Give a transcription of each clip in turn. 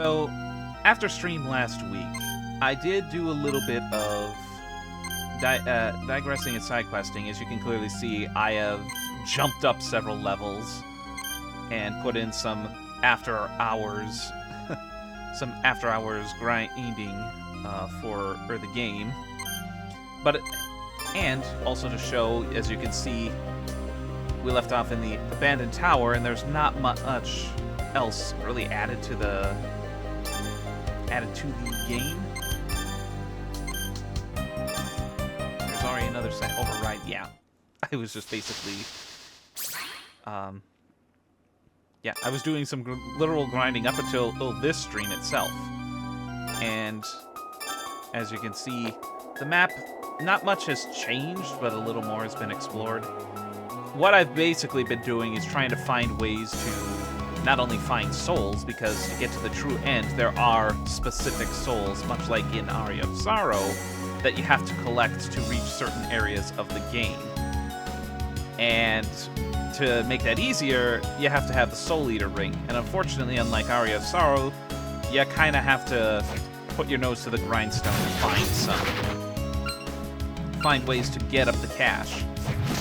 So, after stream last week, I did do a little bit of digressing and side questing. As you can clearly see, I have jumped up several levels and put in some after-hours grinding for the game. And also to show, as you can see, we left off in the abandoned tower, and there's not much else really added to the game. There's already another set override. Yeah, I was just basically, yeah, I was doing some literal grinding up until this stream itself, and as you can see, the map, not much has changed, but a little more has been explored. What I've basically been doing is trying to find ways to not only find souls, because to get to the true end, there are specific souls, much like in Aria of Sorrow, that you have to collect to reach certain areas of the game. And to make that easier, you have to have the Soul Eater ring. And unfortunately, unlike Aria of Sorrow, you kind of have to put your nose to the grindstone and find ways to get up the cash.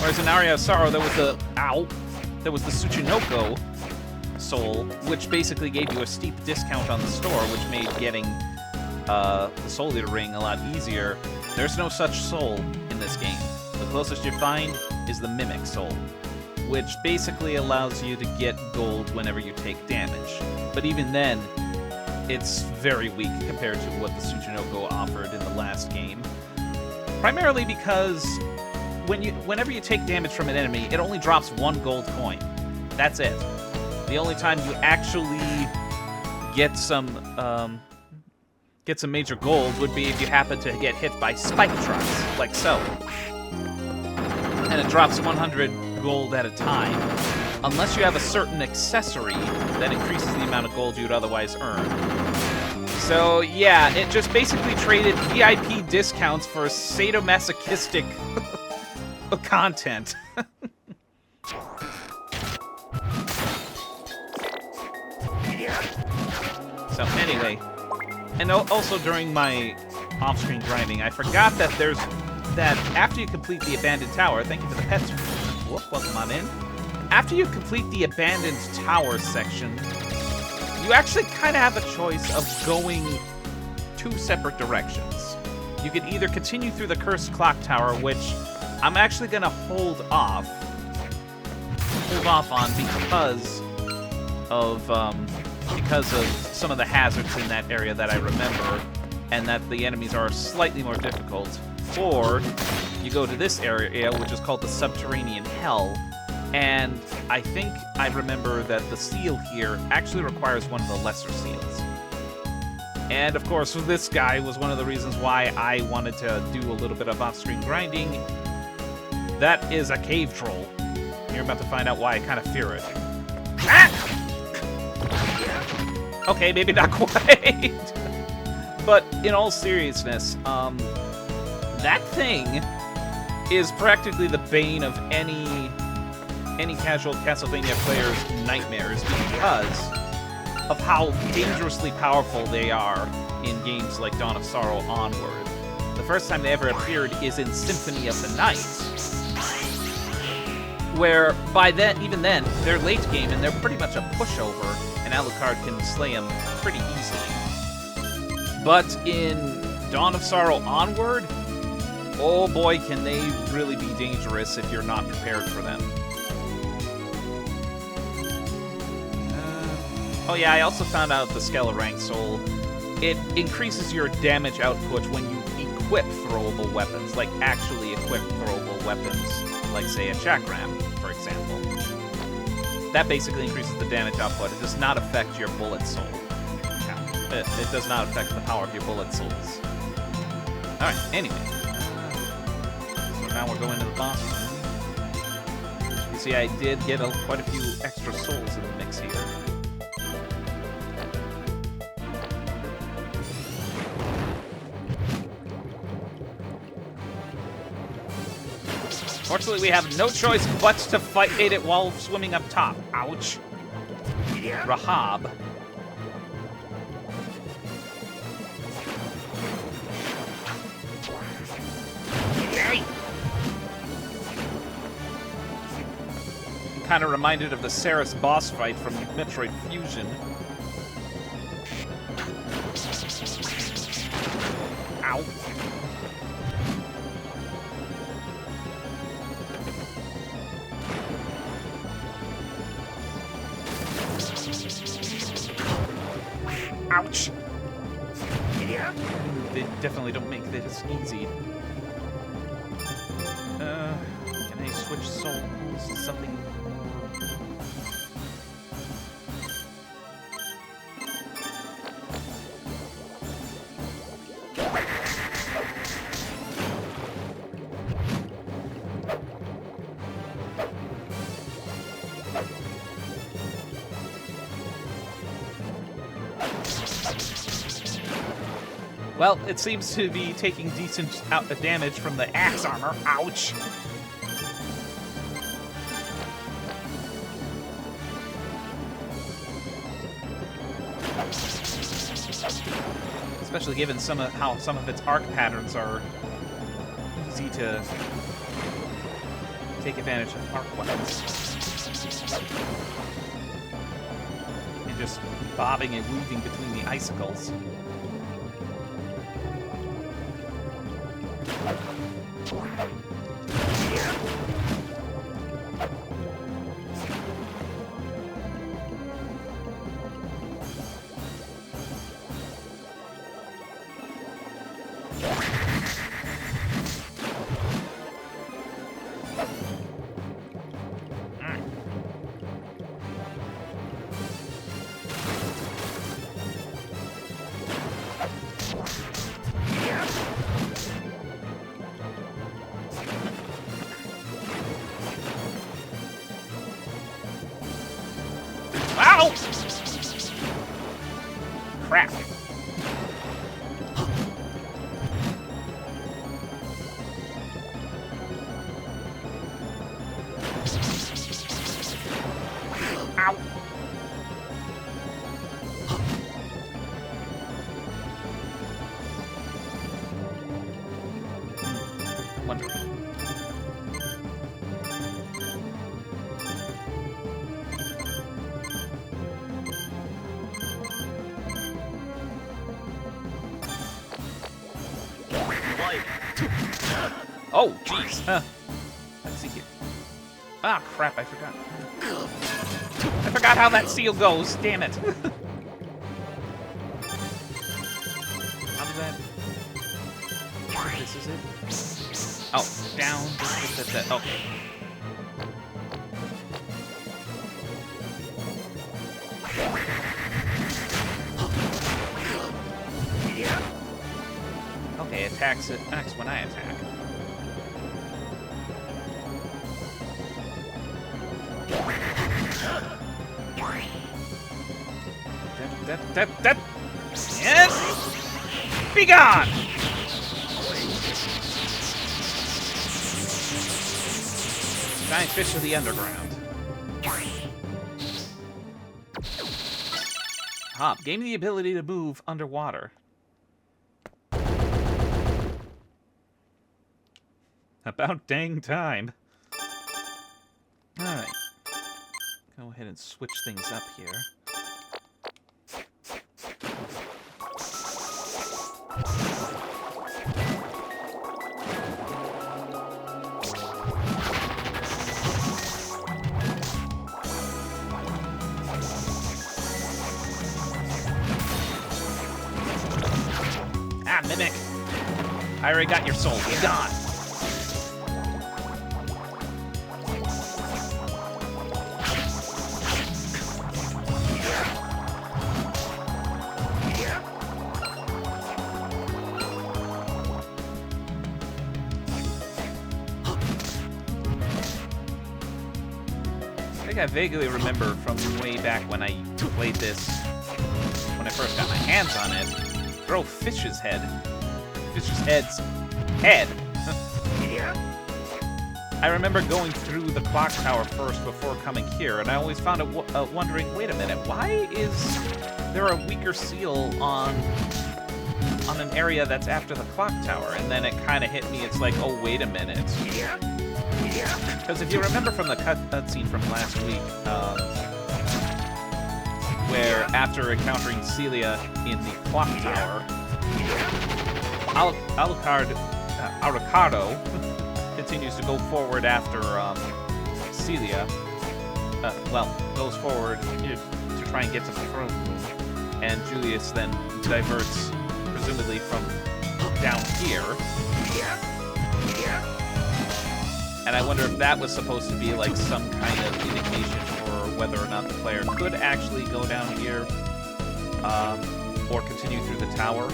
Whereas in Aria of Sorrow, there was the Tsuchinoko soul, which basically gave you a steep discount on the store, which made getting the Soul Eater ring a lot easier. There's no such soul in this game. The closest you find is the Mimic soul, which basically allows you to get gold whenever you take damage. But even then, it's very weak compared to what the Tsuchinoko offered in the last game. Primarily because whenever you take damage from an enemy, it only drops 1 gold coin. That's it. The only time you actually get some major gold would be if you happen to get hit by spike trucks, like so. And it drops 100 gold at a time, unless you have a certain accessory that increases the amount of gold you'd otherwise earn. So yeah, it just basically traded VIP discounts for sadomasochistic content. So anyway, and also during my off-screen grinding, I forgot that after you complete the abandoned tower, thank you for the pets. Whoop, welcome on in. After you complete the abandoned tower section, you actually kind of have a choice of going 2 separate directions. You can either continue through the Cursed Clock Tower, which I'm actually going to hold off on because of some of the hazards in that area that I remember, and that the enemies are slightly more difficult. Or you go to this area, which is called the Subterranean Hell, and I think I remember that the seal here actually requires one of the lesser seals. And of course, this guy was one of the reasons why I wanted to do a little bit of off-screen grinding. That is a cave troll. You're about to find out why I kind of fear it. Ah! Okay, maybe not quite. But in all seriousness, that thing is practically the bane of any casual Castlevania player's nightmares because of how dangerously powerful they are in games like Dawn of Sorrow onward. The first time they ever appeared is in Symphony of the Night, where by then, even then, they're late game and they're pretty much a pushover, and Alucard can slay them pretty easily. But in Dawn of Sorrow onward, oh boy, can they really be dangerous if you're not prepared for them. Oh yeah, I also found out the Skelarang Soul. It increases your damage output when you equip throwable weapons, like actually equip throwable weapons, like say a Chakram, for example. That basically increases the damage output. It does not affect your bullet soul. It does not affect the power of your bullet souls. Alright, anyway. So now we're going to the boss room. You see, I did get quite a few extra souls in the mix here. Fortunately, we have no choice but to fight it while swimming up top. Ouch. Rahab. Kind of reminded of the Ceres boss fight from Metroid Fusion. Ow. Ouch. They definitely don't make this easy. Can I switch souls to something? Well, it seems to be taking decent damage from the axe armor. Ouch! Especially given how some of its arc patterns are easy to take advantage of arc weapons. And just bobbing and weaving between the icicles. Ow! Crap. Ow. Wonderful. Oh, jeez. Huh. Let's see here. Ah, crap, I forgot. I forgot how that seal goes. Damn it. How does that... This is it? Oh, down. This. Okay. Okay, attacks when I attack. That. Yes! Be gone! Giant fish of the underground. Hop. Gain the ability to move underwater. About dang time. Alright. Go ahead and switch things up here. Ah, Mimic! I already got your soul. Be gone! I vaguely remember from way back when I played this, when I first got my hands on it, throw Fish's head. Fish's head. I remember going through the clock tower first before coming here, and I always found it wondering, wait a minute, why is there a weaker seal on an area that's after the clock tower? And then it kind of hit me, it's like, oh, wait a minute. Because if you remember from the cutscene from last week, where after encountering Celia in the clock tower, Alucardo continues to go forward after Celia. Goes forward to try and get to the throne room, and Julius then diverts, presumably from down here. And I wonder if that was supposed to be like some kind of indication for whether or not the player could actually go down here, or continue through the tower.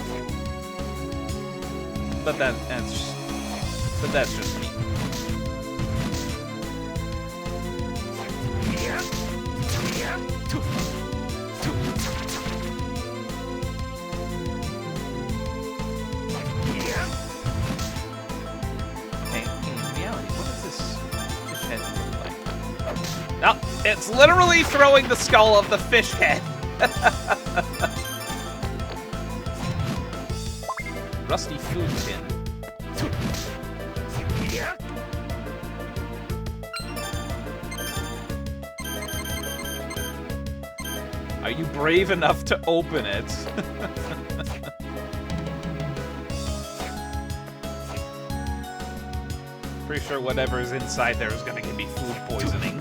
But that's just me. Oh, it's literally throwing the skull of the fish head. Rusty food tin. Are you brave enough to open it? Pretty sure whatever's inside there is gonna give me food poisoning.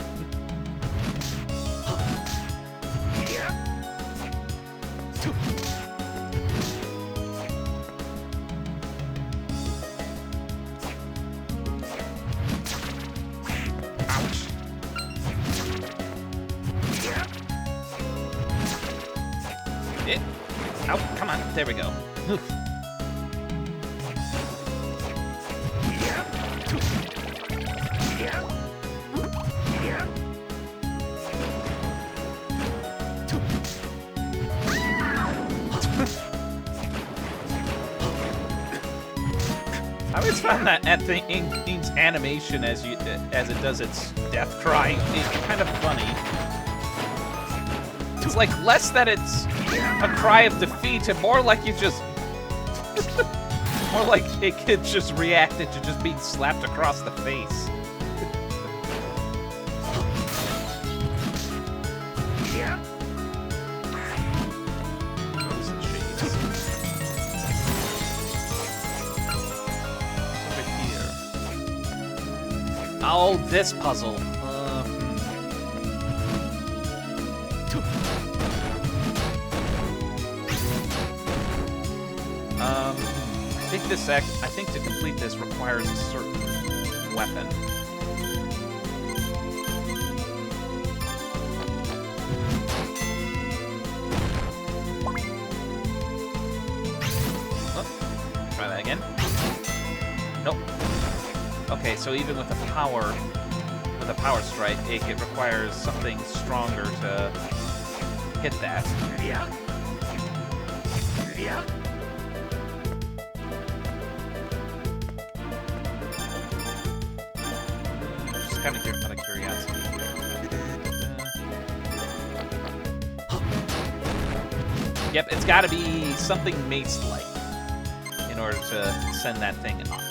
There we go. Oof. I always found that at the Ink's animation as it does its death cry, it's kind of funny. It's like less that it's a cry of defeat and more like you just more like it kid just reacted to just being slapped across the face. Frozen shades. Over here. Oh, this puzzle. I think to complete this requires a certain weapon. Oh, try that again. Nope. Okay, so even with a power strike, it requires something stronger to hit that. Yeah. Yeah. Kind of out of curiosity. Yep, it's got to be something mace-like in order to send that thing up.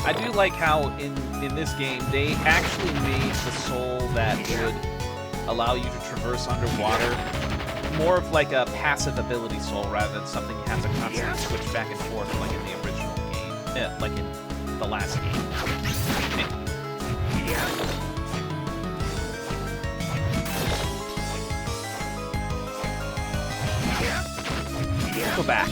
I do like how in this game they actually made the soul that would allow you to traverse underwater more of like a passive ability soul rather than something you have to constantly switch back and forth like in the original game, like in the last game. Go back.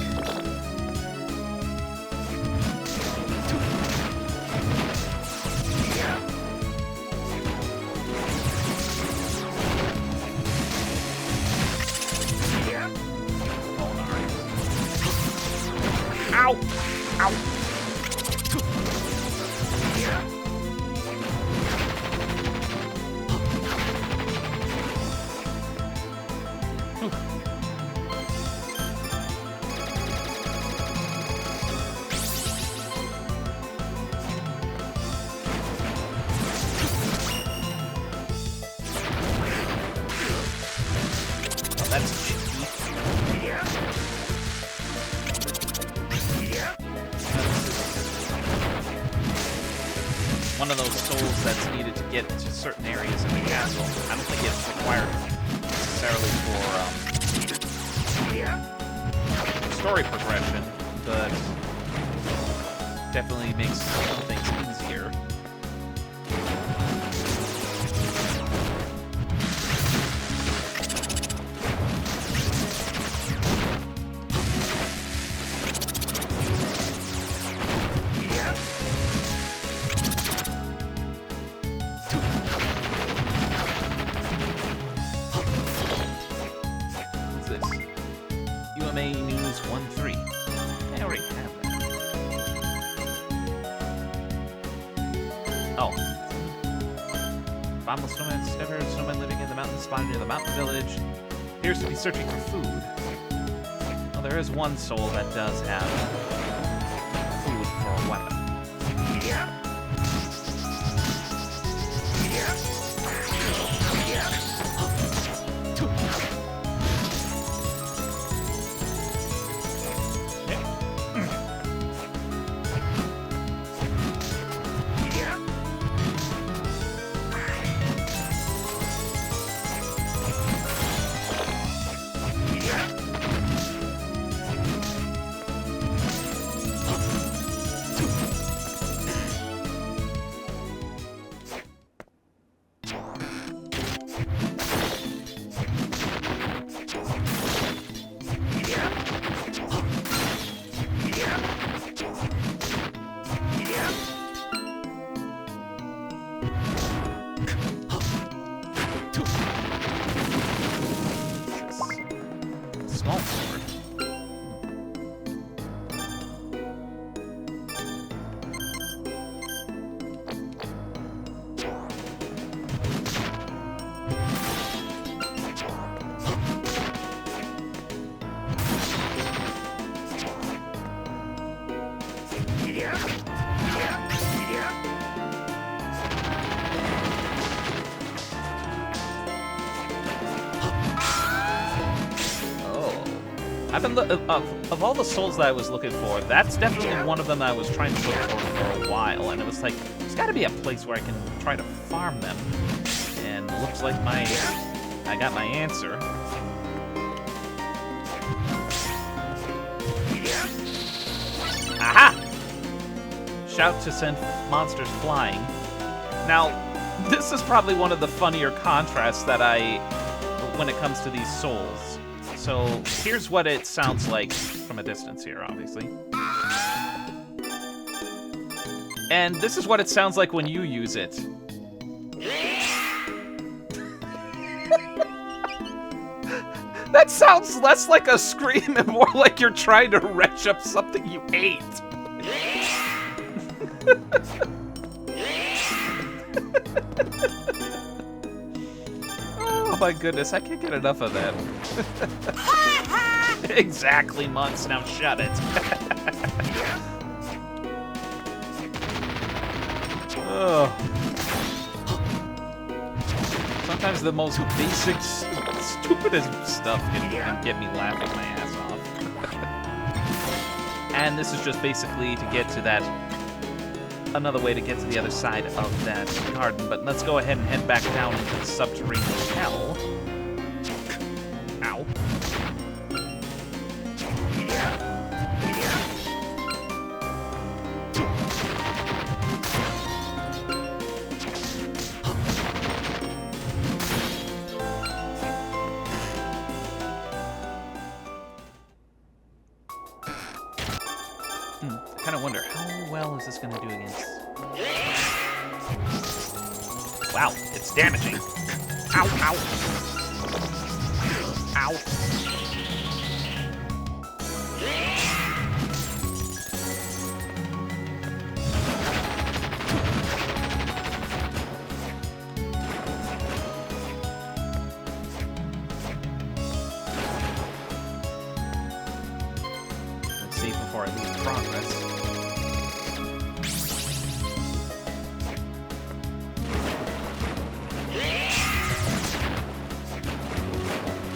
one of those souls that's needed to get to certain areas in the castle. I don't think it's required necessarily for story progression, but definitely makes some things easier. Snowman living in the mountain spotted near the mountain village appears to be searching for food. Well, there is one soul that does have food for a weapon. Of all the souls that I was looking for, that's definitely one of them that I was trying to look for a while, and it was like, there's got to be a place where I can try to farm them, and it looks like I got my answer. Aha! Shout to send monsters flying. Now, this is probably one of the funnier contrasts that when it comes to these souls. So here's what it sounds like from a distance here, obviously. And this is what it sounds like when you use it. That sounds less like a scream and more like you're trying to retch up something you ate. Oh my goodness, I can't get enough of that. Exactly, Monks, now shut it. Oh. Sometimes the most basic, stupidest stuff can get me laughing my ass off. And this is just basically to get to that, another way to get to the other side of that garden. But let's go ahead and head back down into the subterranean hell. Ow. I kind of wonder, how well is this going to do against... Wow, it's damaging. Ow, ow. Ow. Let's see before I lose progress.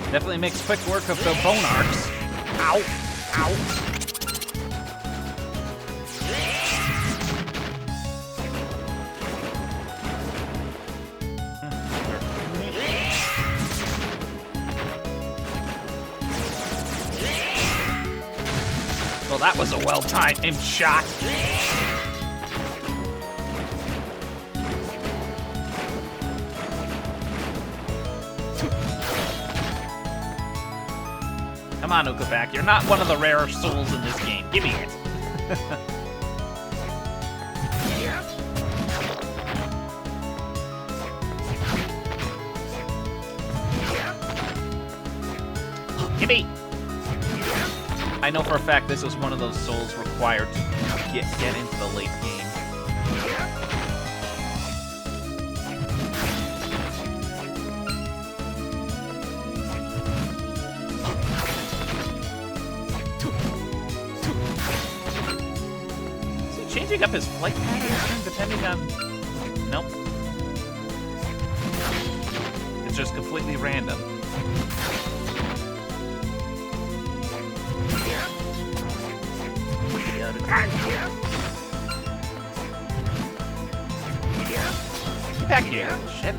Definitely makes quick work of the bone arcs. Ow! Ow! Well, that was a well-timed shot. Come on, Ukaback. You're not one of the rarer souls in this game. Give me it. Give me. I know for a fact this is one of those souls required to get into the late game. Changing up his flight pattern depending on... Nope. It's just completely random. Get back here. Shit.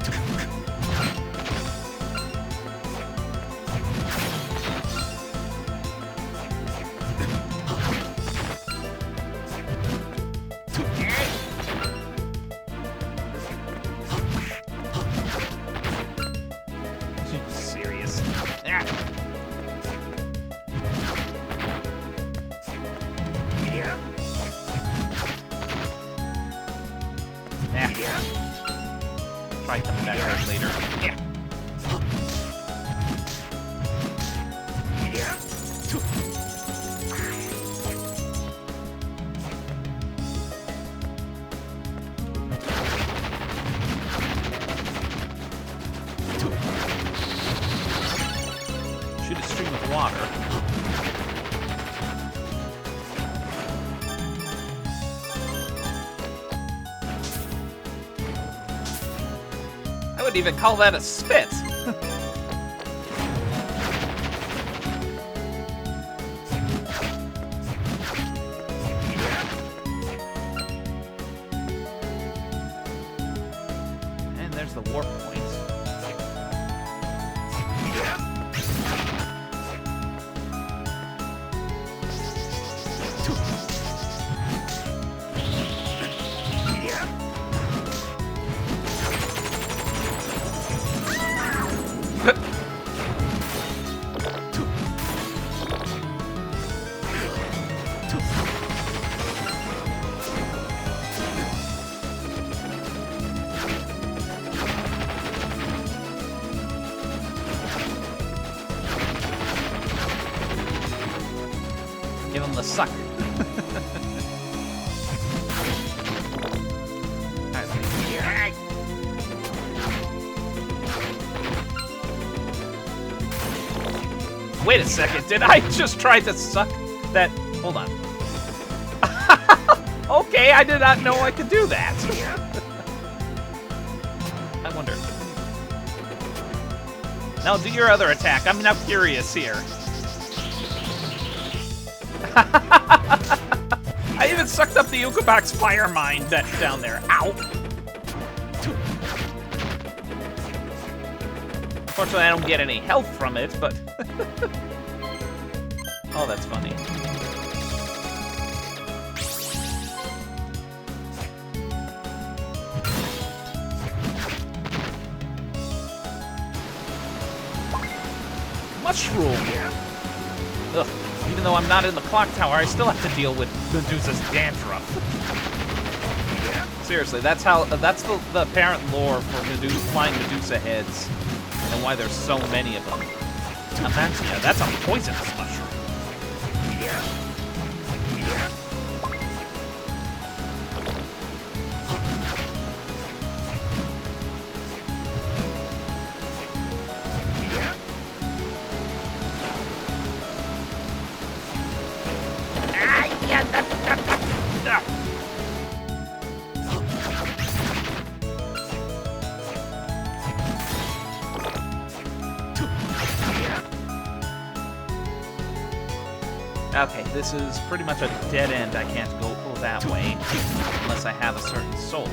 Try coming back there later. Yeah. Shoot a stream of water. I wouldn't even call that a spit. And there's the warp point. Give him the suck. Wait a second, did I just try to suck that? Hold on. Okay, I did not know I could do that. I wonder. Now do your other attack. I'm now curious here. I even sucked up the Ukabak's fire mine that's down there. Ow! Unfortunately, I don't get any health from it, but... Oh, that's funny. Mushroom! Ugh. Even though I'm not in the clock tower, I still have to deal with Medusa's dandruff. Seriously, that's the apparent lore for flying Medusa heads, and why there's so many of them. That's a poisonous mushroom. Okay, this is pretty much a dead end. I can't go that way unless I have a certain soul.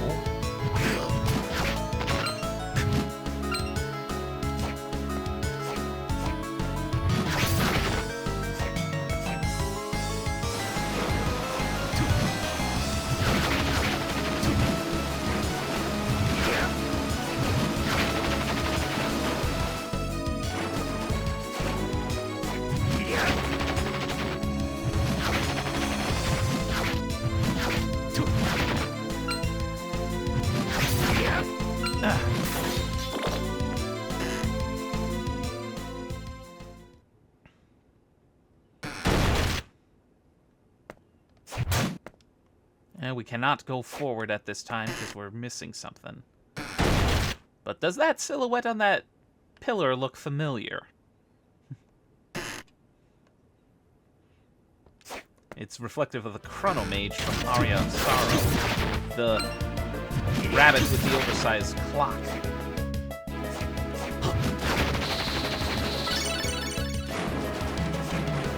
we cannot go forward at this time because we're missing something. But does that silhouette on that pillar look familiar? It's reflective of the Chronomage from Aria of Sorrow, the rabbit with the oversized clock.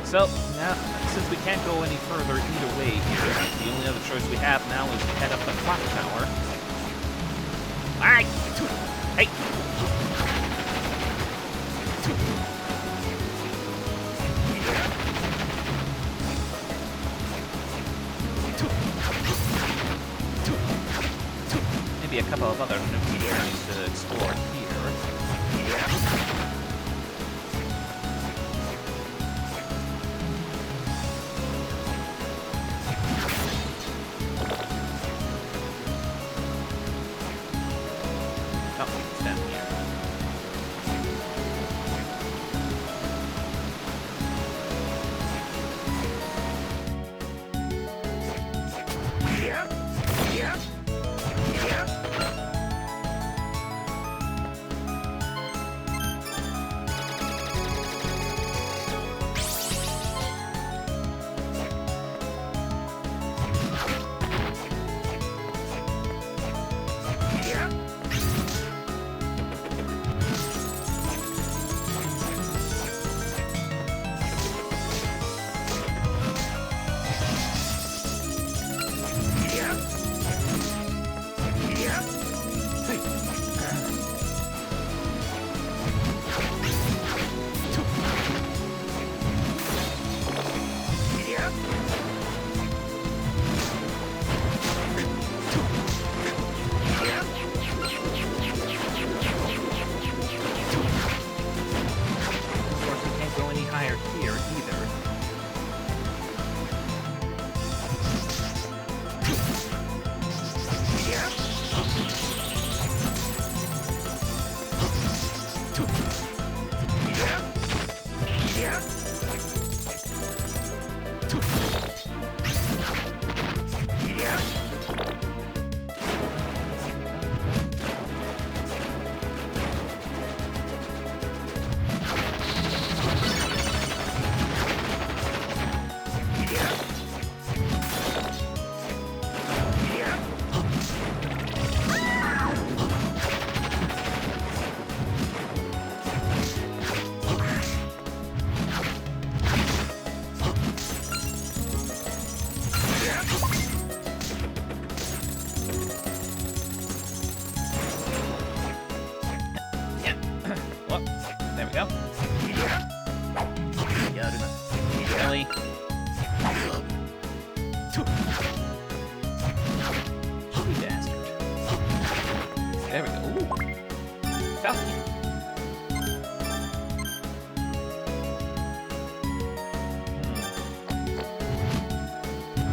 So, now, since we can't go any further either way here, the only other choice we have now is to head up the clock tower. Alright! Hey! Maybe a couple of other new areas to explore here.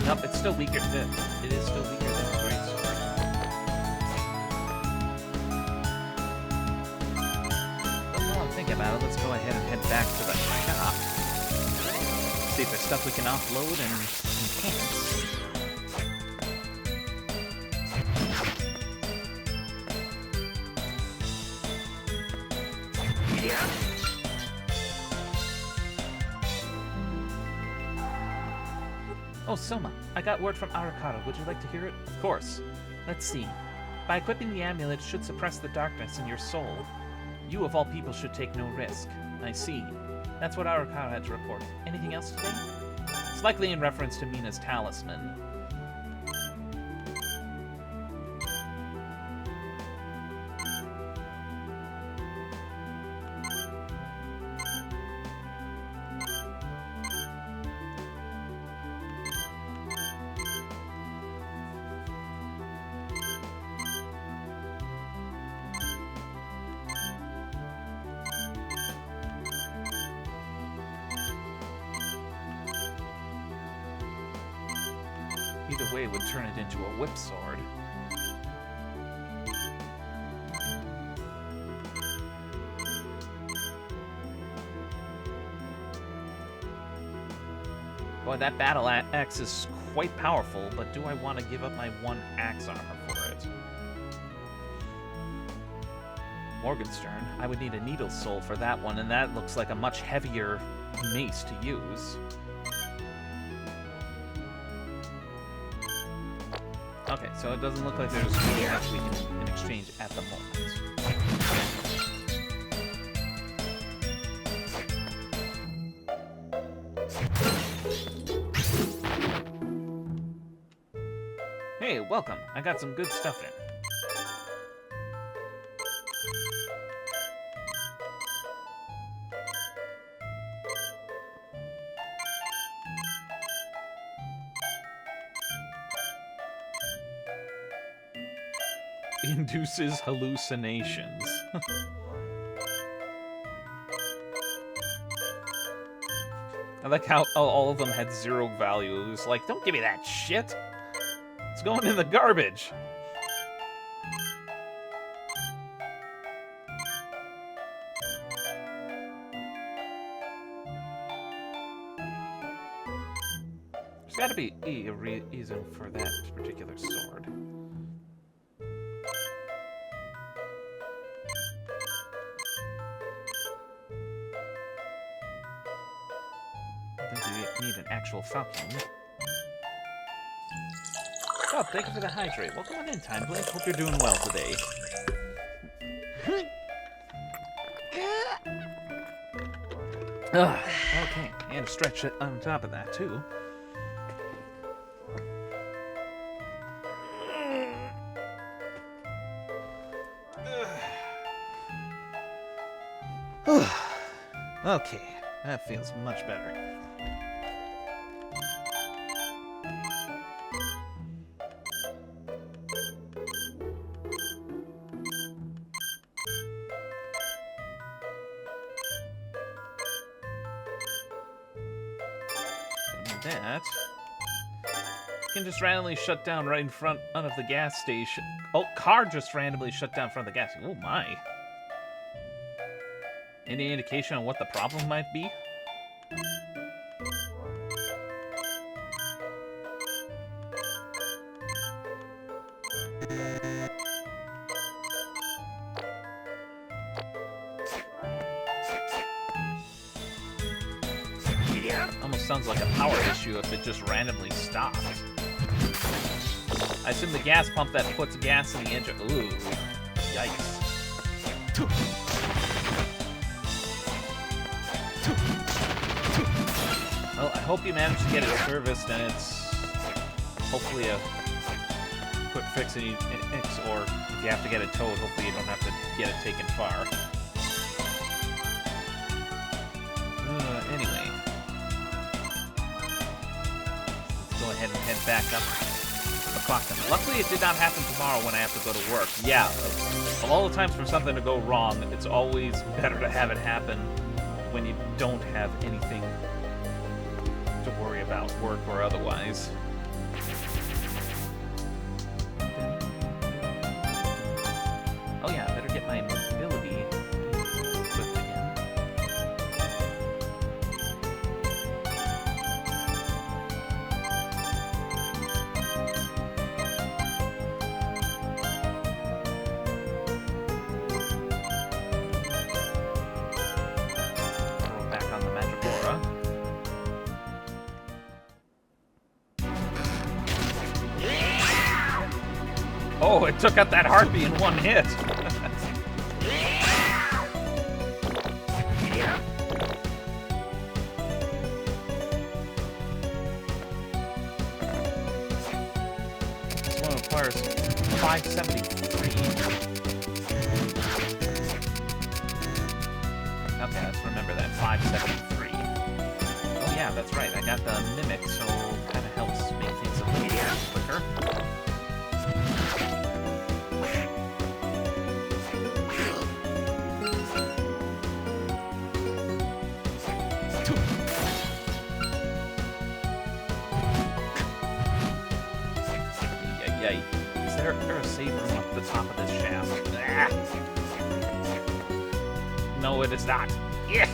Nope, it's still weaker. It is still weaker than the Great Sword. But while I'm thinking about it, let's go ahead and head back to the shop. See if there's stuff we can offload and enhance. Oh, Soma, I got word from Arakara. Would you like to hear it? Of course. Let's see. By equipping the amulet, it should suppress the darkness in your soul. You, of all people, should take no risk. I see. That's what Arakara had to report. Anything else today? It's likely in reference to Mina's talisman. Either way would turn it into a whip sword. Boy, that battle axe is quite powerful, but do I want to give up my 1 axe armor for it? Morgenstern. I would need a needle soul for that one, and that looks like a much heavier mace to use. Okay, so it doesn't look like there's really much we can in exchange at the moment. Hey, welcome. I got some good stuff in. Induces hallucinations. I like how all of them had 0 value. It was like, don't give me that shit. It's going in the garbage. There's got to be a reason for that particular sword. Need an actual falcon. Oh, thank you for the hydrate. Welcome on in, Time Blink. Hope you're doing well today. Okay, and a stretch on top of that, too. Okay, that feels much better. That can just randomly shut down right in front of the gas station. Oh, car just randomly shut down in front of the gas station. Oh my. Any indication on what the problem might be? Almost sounds like a power issue if it just randomly stops. I assume the gas pump that puts gas in the engine. Ooh, yikes. Well, I hope you managed to get it serviced and it's hopefully a quick fix, or if you have to get it towed, hopefully you don't have to get it taken far. Anyway. Go ahead and head back up the clock then. Luckily, it did not happen tomorrow when I have to go to work. Yeah, of all the times for something to go wrong, it's always better to have it happen when you don't have anything to worry about, work or otherwise. Oh yeah, I better get my mobility equipped again. Oh, it took out that harpy in one hit. This one requires 573. Okay, let's remember that, 573. Oh yeah, that's right, I got the mimic, so it kind of helps make things a little quicker. Is there a save room up the top of this shaft? Ah. No, it is not. Yeah.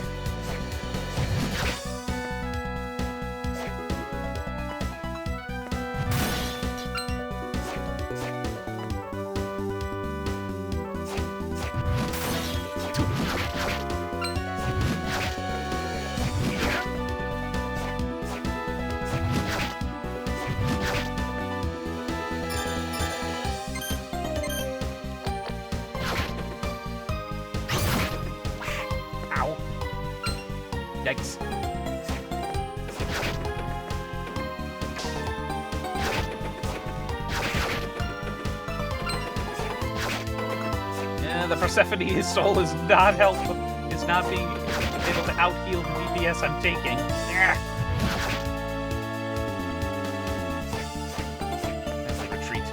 Yikes. Yeah, the Persephone's soul is not helpful. Is not being able to out-heal the DPS I'm taking. Yeah. That's a retreat.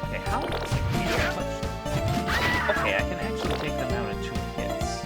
Okay, how much? Okay, I can actually take them out in 2 hits.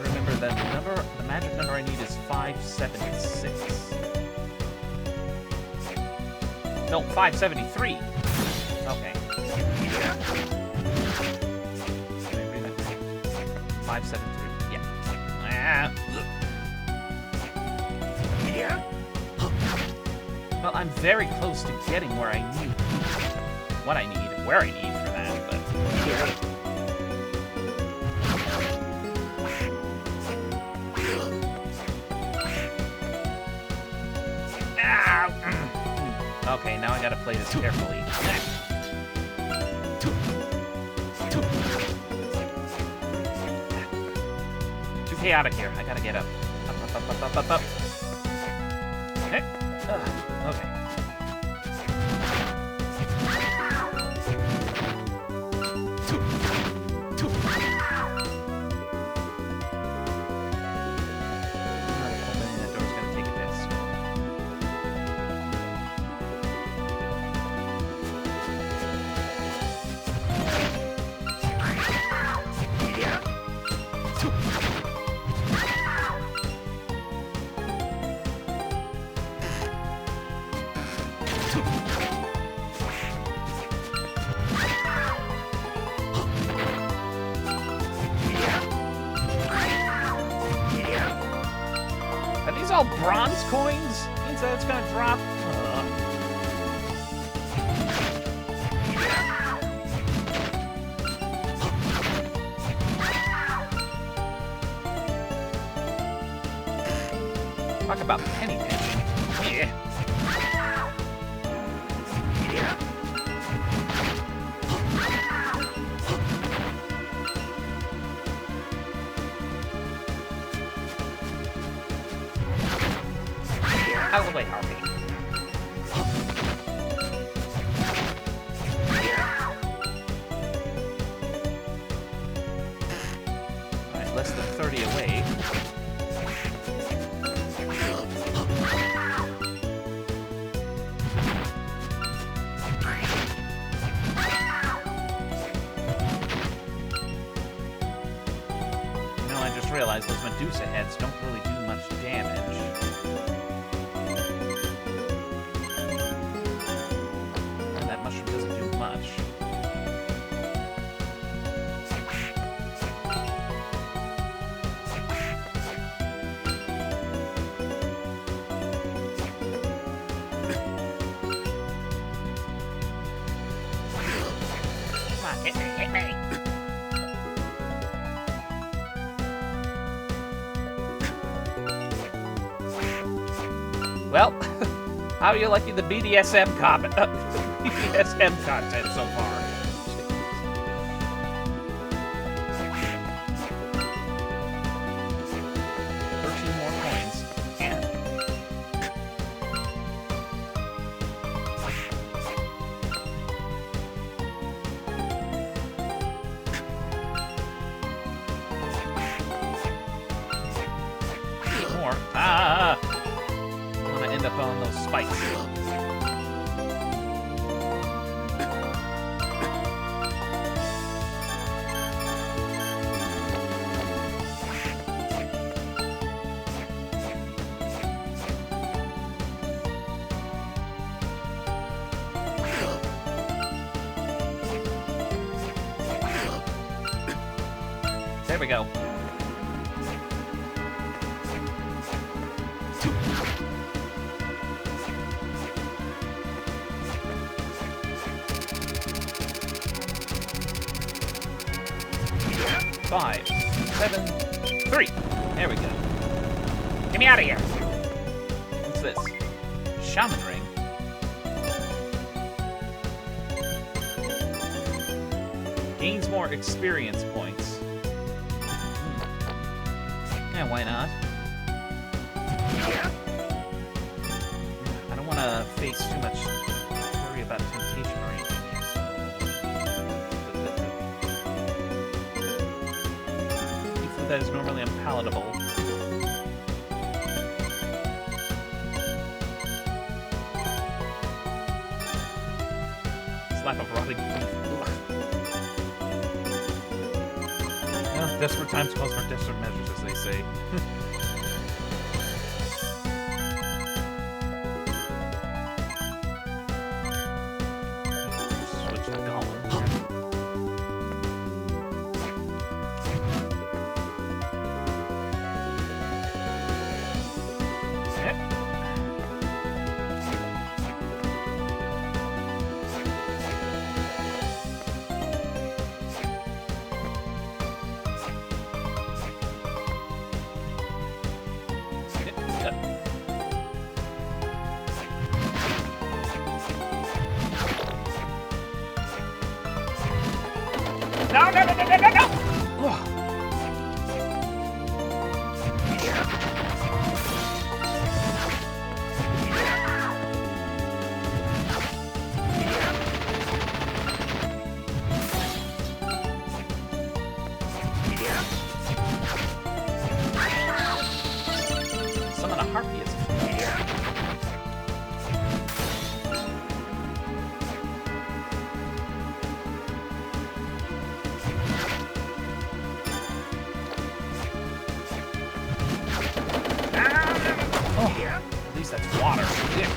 Remember that the magic number I need is 576. No, 573. Okay. 573. Yeah. Well, I'm very close to getting where I need. What I need, where I need for that, but. Okay, now I gotta play this carefully. 2K out of here. I gotta get up. Up. Hey. Okay. That door's gonna take a piss. Are these all bronze coins? Means that it's gonna drop. Talk about penny pinching. Yeah. Out of the way, Harvey. Alright, less than 30 away. You know, I just realized those Medusa heads don't really do much damage. Doesn't do much. Come on, hit me. Well, how are you liking the BDSM comment? BDSM content so far. more. Ah! I want to end up on those spikes. There we go. Five, 7, 3. There we go. Get me out of here. What's this? Shaman ring. Gains more experience points. Yeah, why not? I don't want to face too much worry about temptation or anything. Food that is normally unpalatable. Slap of rotting beef. Well, desperate times calls for desperate measures, as they say. Switch the golem. Yep. No, no, no, no, no, no, no! Oh. Summon a harpy is at least that's water. Yeah.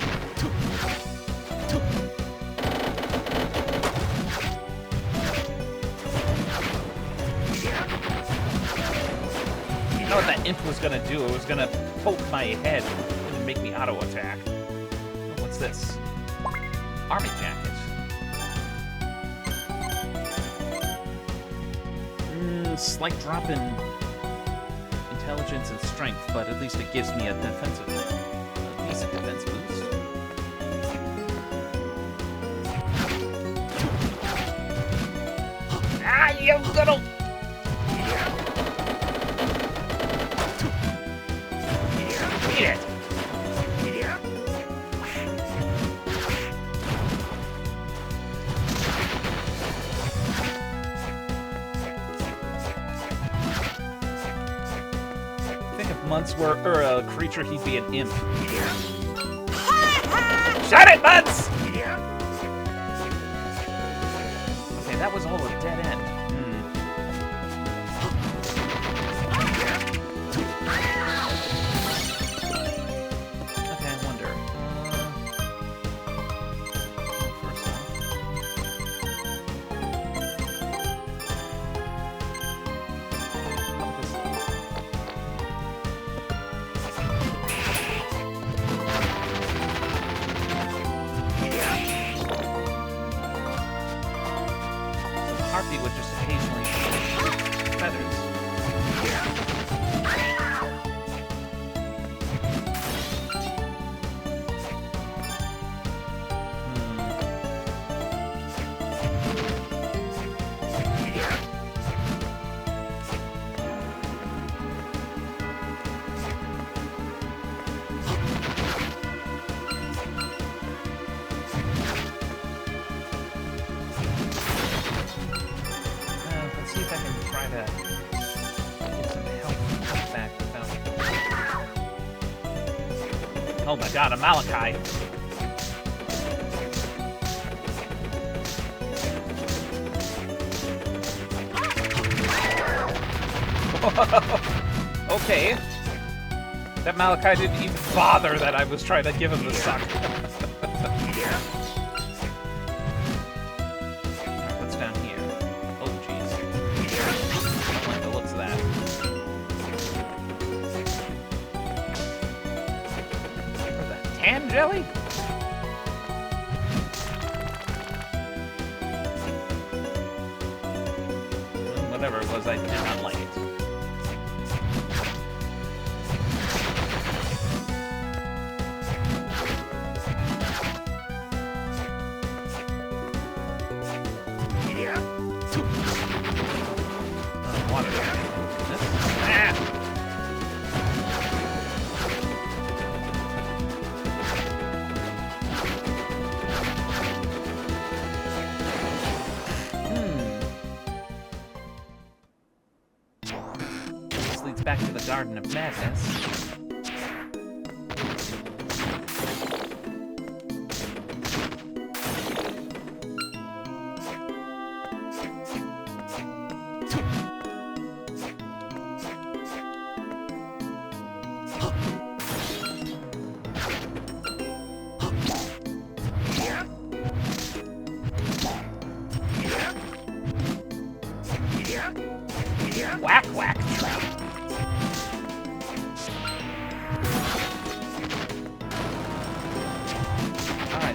You know what that imp was gonna do? It was gonna poke my head and make me auto-attack. Oh, what's this? Army jacket. Slight drop in intelligence and strength, but at least it gives me a decent defense boost. Ah, you little! Eat it! Months were a creature, he'd be an imp. Shut it, Muds! Okay, that was all a dead end. Okay, I wonder. First off. Harpy would just occasionally feathers. See if I can try to get some health back without Oh my god, a Malachi. Okay. That Malachi didn't even bother that I was trying to give him the suck. What's down here? Oh, jeez. I don't like the looks of that. What's that? Tan jelly? Whatever it was, I did not like it. Back to the Garden of Madness. Whack, whack.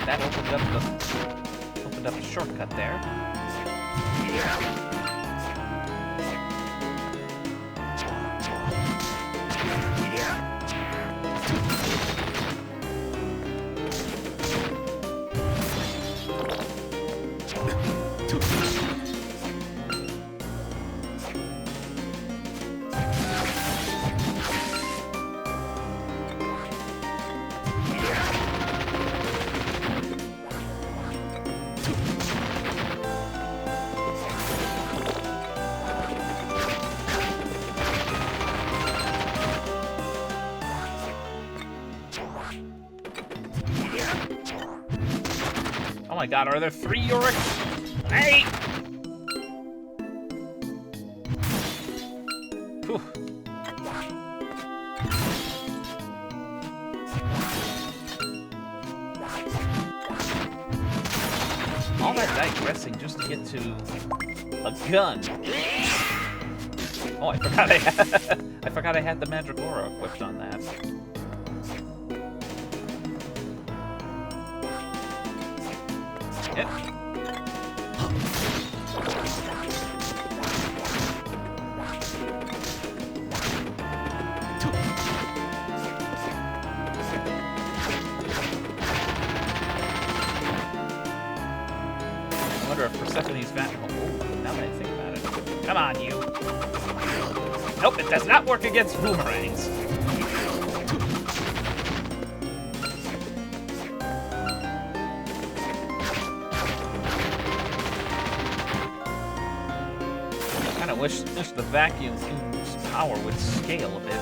That opened up the shortcut there. Oh my god, are there 3 Yoriks? Hey! Whew. All that digressing just to get to a gun. Oh, I forgot I had the Mandragora equipped on that. Yep. I wonder if Persephone's back. Oh, now that I think about it. Come on, you. Nope, it does not work against boomerangs. I wish the vacuum's power would scale a bit.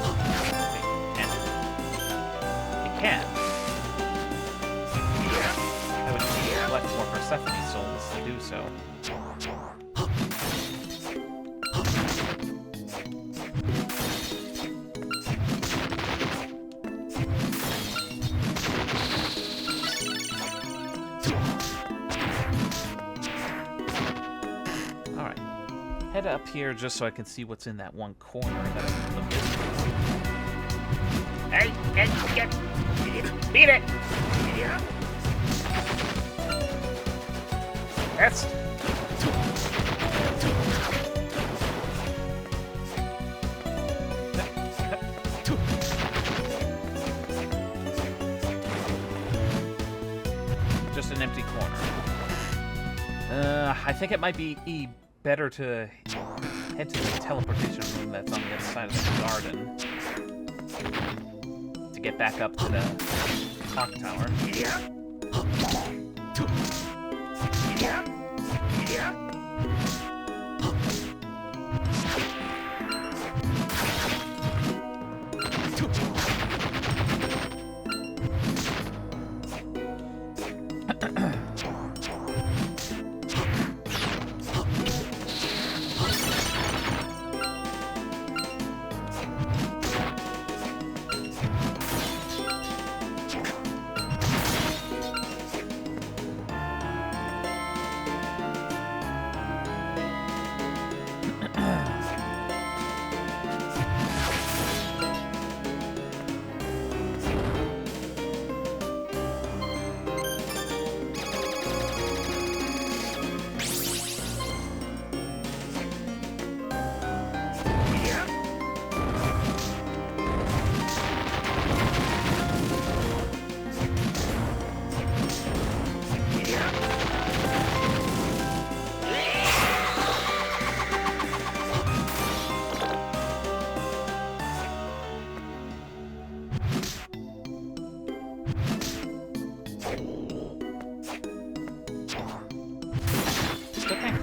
It can. I would need to collect more Persephone souls to do so. Head up here just so I can see what's in that one corner that I can look at. Hey, get beat it! That's just an empty corner. I think it might be better to head to the teleportation room that's on the other side of the garden to get back up to the clock tower.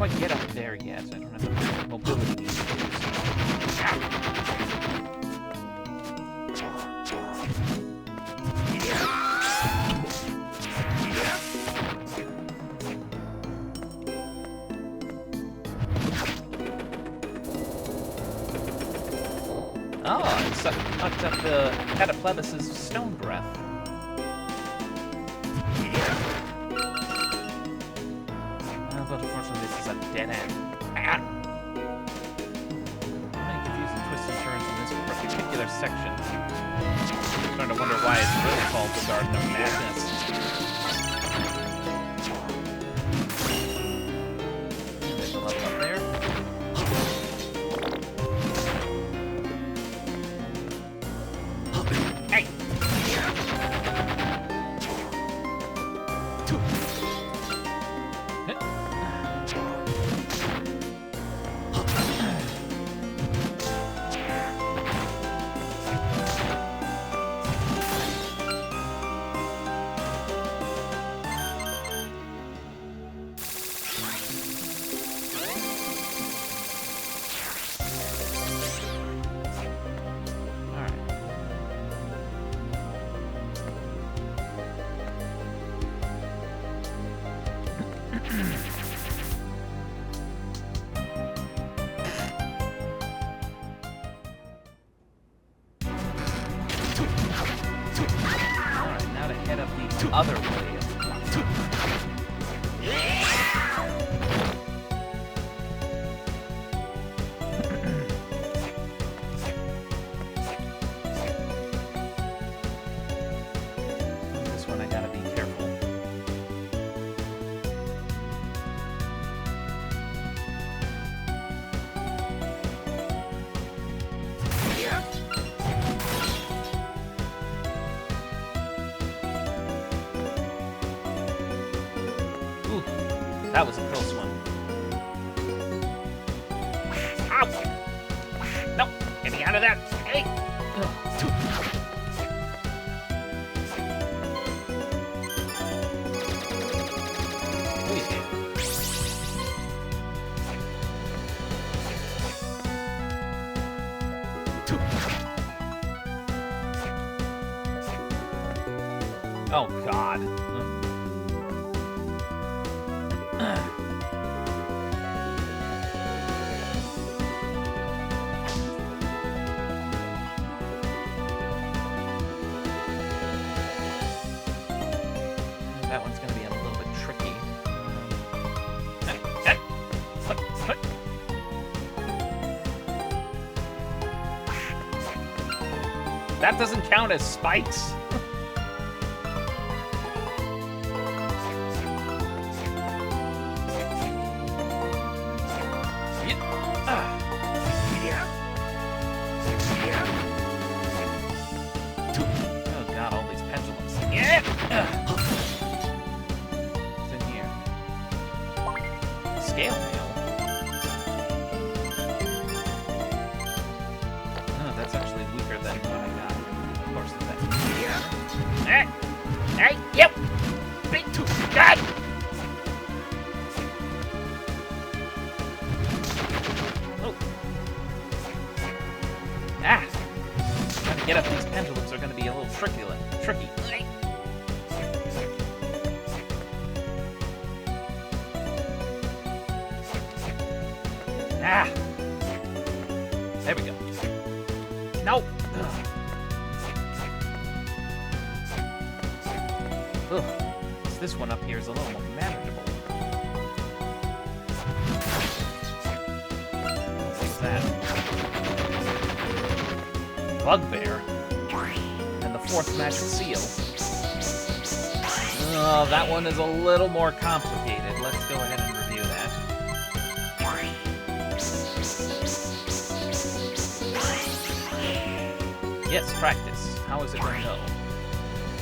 quite get up there yet. I don't have the mobility issues. Oh, it sucked up the Cataplevis' stone breath. But unfortunately, this is a dead end. Ah! Many confusing twists and turns in this particular section. I'm starting to wonder why it's really called the Garden of Madness. There's a level up there. Hey! Other way of this one I gotta be careful. That was a close one. Ow! No! Get me out of there! Hey! Oh, God. That one's going to be a little bit tricky. That doesn't count as spikes. Oh God, all these pendulums. Yeah! What's in here? Scale mail. Oh, that's actually weaker than what I got. Of course, it's that. Hey! Hey! Yep! Big two! God! Oh. Ah! Trying to get up these pendulums are going to be a little tricky. Ah! There we go. Nope! Ugh. This one up here is a little more manageable. What's that? Bugbear. And the fourth magic seal. Oh, that one is a little more complicated. Let's go ahead and review that. Yes, practice. How is it going to go?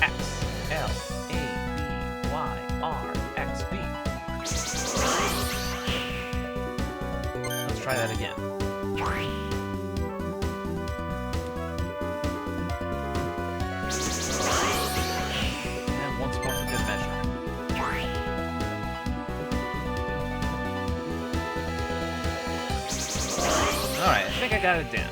X, L, A, B, Y, R, X, B. Let's try that again. And once more for good measure. think I got it down.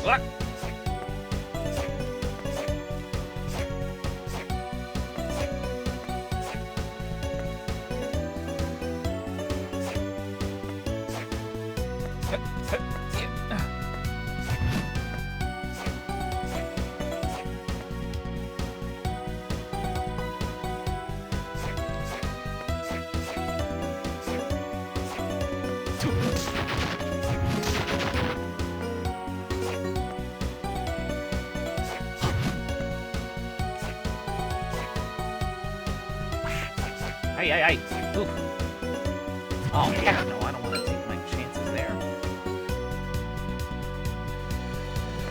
What? Hey. Oof. Oh, heck no, I don't want to take my chances there.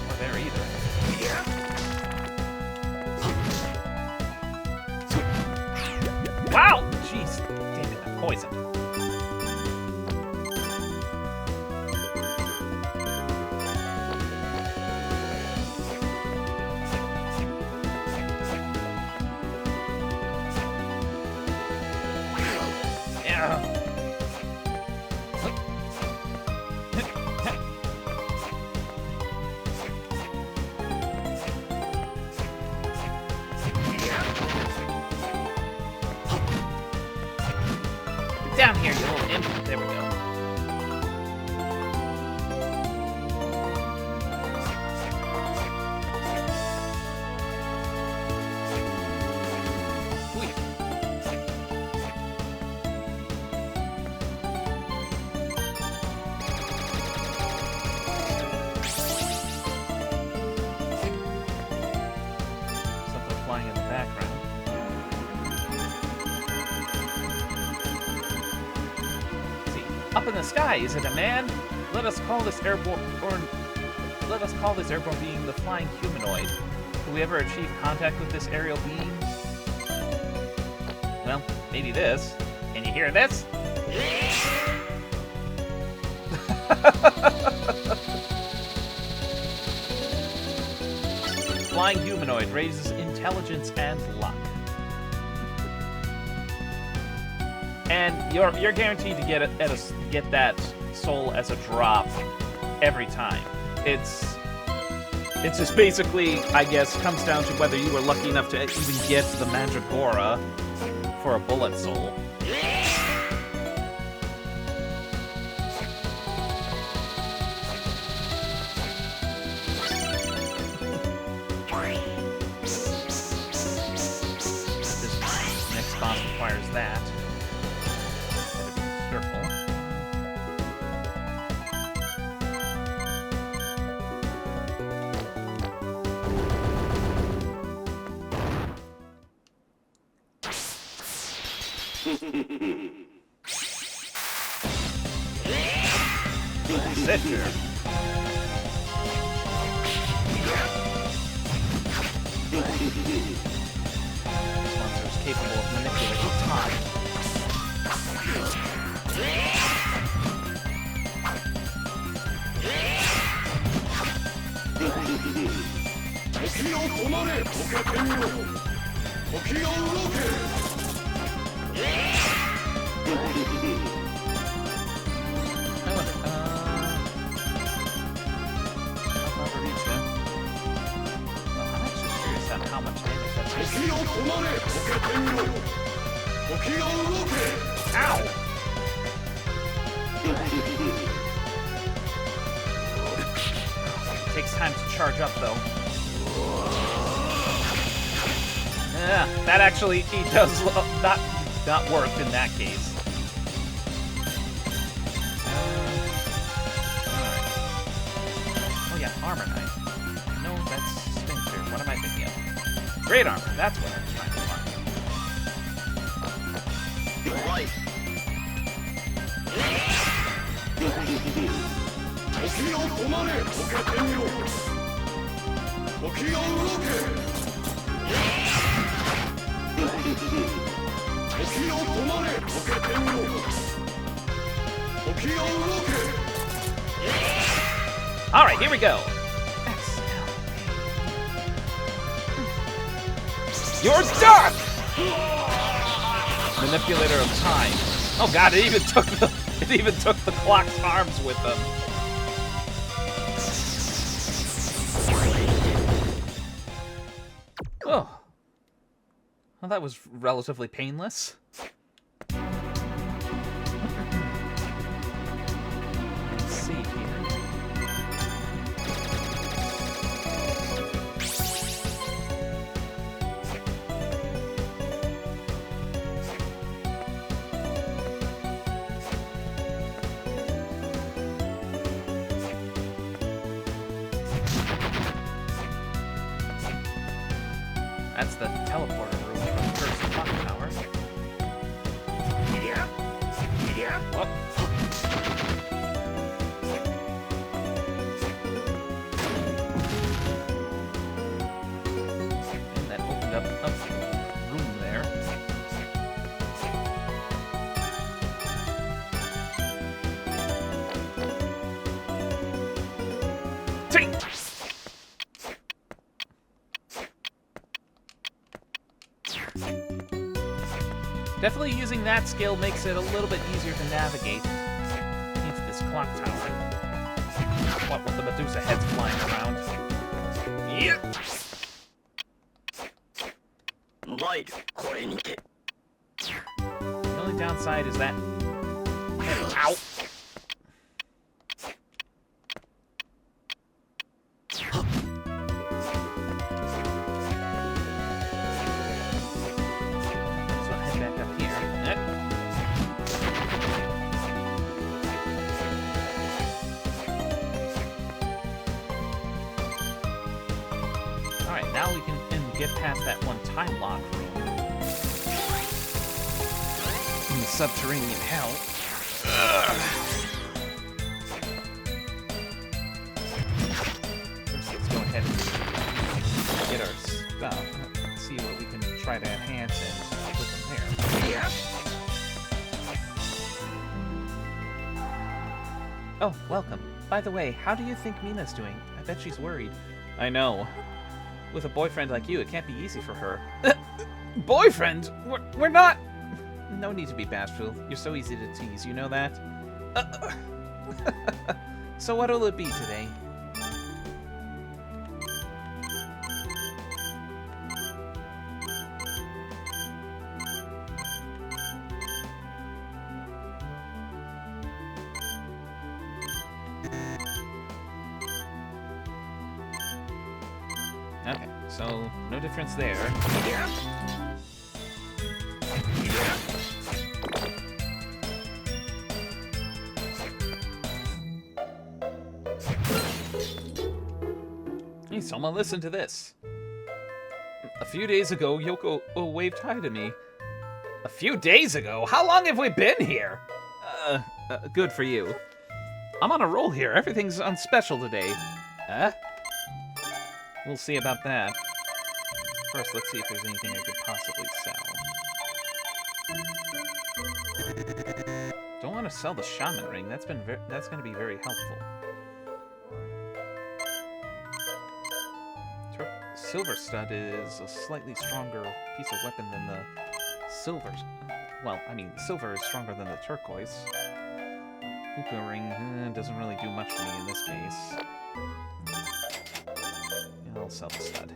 Or there either. Wow! Jeez. Damn it, I'm poisoned. Down here, you little imp. There we go. Whee. Something flying in the background. Up in the sky, is it a man? Let us call this airborne being the flying humanoid. Do we ever achieve contact with this aerial being? Well, maybe this. Can you hear this? Flying humanoid raises intelligence and luck. And you're guaranteed to get that soul as a drop every time. It's just basically, I guess, comes down to whether you were lucky enough to even get the Mandragora for a bullet soul. This next boss requires that. Sitter. This monster is capable of manipulating time. How much damage that's taking. Ow! It takes time to charge up, though. That actually he does not work in that case. Alright. Oh yeah, armor knight. No, that's spinster. What am I thinking of? Great armor. That's what I'm trying to find. Alright, here we go. You're done! Manipulator of time. Oh god, it even took the clock's arms with them. Oh. Well, that was relatively painless. Let's see here. That's the teleporter room from the first clock tower. What? And that opened up a room there. Take! Definitely using that skill makes it a little bit easier to navigate into this clock tower. What with the Medusa heads flying around. Yep. The only downside is that... Ow! Now we can get past that one time lock room in the subterranean hell. First, let's go ahead and get our stuff. Let's see what we can try to enhance and put them there. Oh, welcome. By the way, how do you think Mina's doing? I bet she's worried. I know. With a boyfriend like you, it can't be easy for her. Boyfriend? We're not... No need to be bashful. You're so easy to tease, you know that? So what'll it be today? Okay, so no difference there. Hey, someone listen to this. A few days ago, Yoko waved hi to me. A few days ago? How long have we been here? Good for you. I'm on a roll here. Everything's on special today. Huh? We'll see about that. First, let's see if there's anything I could possibly sell. Don't want to sell the shaman ring. That's going to be very helpful. Silver stud is a slightly stronger piece of weapon than the silver. Well, I mean, silver is stronger than the turquoise. Hookah ring doesn't really do much for me in this case. I'll sell the stud.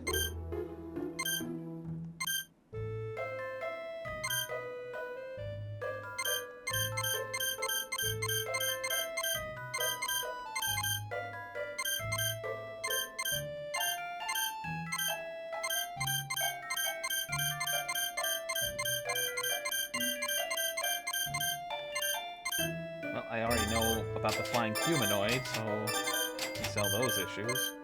about the flying humanoid, so we sell those issues.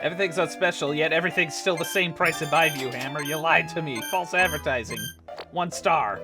Everything's on special, yet everything's still the same price in my view, Hammer. You lied to me. False advertising. 1 star.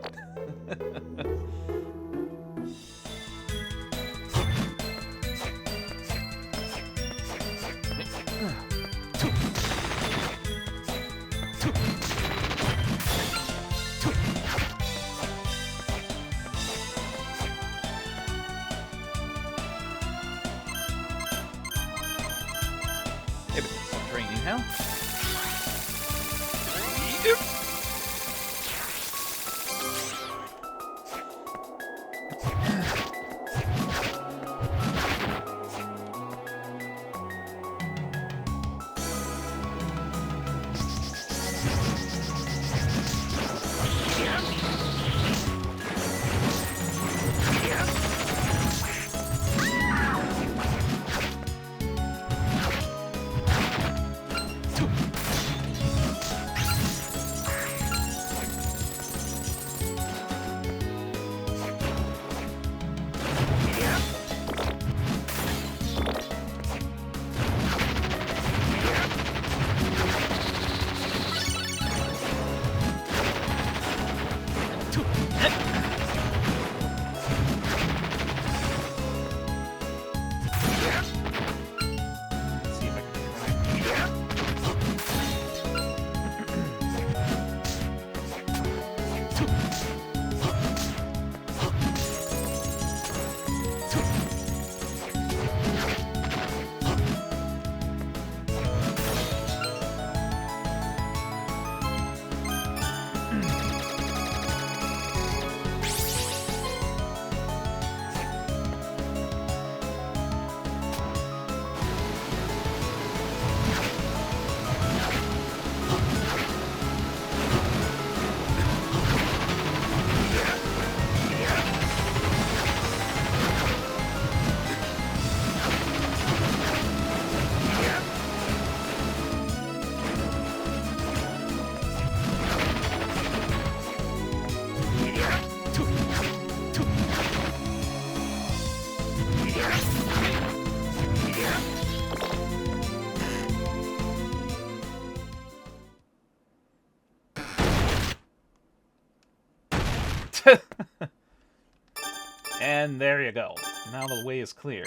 And there you go. Now the way is clear.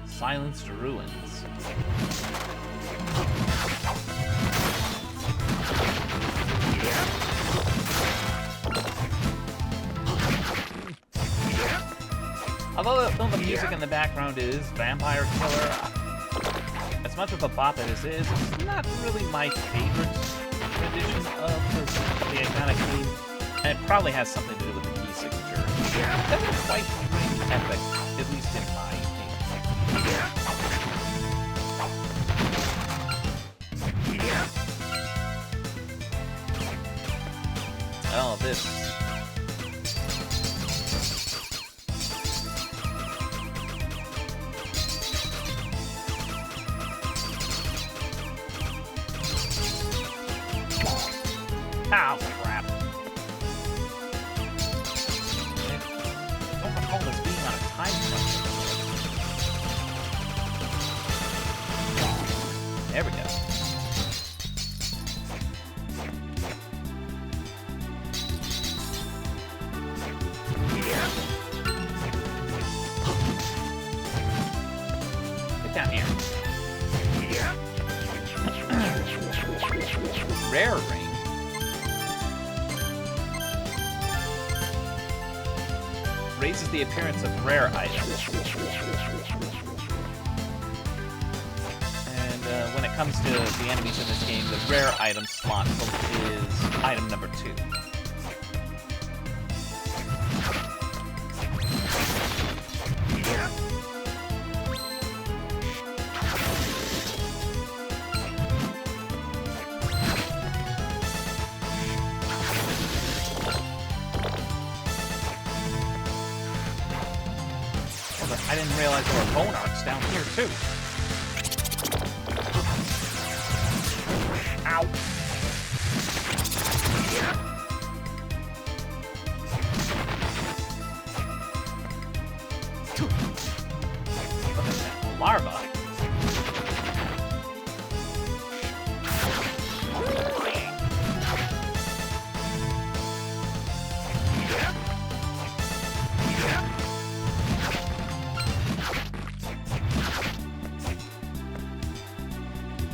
Silenced ruins. Although the music in the background is Vampire Killer, as much of a bop as it is, it's not really my favorite edition of the iconic theme, and it probably has something to do with the key signature. It doesn't quite ring epic, at least in my opinion. Oh, this. Oh, crap. I don't recall this being on a time crunch. There we go. Get down here. Rare ring. Raises the appearance of rare items. And when it comes to the enemies in this game, the rare item slot is item number 2. I didn't realize there were bone arcs down here, too. Ow. Look at that. A larva.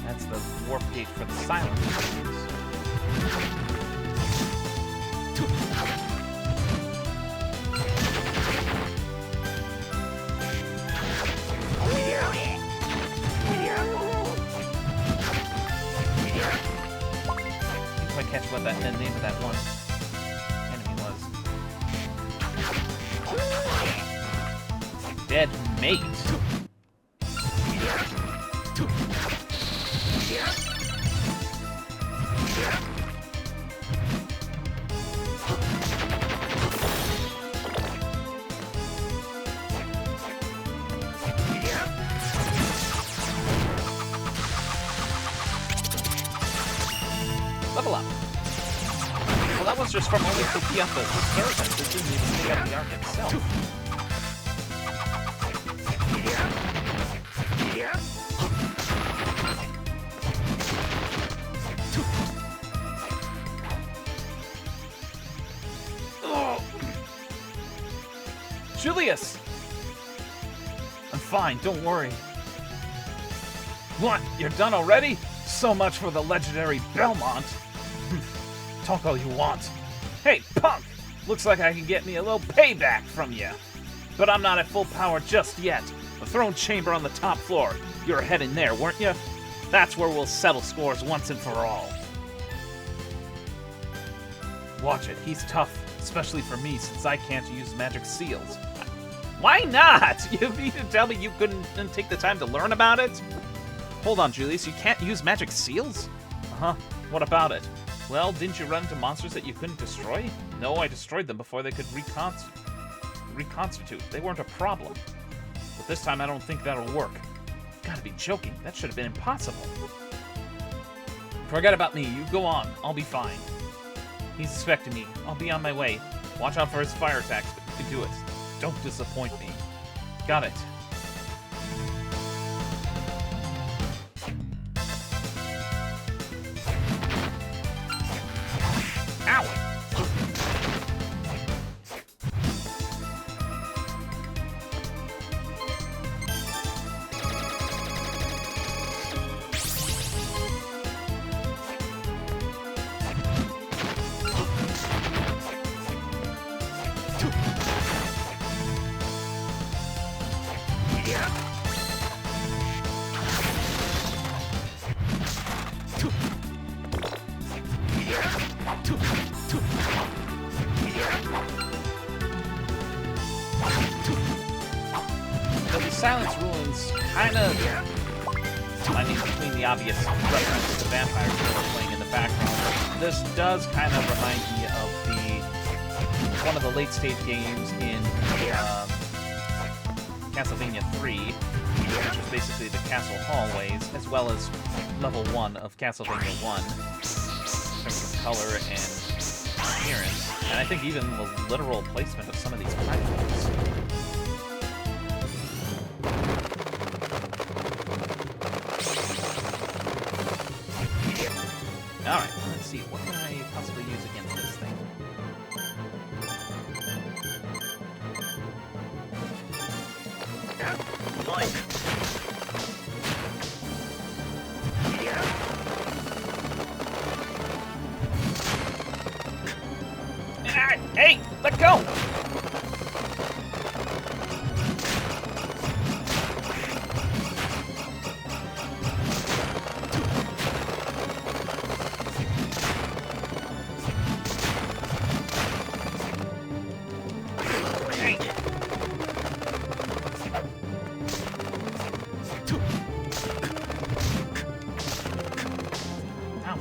That's the warp gate for the silent machines. Catch what the name of that one enemy was. Dead mate. Level up. Well, that was just from only picking up the skeletons. It didn't even pick up the arc itself. Oh. Julius! I'm fine, don't worry. What? You're done already? So much for the legendary Belmont. Talk all you want. Hey, punk! Looks like I can get me a little payback from you. But I'm not at full power just yet. The throne chamber on the top floor. You were heading there, weren't you? That's where we'll settle scores once and for all. Watch it, he's tough. Especially for me, since I can't use magic seals. Why not? You mean to tell me you couldn't take the time to learn about it? Hold on, Julius, you can't use magic seals? Uh-huh, what about it? Well, didn't you run into monsters that you couldn't destroy? No, I destroyed them before they could reconstitute. They weren't a problem. But this time I don't think that'll work. You've gotta be joking. That should have been impossible. Forget about me. You go on. I'll be fine. He's expecting me. I'll be on my way. Watch out for his fire attacks, but you can do it. Don't disappoint me. Got it. Ow! Silence Ruins kind of, I mean, between the obvious references to vampires that are playing in the background, this does kind of remind me of one of the late stage games in Castlevania 3, which was basically the castle hallways, as well as level 1 of Castlevania 1, in terms of color and appearance, and I think even the literal placement of some of these platforms. Alright, let's see. What can I possibly use against this thing? Hey! Let go!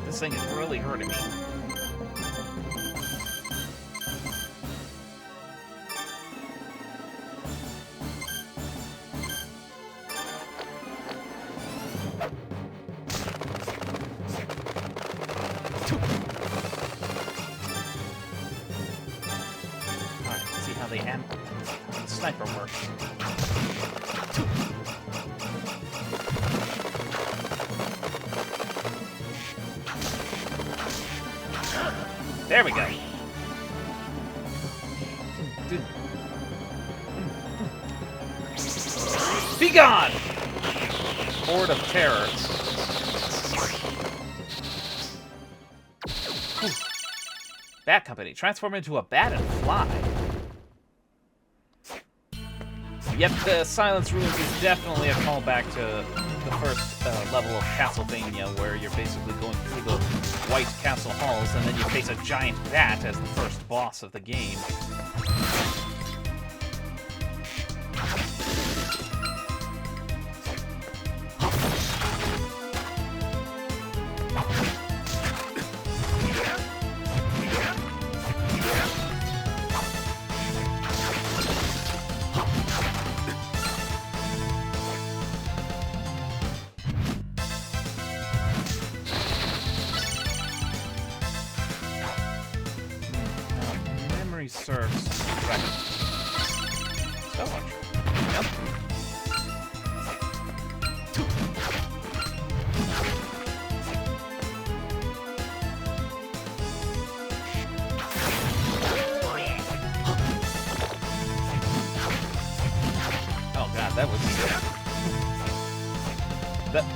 This thing is really hurting me. Sniper works. There we go. Be gone! Horde of terror. Bat Company. Transform into a bat and fly. Yep, the Silence Ruins is definitely a callback to the first level of Castlevania, where you're basically going through the White Castle halls, and then you face a giant bat as the first boss of the game. Serves right. So much. Yep. Oh god, that was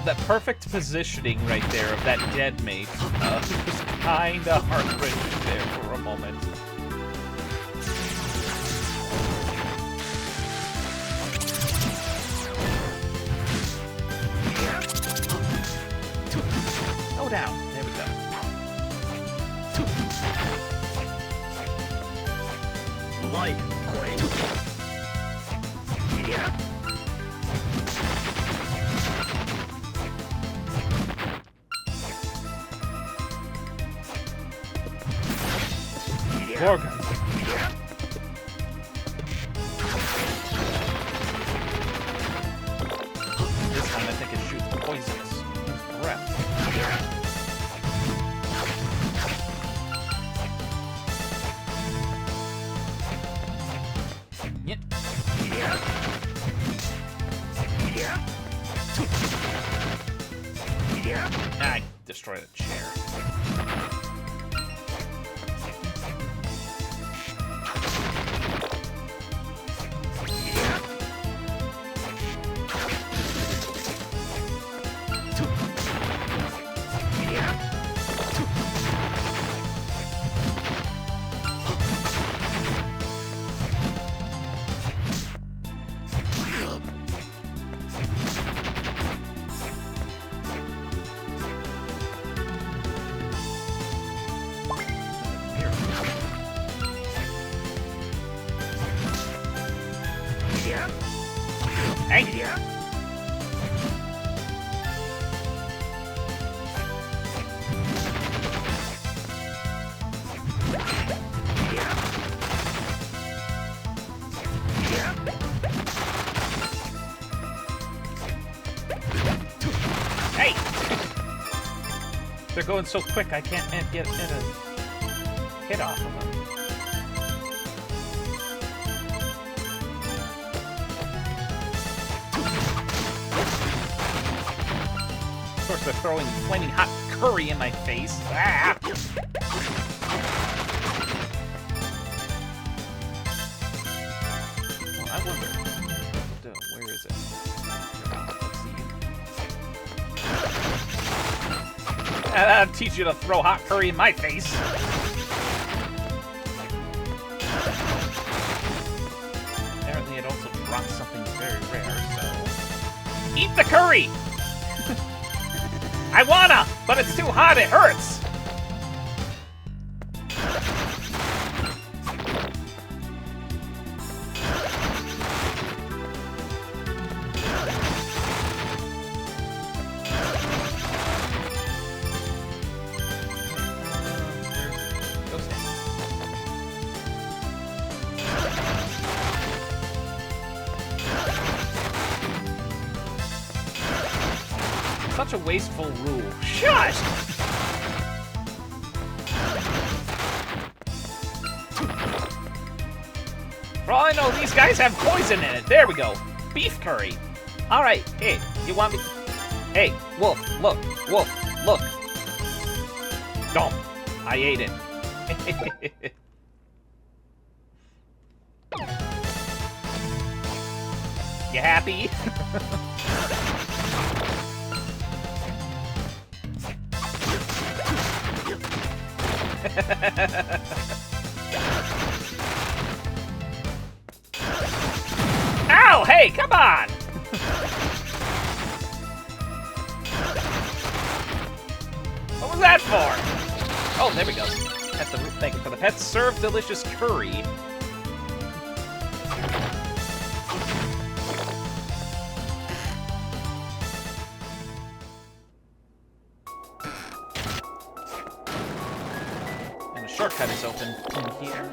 that perfect positioning right there of that dead mate was kinda heartbreaking there for a moment. Down. There we go. Light. Gore. This time I think it shoots poisonous. It's breath. I destroyed a chair. Hey! Hey! They're going so quick I can't get a hit off of them. Of course, they're throwing flaming hot curry in my face. Ah! Well, I wonder. Where is it? Let's see. I'll teach you to throw hot curry in my face. Apparently, it also dropped something very rare, so... Eat the curry! I wanna, but it's too hot, it hurts! Such a wasteful rule. Shut! all I know, these guys have poison in it. There we go. Beef curry. All right. Hey, you want me? Hey, wolf, look. Wolf, look. No, I ate it. You happy? Ow! Hey, come on! What was that for? Oh, there we go. That's the thank you for the pets. Serve delicious curry. And a shortcut is open in here.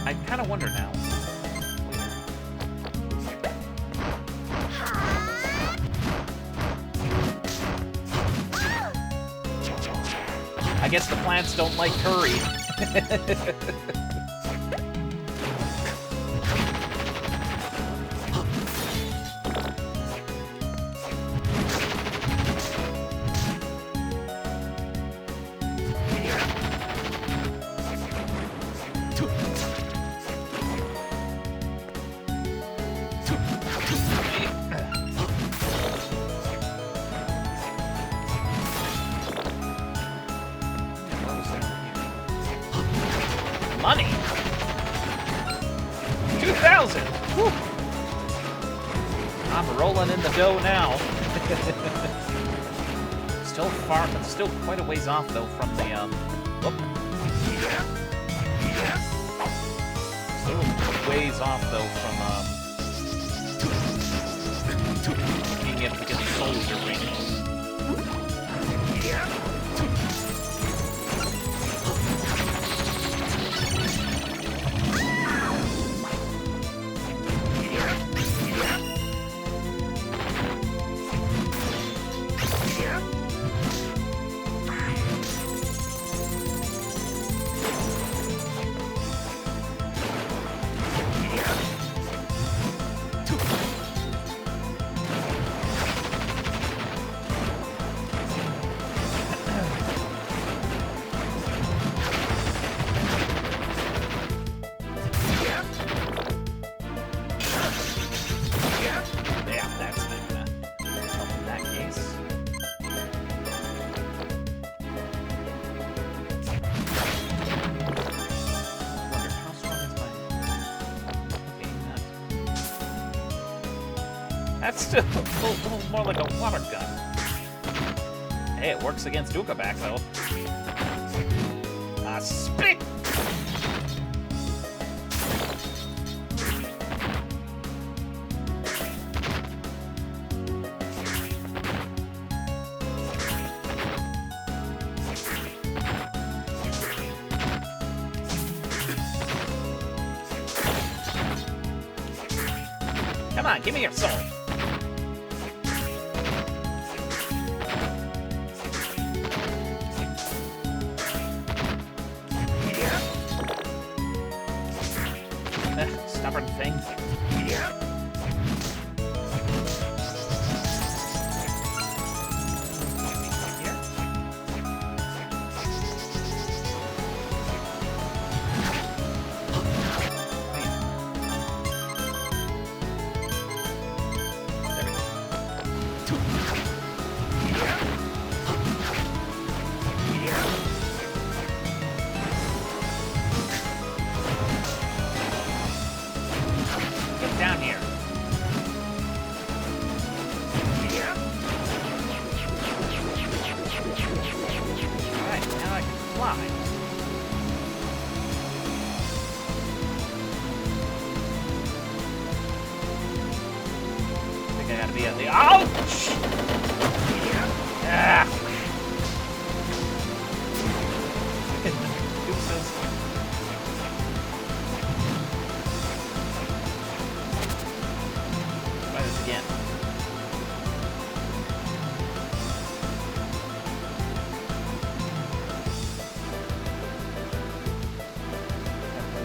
I kind of wonder now. I guess the plants don't like curry. Money? 2,000! Whew. I'm rolling in the dough now. Still quite a ways off though from the whoop. Still ways off though from being able to get the soldier rings. That's still a little more like a water gun. Hey, it works against Dukaback, though. Spit! Come on, give me your soul. Stubborn thing. Down here. Alright, now I can fly. I gotta be on the... Ouch! Ah! Try this again.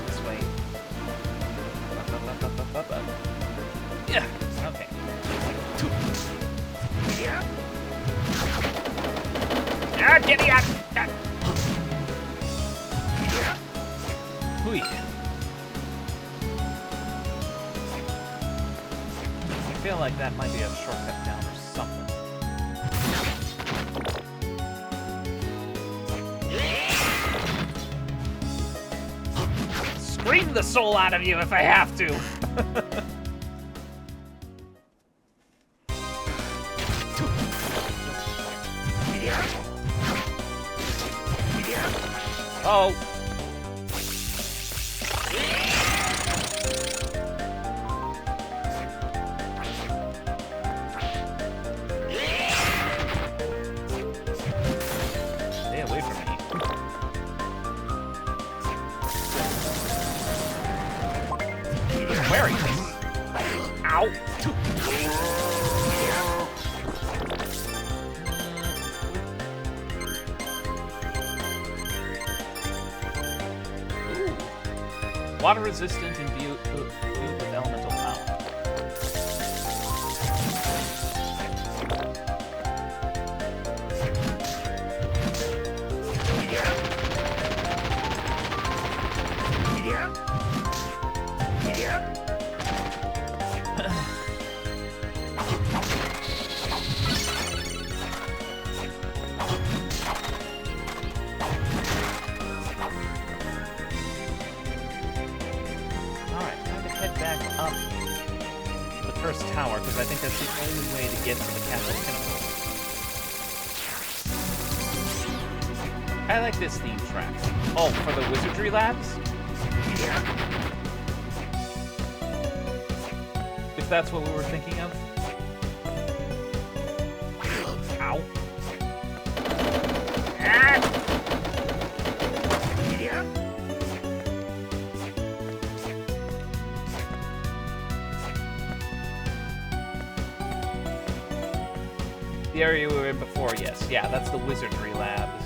This way. Yeah. Okay. Ah, get me out! Hui. I feel like that might be a shortcut down or something. Scream the soul out of you if I have to! Oh! Stay away from me. I'm wearing this. Ow! Water resistant and viewed with elemental power. Up the first tower, because I think that's the only way to get to the castle pinnacle. I like this theme track. Oh, for the wizardry labs? If that's what we were thinking of. Ow. Ah! The area we were in before, yes. Yeah, that's the wizardry labs.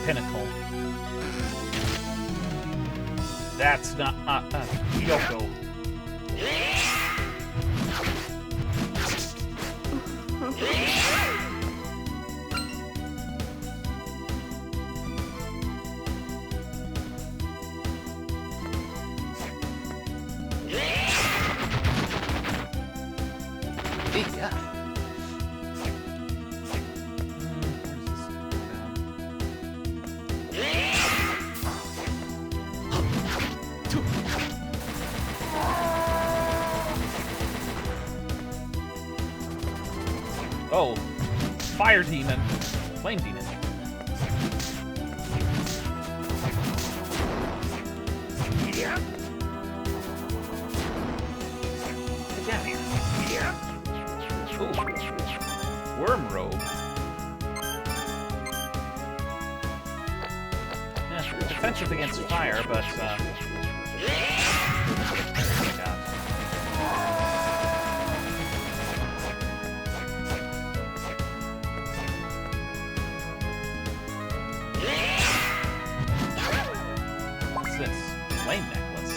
Pinnacle. That's not Yoko. Oh, fire demon, flame demon. Get down here. Ooh. Worm robe. Yeah, defensive against fire, but oh my God. Flame necklace.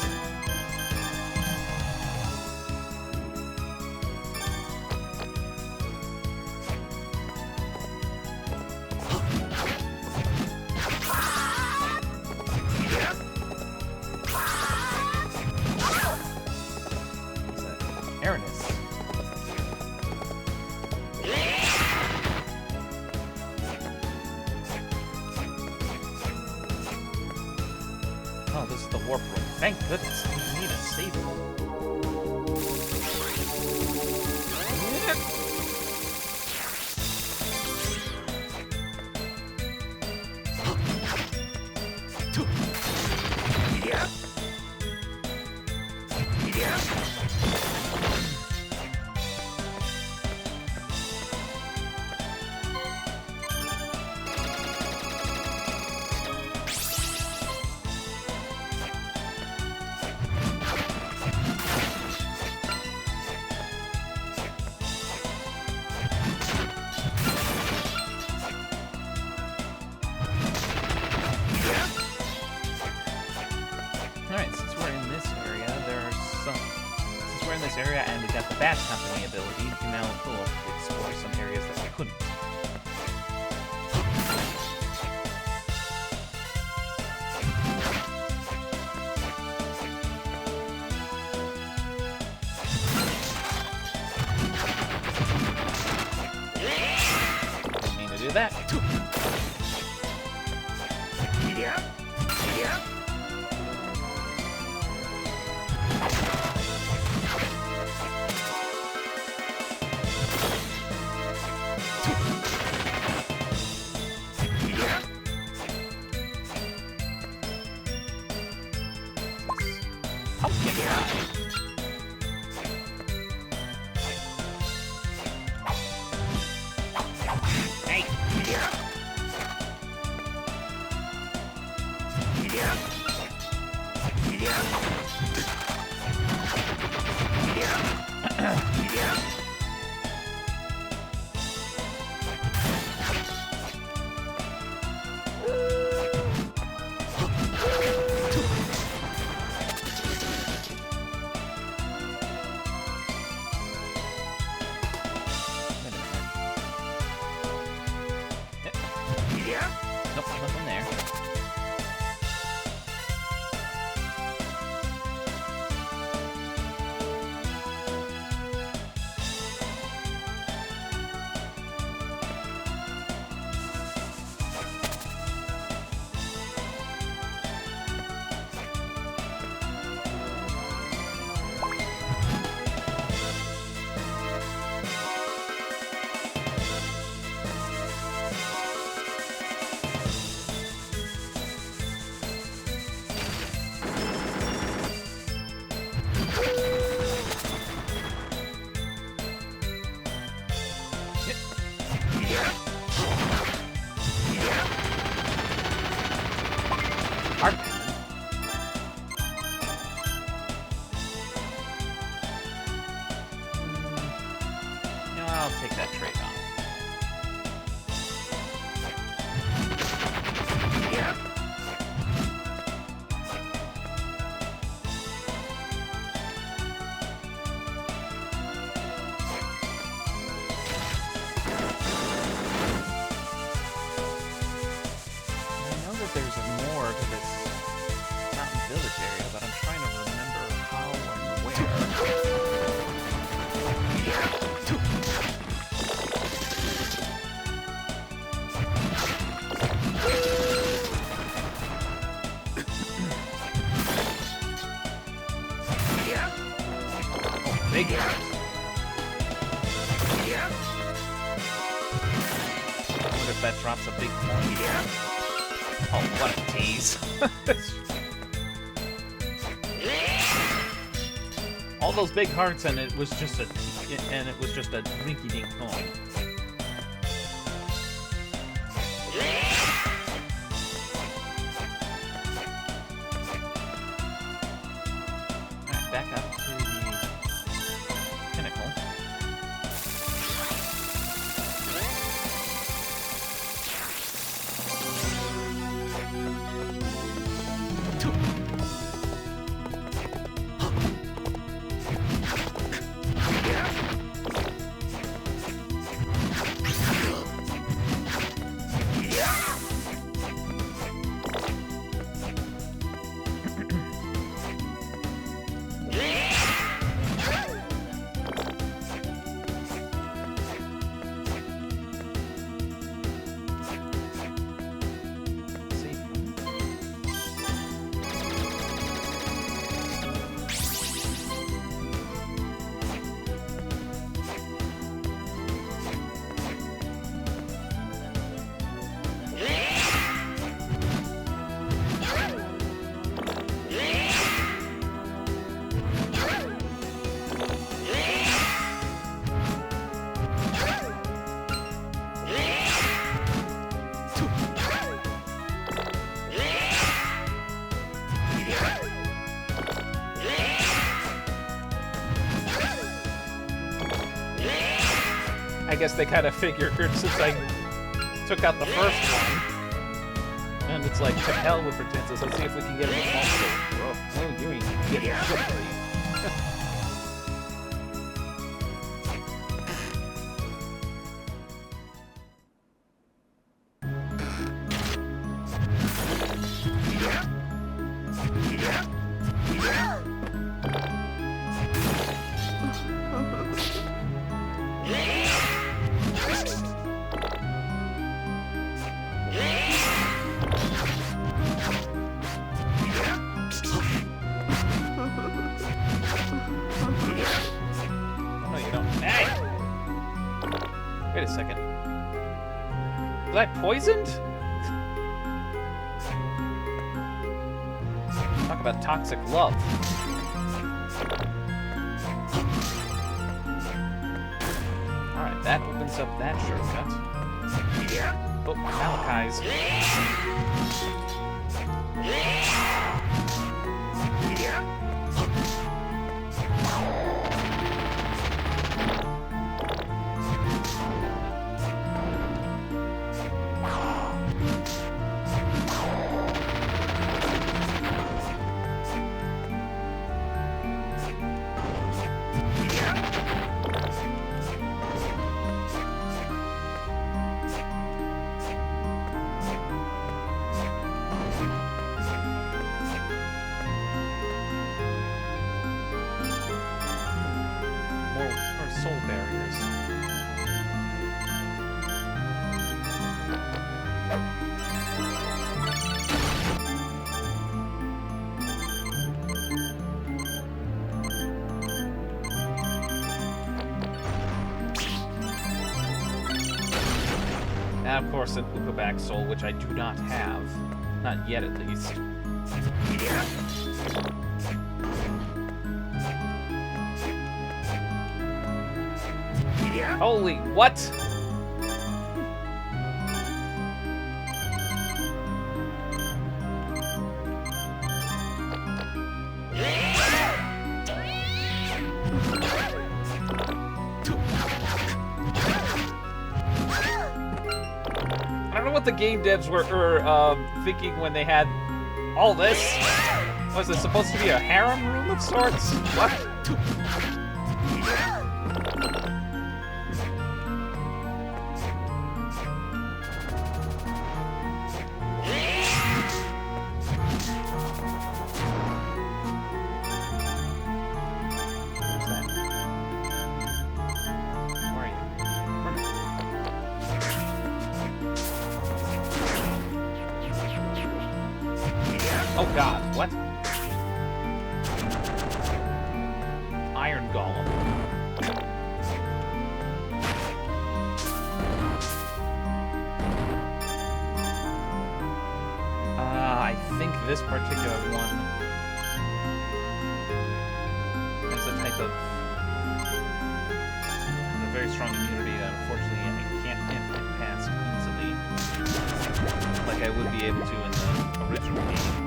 Oh, this is the warp room. Thank goodness. I need a save room. Area, and we got the Bad Company ability. We can now explore some areas that we couldn't. Didn't mean to do that. I'll take that trade-off. I know that there's more to this mountain village area, but I'm trying to remember how and where. Big hit. I wonder if that drops a big point. Oh, what a tease. All those big hearts and it was just a rinky-dink coin. Alright, back up to the pinnacle. I guess they kind of figured since I took out the first one, and it's like, to hell with pretenses. Let's see if we can get him a small. Whoa, no, you ain't getting shit, buddy. Wait a second. Was I poisoned? Talk about toxic love. Alright, that opens up that shortcut. Oh, Malachi's. Soul barriers. And of course, an Ukaback soul, which I do not have. Not yet, at least. Holy, what? I don't know what the game devs were thinking when they had all this. Was it supposed to be a harem room of sorts? What? Oh god, what? Iron Golem. I think this particular one has a type of a very strong immunity that unfortunately I can't get past easily like I would be able to in the original game.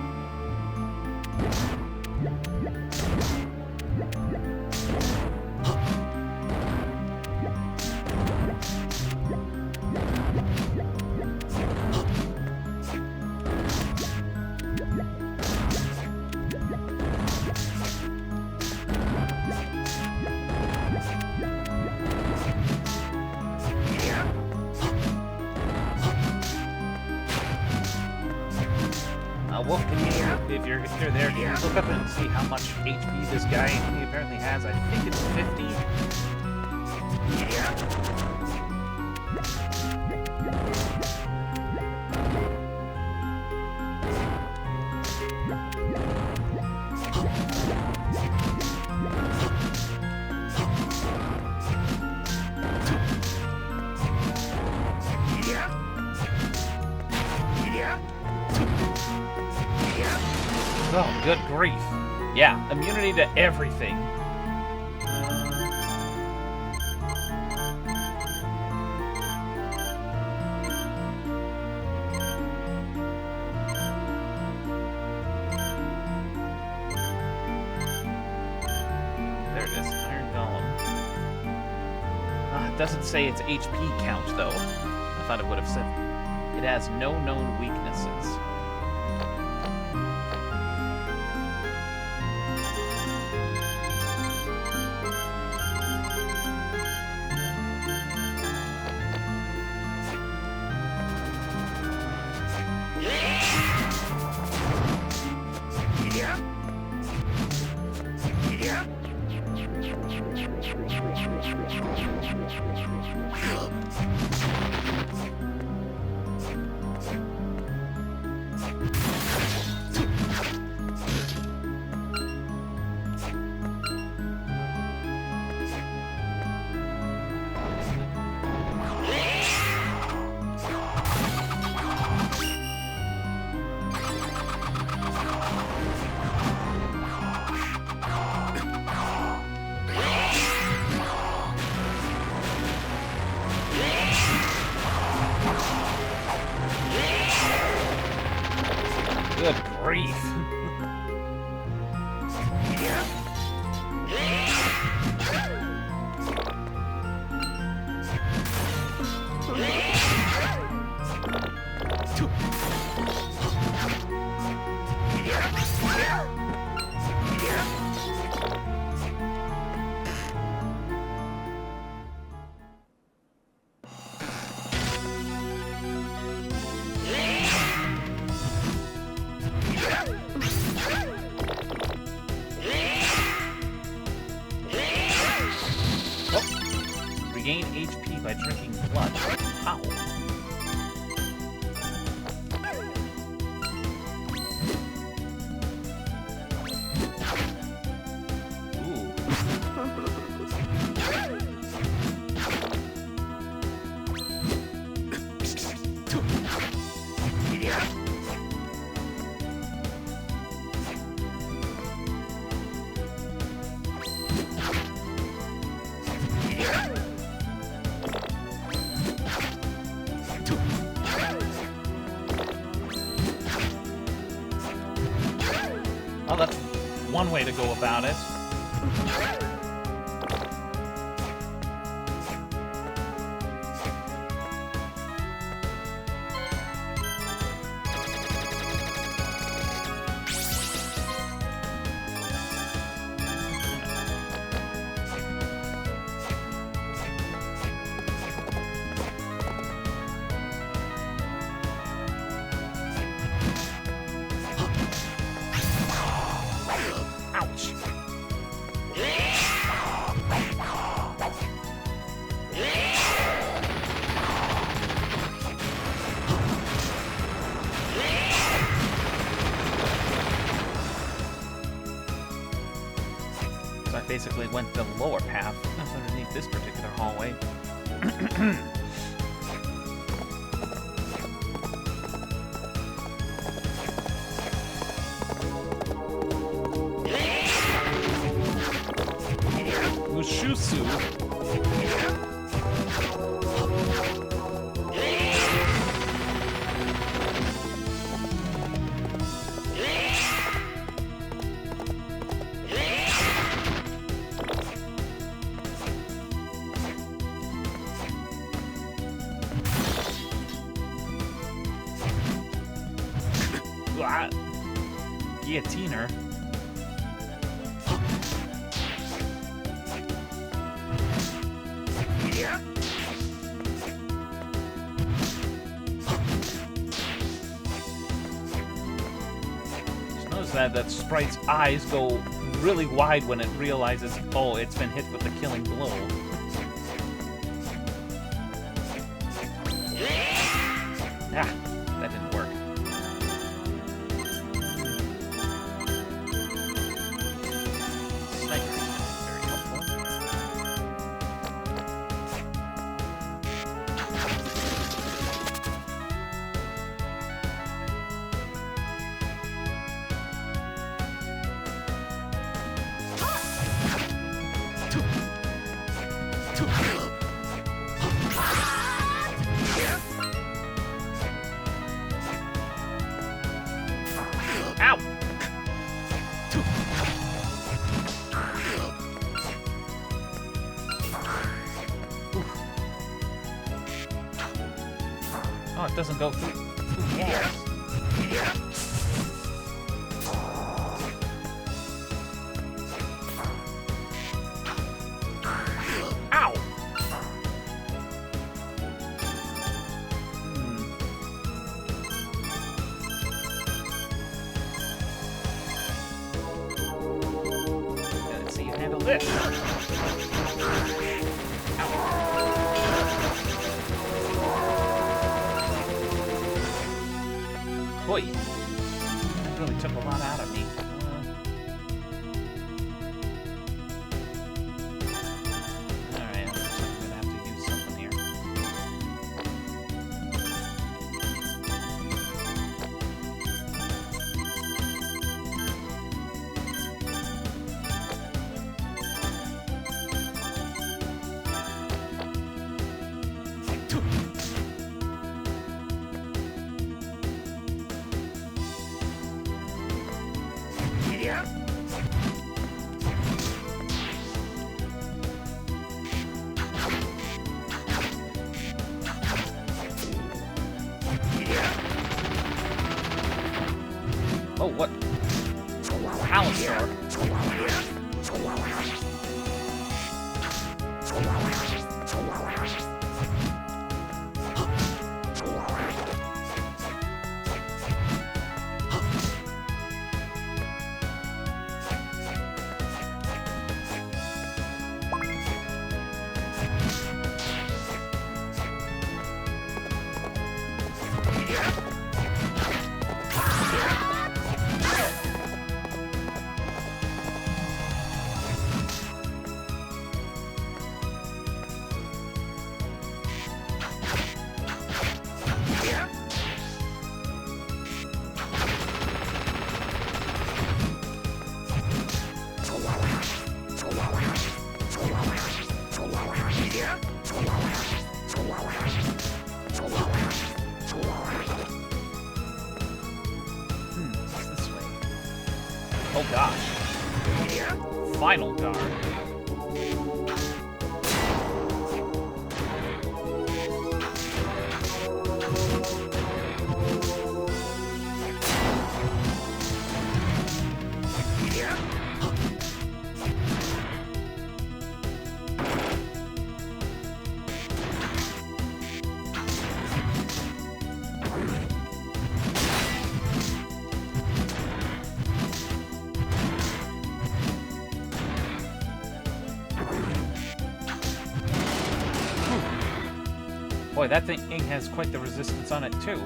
Wolf, if you're there, can you look up and see how much HP this guy apparently has? I think it's 50. Oh, good grief. Yeah, immunity to everything. There it is, Iron Golem. Ah, doesn't say its HP count, though. I thought it would have said it has no known weaknesses. Good grief. Regain HP by drinking blood. Ow. Well, that's one way to go about it. Ouch. So I basically went the lower path underneath this particular hallway. Mushusu. Guillotiner. Just notice that sprite's eyes go really wide when it realizes, oh, it's been hit with the killing blow. Ah, that didn't work. Sniper, very helpful. Ow! Oof. Oh, it doesn't go through walls. Ow! Let's see you handle this. Boy, that really took a lot out of me. Alright, looks like I'm gonna have to use something here. Oh, what? Alistair. What's this way? Oh gosh. Final guard. Boy, that thing has quite the resistance on it, too.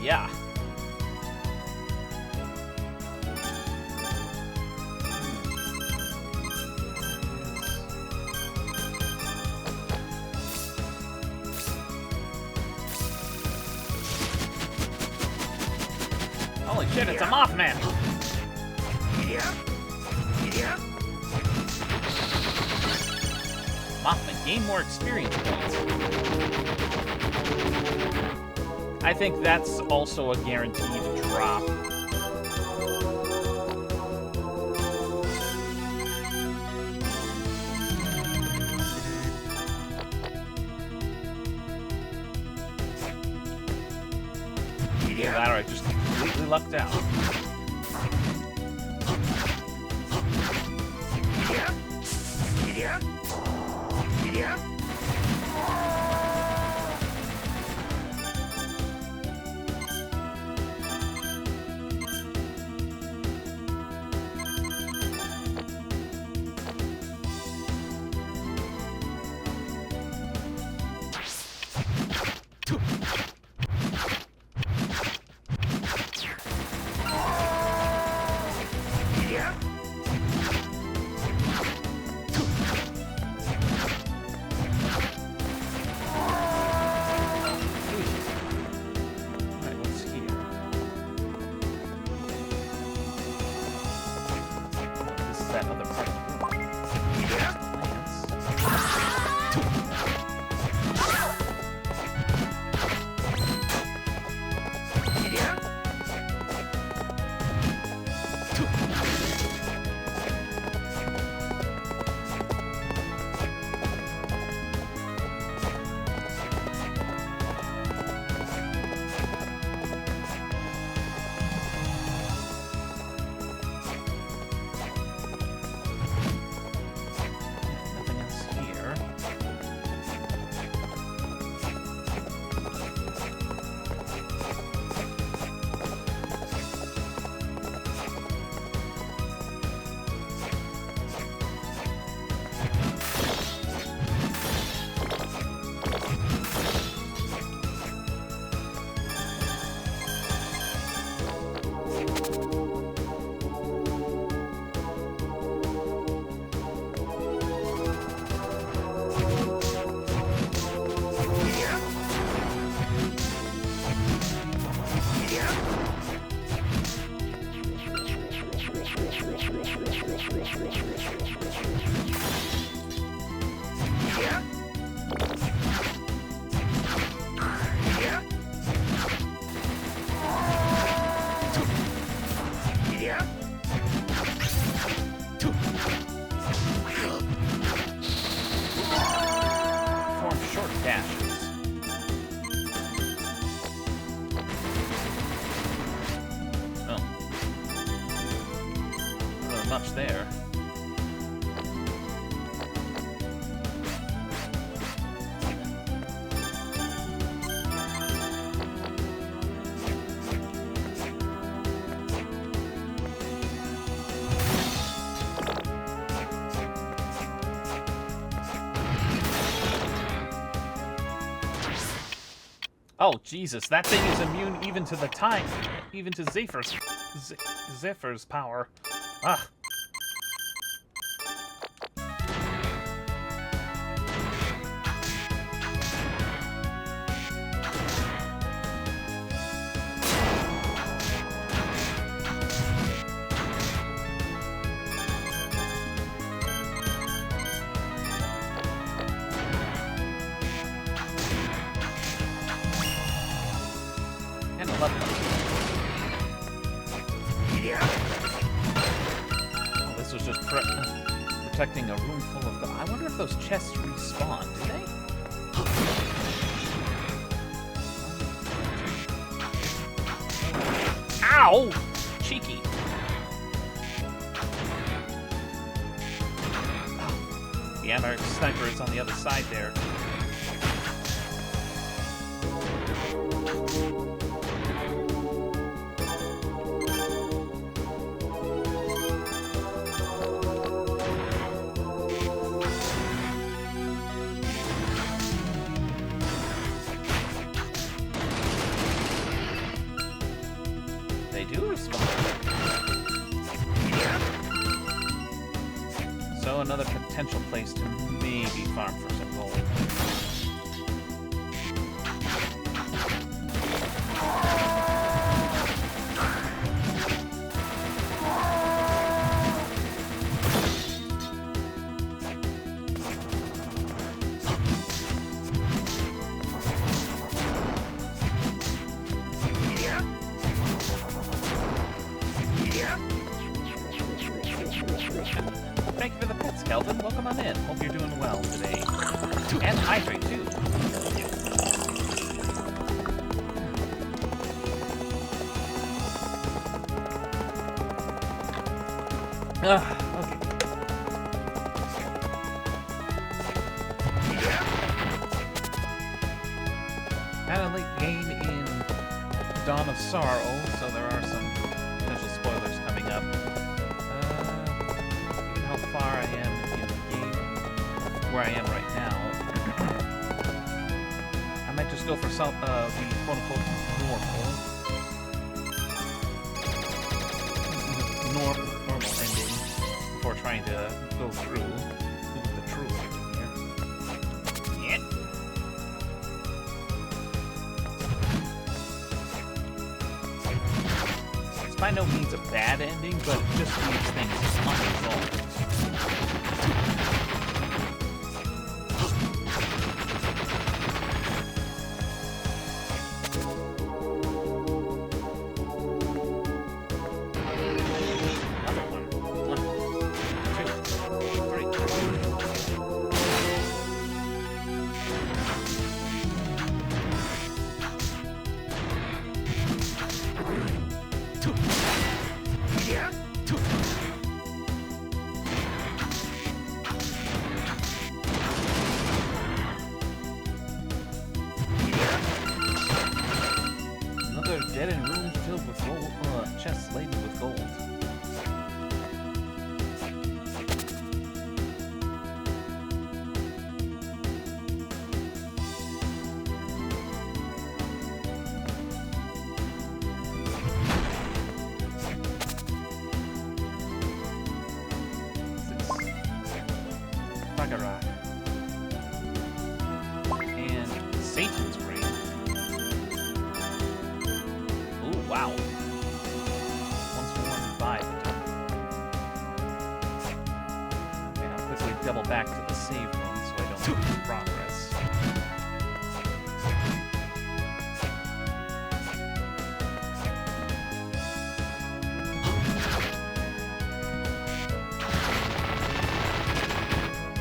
Yeah. Holy shit, it's a Mothman! Mothman, gain more experience points. I think that's also a guaranteed drop. Either that or I just completely lucked out. that other part of the room. There's the lance. Nothing else here. Form short dashes. Oh. Not really much there. Oh, Jesus, that thing is immune even to the time, even to Zephyr's power. Ah. And 11. Oh, this was just protecting a room full of... I wonder if those chests respawn, do they? Ow! Cheeky. Oh, the Anarch sniper is on the other side there. They do respond. So another potential place to maybe farm for some gold. Thank you for the pets, Kelvin. Welcome on in. Hope you're doing well today. And hydrate, too. Okay. Had a late game in Dawn of Sorrow, so there are some potential spoilers coming up. Given how far I am in the game, where I am right now, I might just go for some the quote-unquote normal ending before trying to go through the true ending here. Yeah. by no means a bad ending, but it just leaves things unresolved. Dead-end room filled with gold, chests laden with gold. Bagara. And Satan's Ring. Wow. Once more than 5. Okay, I'll quickly double back to the save room so I don't lose progress.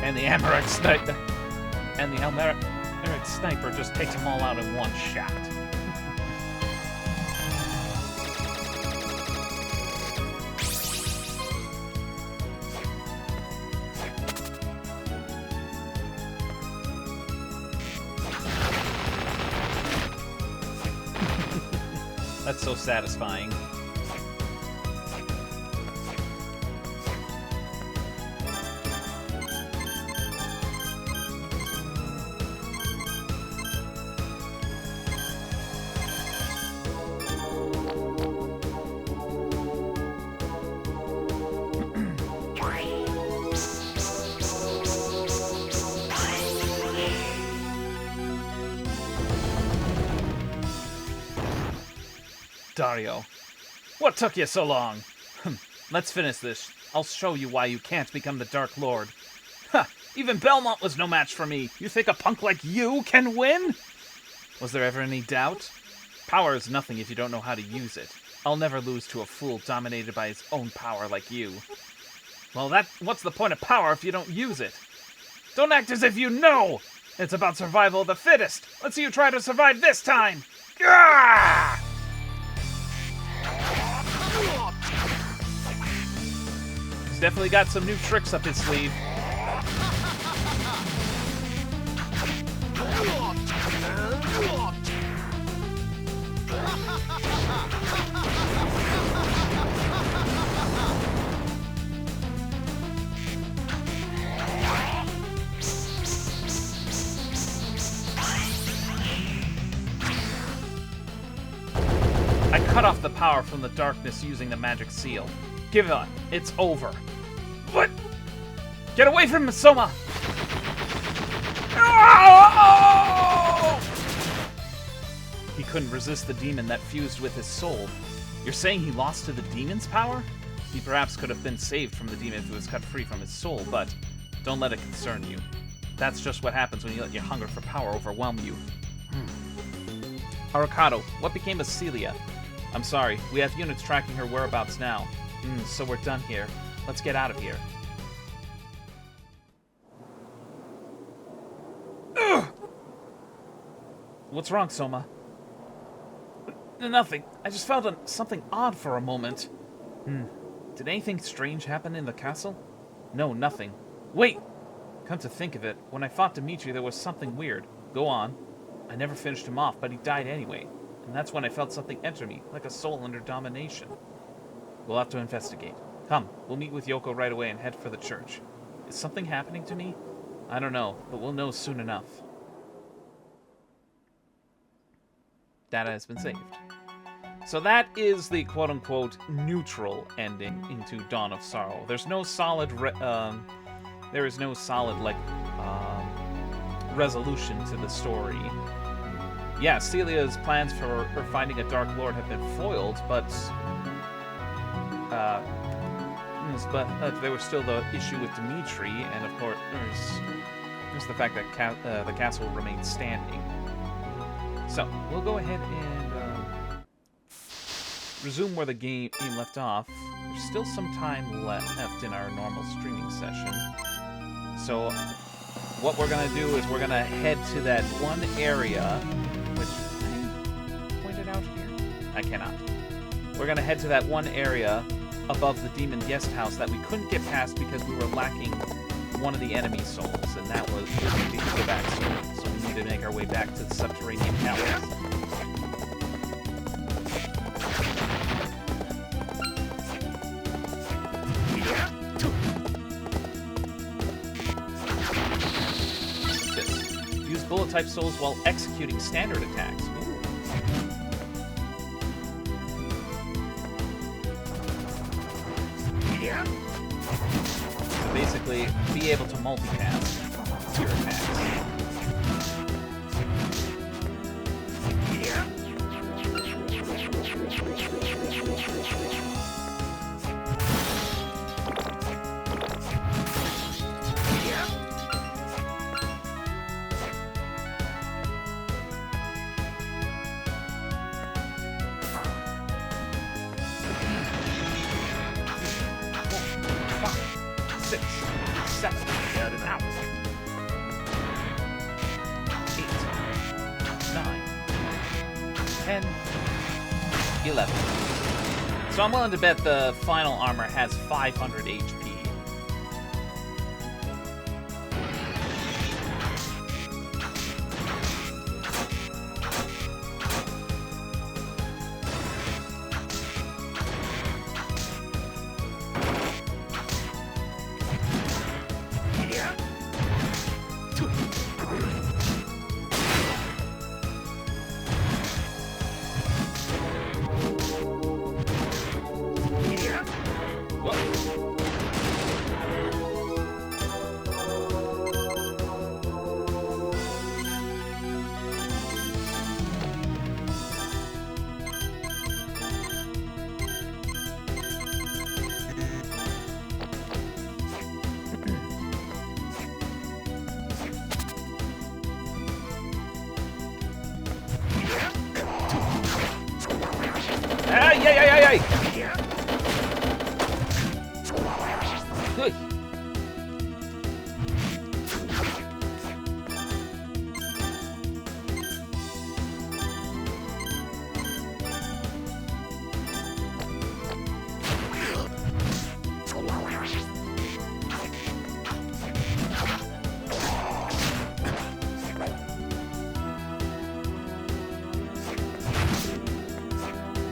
And the Americ sniper. And the Americ sniper just takes them all out in one shot. That's so satisfying. Dario, what took you so long? Let's finish this. I'll show you why you can't become the Dark Lord. Ha! Even Belmont was no match for me. You think a punk like you can win? Was there ever any doubt? Power is nothing if you don't know how to use it. I'll never lose to a fool dominated by his own power like you. Well, what's the point of power if you don't use it? Don't act as if you know! It's about survival of the fittest. Let's see you try to survive this time! Gah! He's definitely got some new tricks up his sleeve. I cut off the power from the darkness using the magic seal. Give up. It's over. What? Get away from him, Soma! Oh! He couldn't resist the demon that fused with his soul. You're saying he lost to the demon's power? He perhaps could have been saved from the demon if he was cut free from his soul, but don't let it concern you. That's just what happens when you let your hunger for power overwhelm you. Arcado, what became of Celia? I'm sorry, we have units tracking her whereabouts now. So we're done here. Let's get out of here. Ugh! What's wrong, Soma? Nothing. I just felt something odd for a moment. Did anything strange happen in the castle? No, nothing. Wait! Come to think of it, when I fought Dimitri, there was something weird. Go on. I never finished him off, but he died anyway. And that's when I felt something enter me, like a soul under domination. We'll have to investigate. Come, we'll meet with Yoko right away and head for the church. Is something happening to me? I don't know, but we'll know soon enough. Data has been saved. So that is the quote-unquote neutral ending into Dawn of Sorrow. There's no solid, there is no solid, resolution to the story. Yeah, Celia's plans for her finding a Dark Lord have been foiled, but But there was still the issue with Dimitri, and of course, there's the fact that the castle remains standing. So, we'll go ahead and resume where the game left off. There's still some time left in our normal streaming session. So, what we're going to do is we're going to head to that one area, which I pointed out here. I cannot. We're going to head to that one area above the demon guest house that we couldn't get past because we were lacking one of the enemy souls, and that was the back soul. So we need to make our way back to the subterranean palace. What's this? Use bullet type souls while executing standard attacks. Basically, be able to multitask your attacks. So I'm willing to bet the final armor has 500 HP. Good.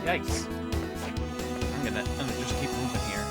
Yikes. I'm gonna just keep moving here.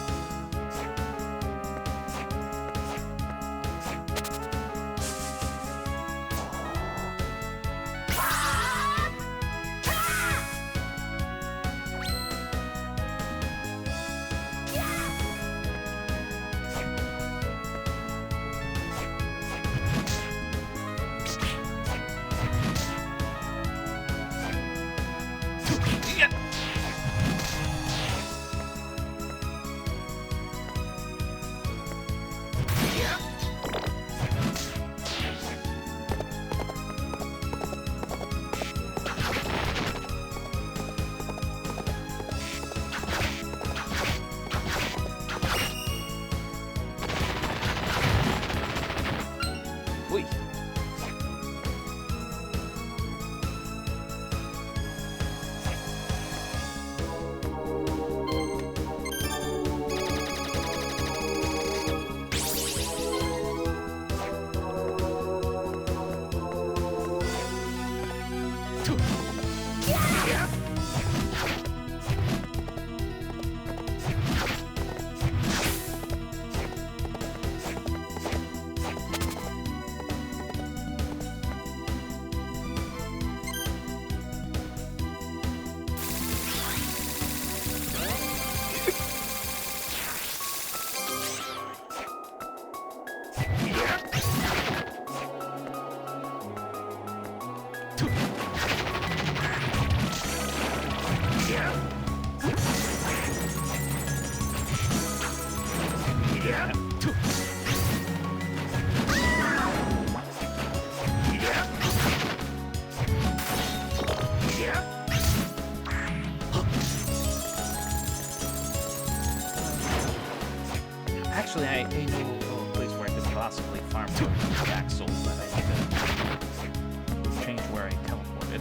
Actually, I know a place where I could possibly farm for back souls, but I need to change where I teleported.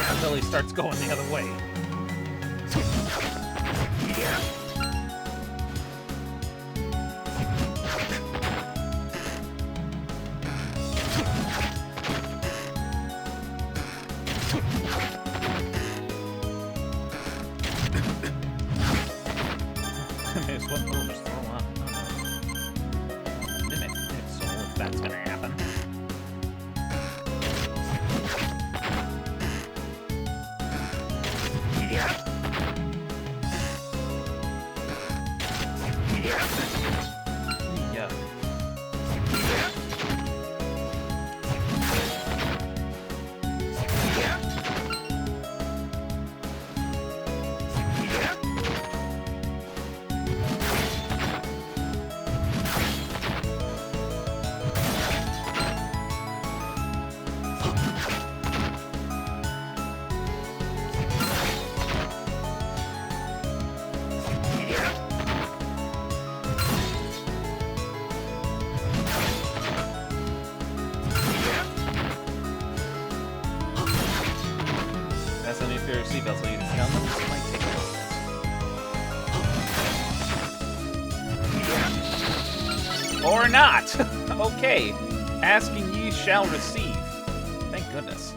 Until he starts going the other way. May as well just throw up. Mimic soul, if that's gonna happen. Seatbelt so you can down them. This might take a moment. Or not! Okay. Asking ye shall receive. Thank goodness.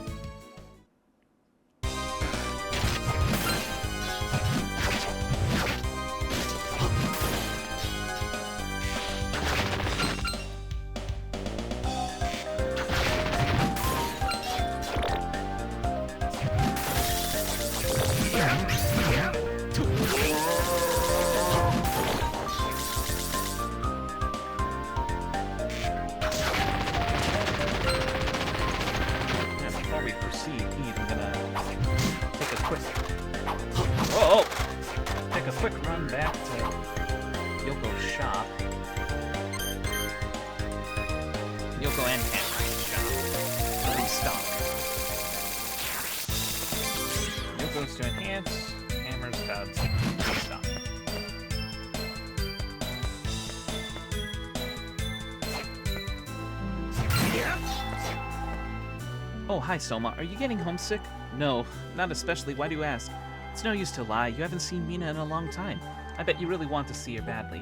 Oh, hi, Soma. Are you getting homesick? No, not especially. Why do you ask? It's no use to lie. You haven't seen Mina in a long time. I bet you really want to see her badly.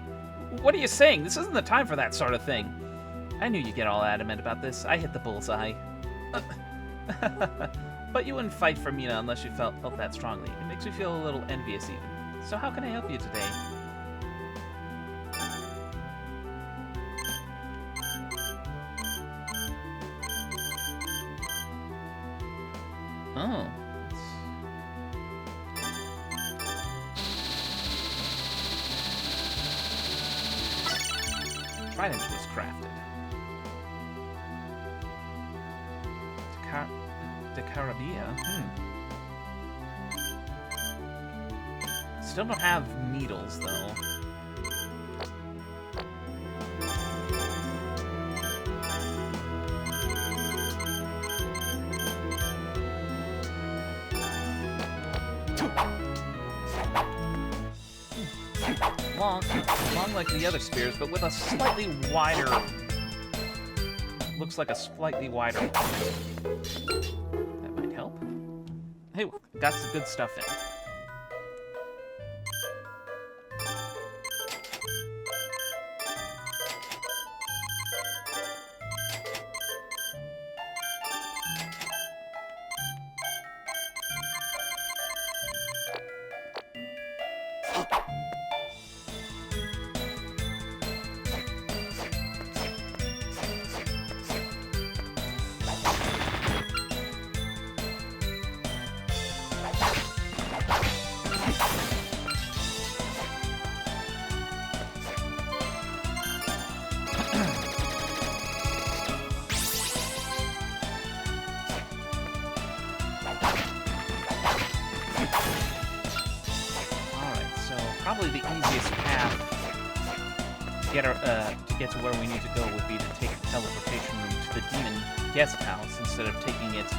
What are you saying? This isn't the time for that sort of thing. I knew you'd get all adamant about this. I hit the bullseye. But you wouldn't fight for Mina unless you felt that strongly. It makes me feel a little envious even. So how can I help you today? Oh. Trident was crafted. Decarabia? Still don't have needles, though. Long like the other spears, but with a slightly wider looks like a slightly wider one. That might help. Hey, got some good stuff in. Probably the easiest path to get to where we need to go would be to take the teleportation room to the demon guest house instead of taking it to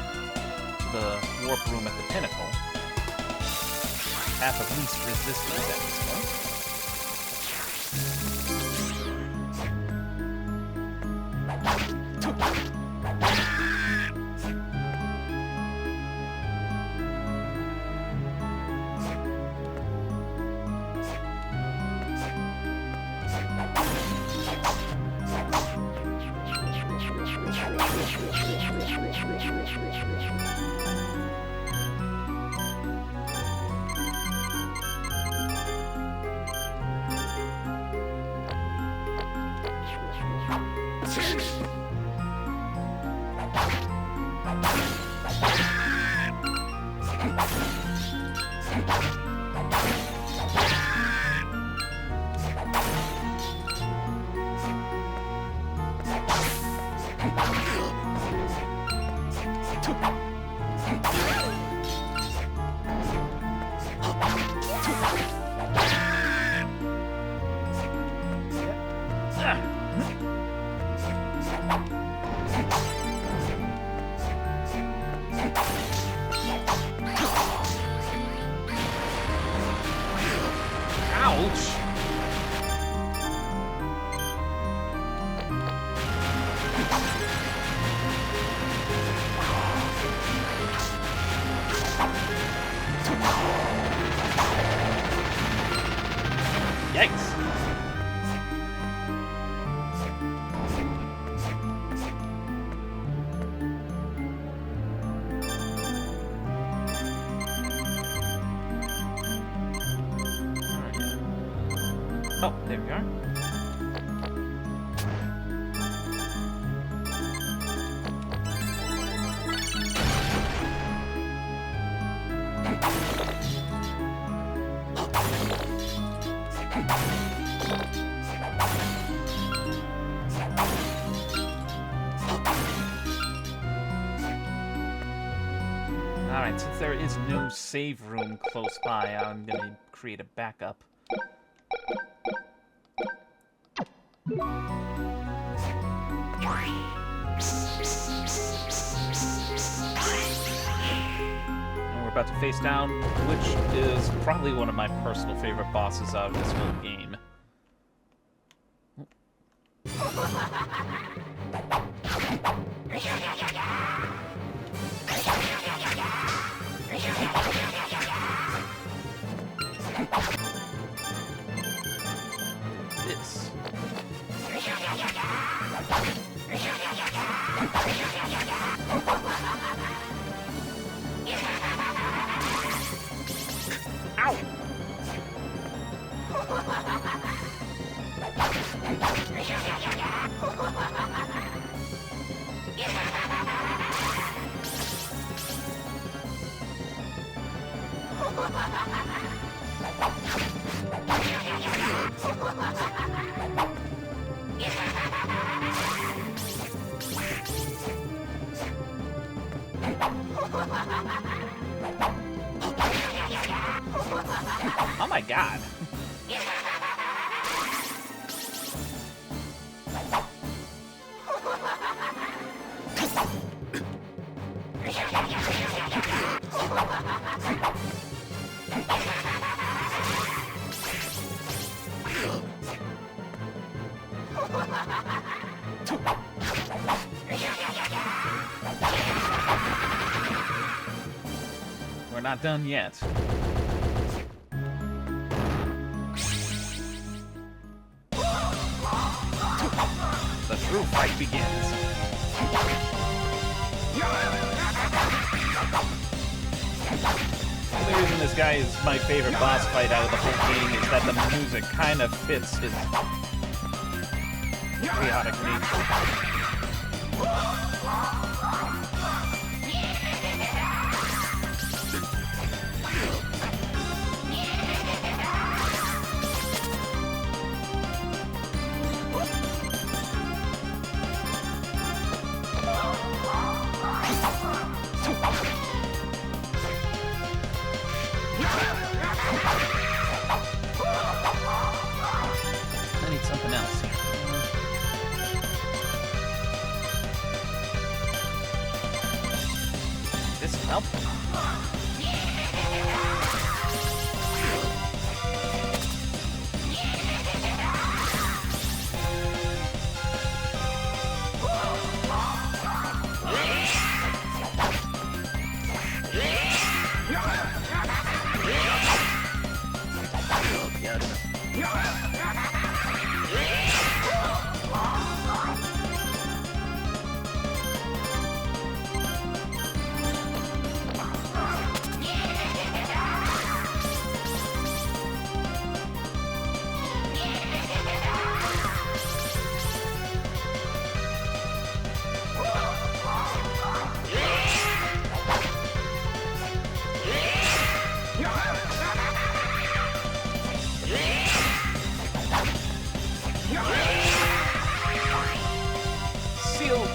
the warp room at the pinnacle. Path of least resistance at this point. Oh, there we are. Alright, since there is no save room close by, I'm gonna create a backup. And we're about to face down, which is probably one of my personal favorite bosses out of this whole game. This. Ow! Oh my god. not done yet. The true fight begins. The only reason this guy is my favorite boss fight out of the whole game is that the music kind of fits his chaotic nature. I need something else. This will help.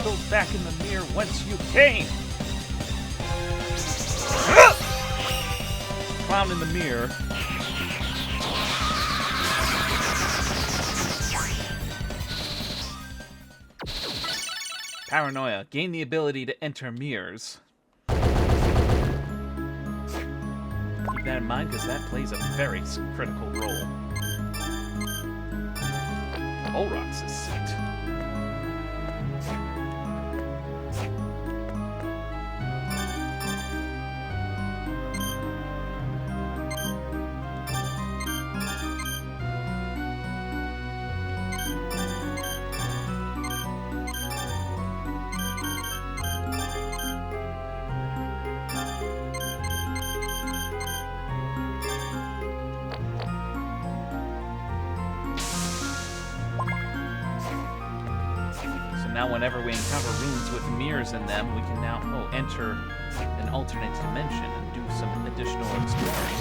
Go back in the mirror whence you came. Clown in the mirror. Paranoia. Gain the ability to enter mirrors. Keep that in mind because that plays a very critical role. Olrox is sick. Now whenever we encounter rooms with mirrors in them, we can now enter an alternate dimension and do some additional exploring.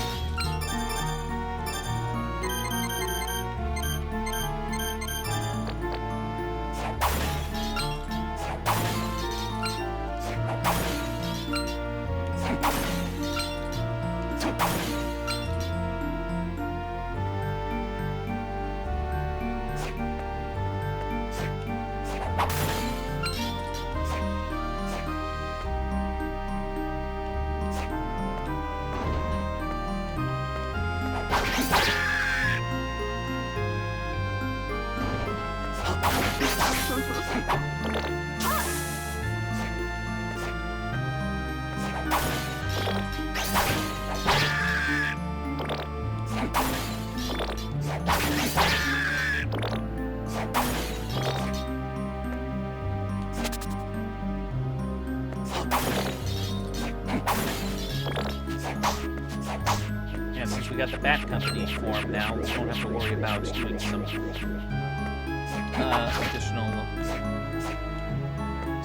We got the Bat Company form now. We don't have to worry about doing some additional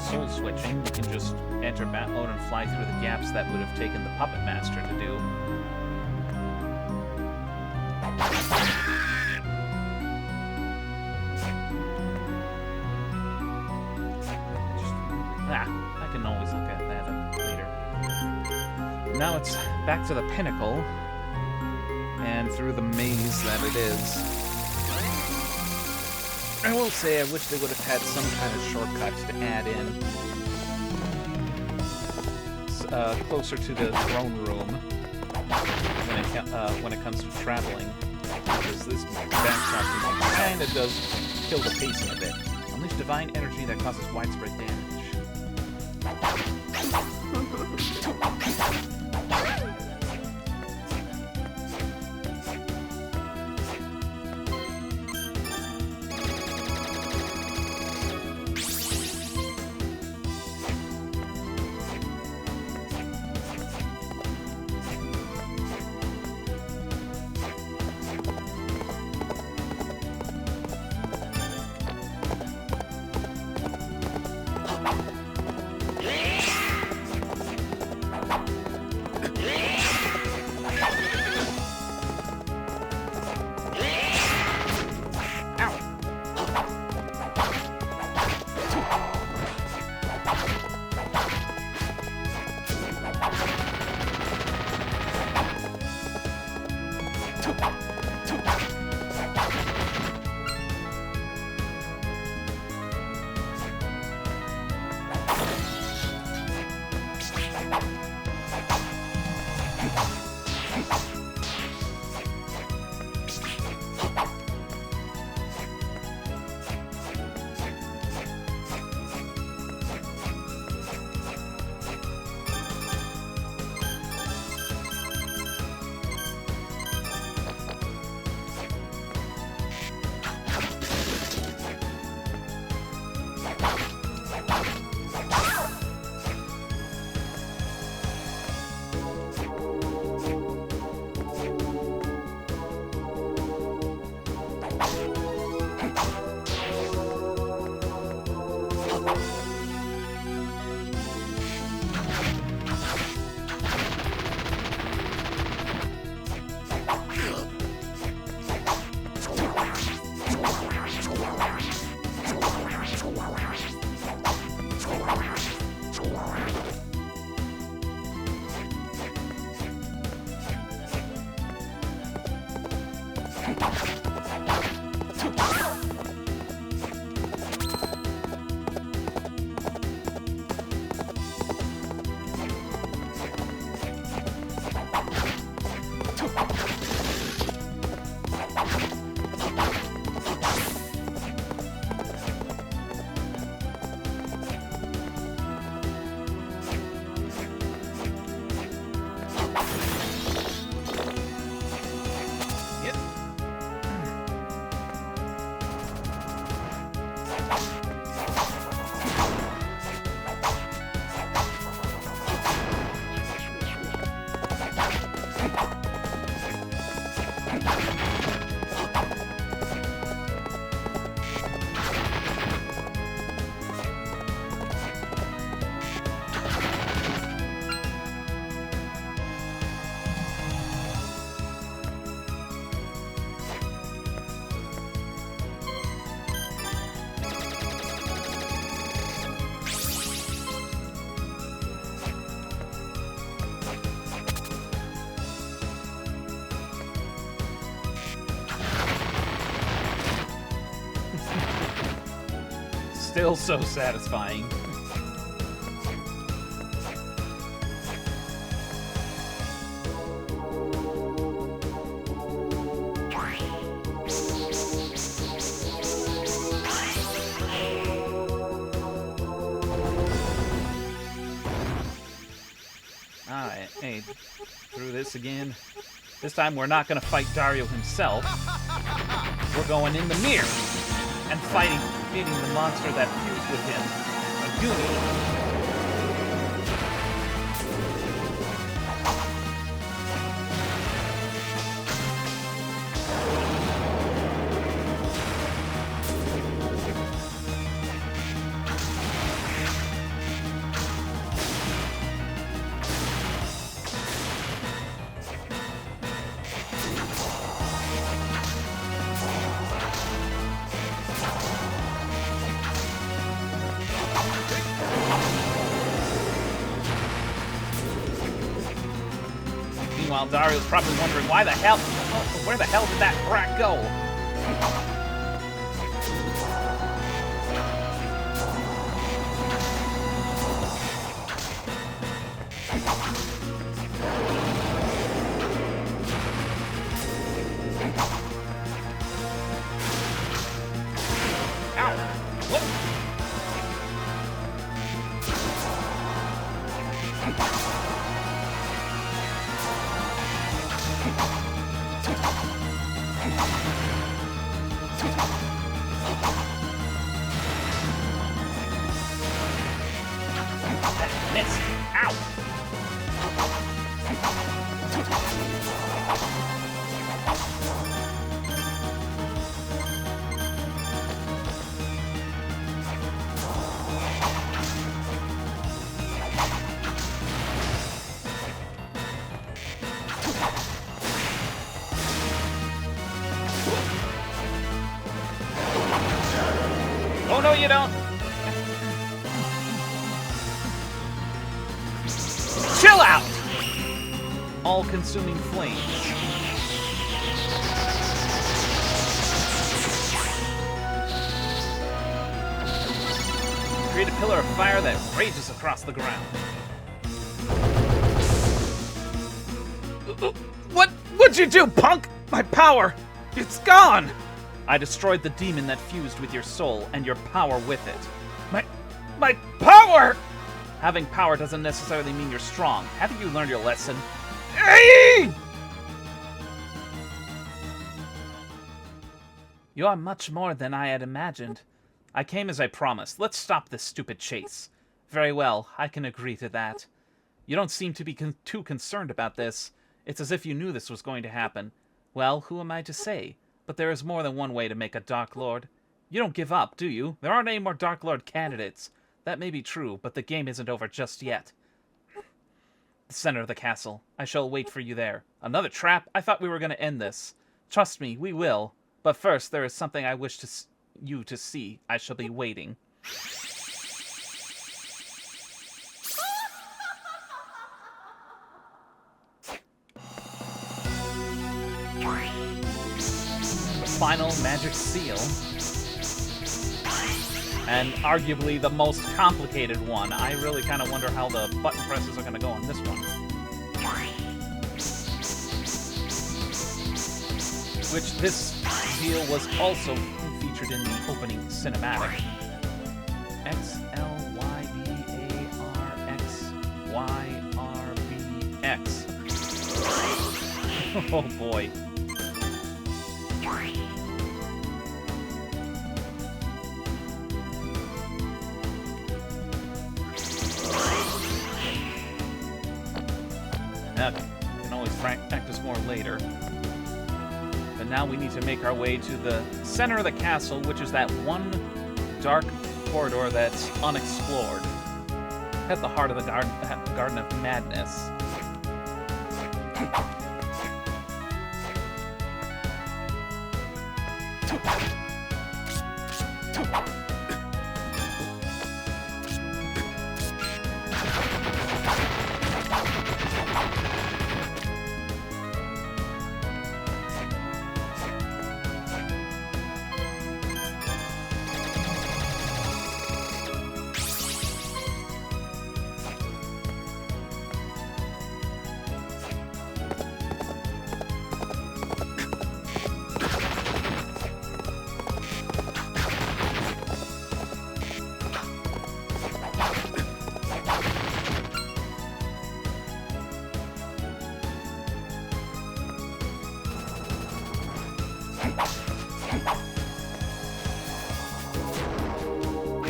soul switching. We can just enter Bat mode and fly through the gaps that would have taken the Puppet Master to do. I can always look at that later. Now it's back to the pinnacle. And through the maze that it is. I will say I wish they would have had some kind of shortcuts to add in closer to the throne room when it comes to traveling. Because this backtracking kind of does kill the pacing a bit. Unleash divine energy that causes widespread damage. Still so satisfying. Alright, hey, through this again. This time we're not gonna fight Dario himself. We're going in the mirror and fighting the monster that fused with him, a Goonie. Meanwhile, Dario's probably wondering where the hell did that brat go? Ow! What? Miss! Ow! Oh no, you don't! Chill out! All-consuming flames. Create a pillar of fire that rages across the ground. What'd you do, punk? My power! It's gone! I destroyed the demon that fused with your soul, and your power with it. My power! Having power doesn't necessarily mean you're strong. Haven't you learned your lesson? You are much more than I had imagined. I came as I promised. Let's stop this stupid chase. Very well, I can agree to that. You don't seem to be too concerned about this. It's as if you knew this was going to happen. Well, who am I to say? But there is more than one way to make a Dark Lord. You don't give up, do you? There aren't any more Dark Lord candidates. That may be true, but the game isn't over just yet. The center of the castle. I shall wait for you there. Another trap? I thought we were going to end this. Trust me, we will. But first, there is something I wish you to see. I shall be waiting. The final magic seal. And arguably the most complicated one. I really kind of wonder how the button presses are going to go on this one. Which this seal was also featured in the opening cinematic. XLYBARXYRBX. Oh boy. Okay, we can always practice more later. But now we need to make our way to the center of the castle, which is that one dark corridor that's unexplored. At the heart of the Garden of Madness.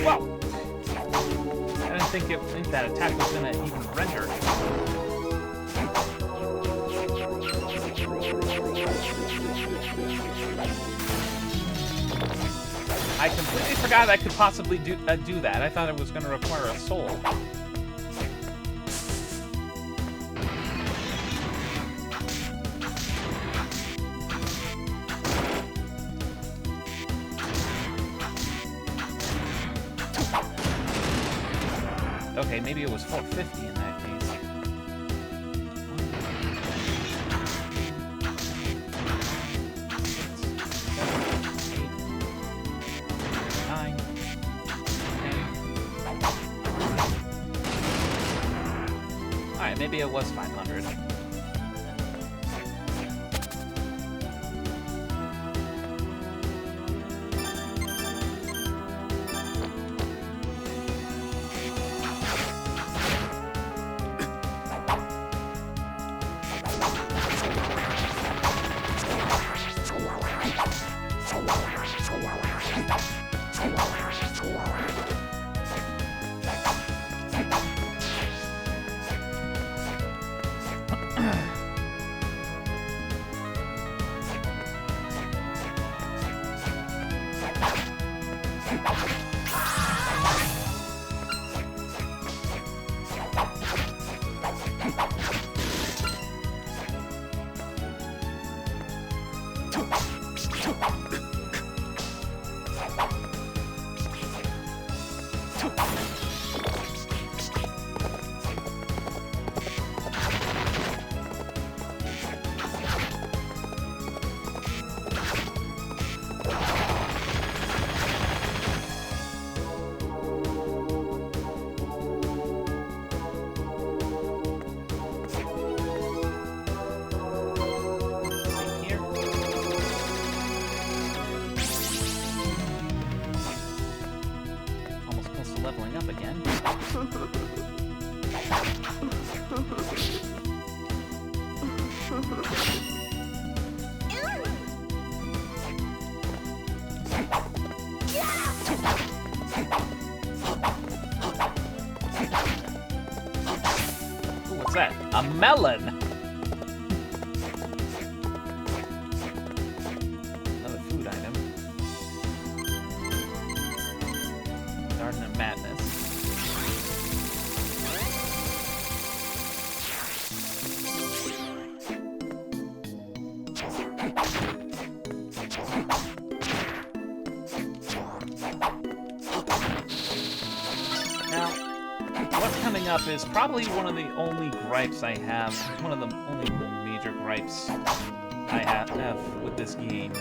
Whoa! I didn't think that attack was gonna even render. I completely forgot I could possibly do that. I thought it was gonna require a soul. Okay, maybe it was 450 in that case. 9, 10. Alright, maybe it was 500. Leveling up again. Ooh, what's that? A melon! Another food item. Garden of Madness. Now, what's coming up is probably one of the only gripes I have, one of the only major gripes I have with this game.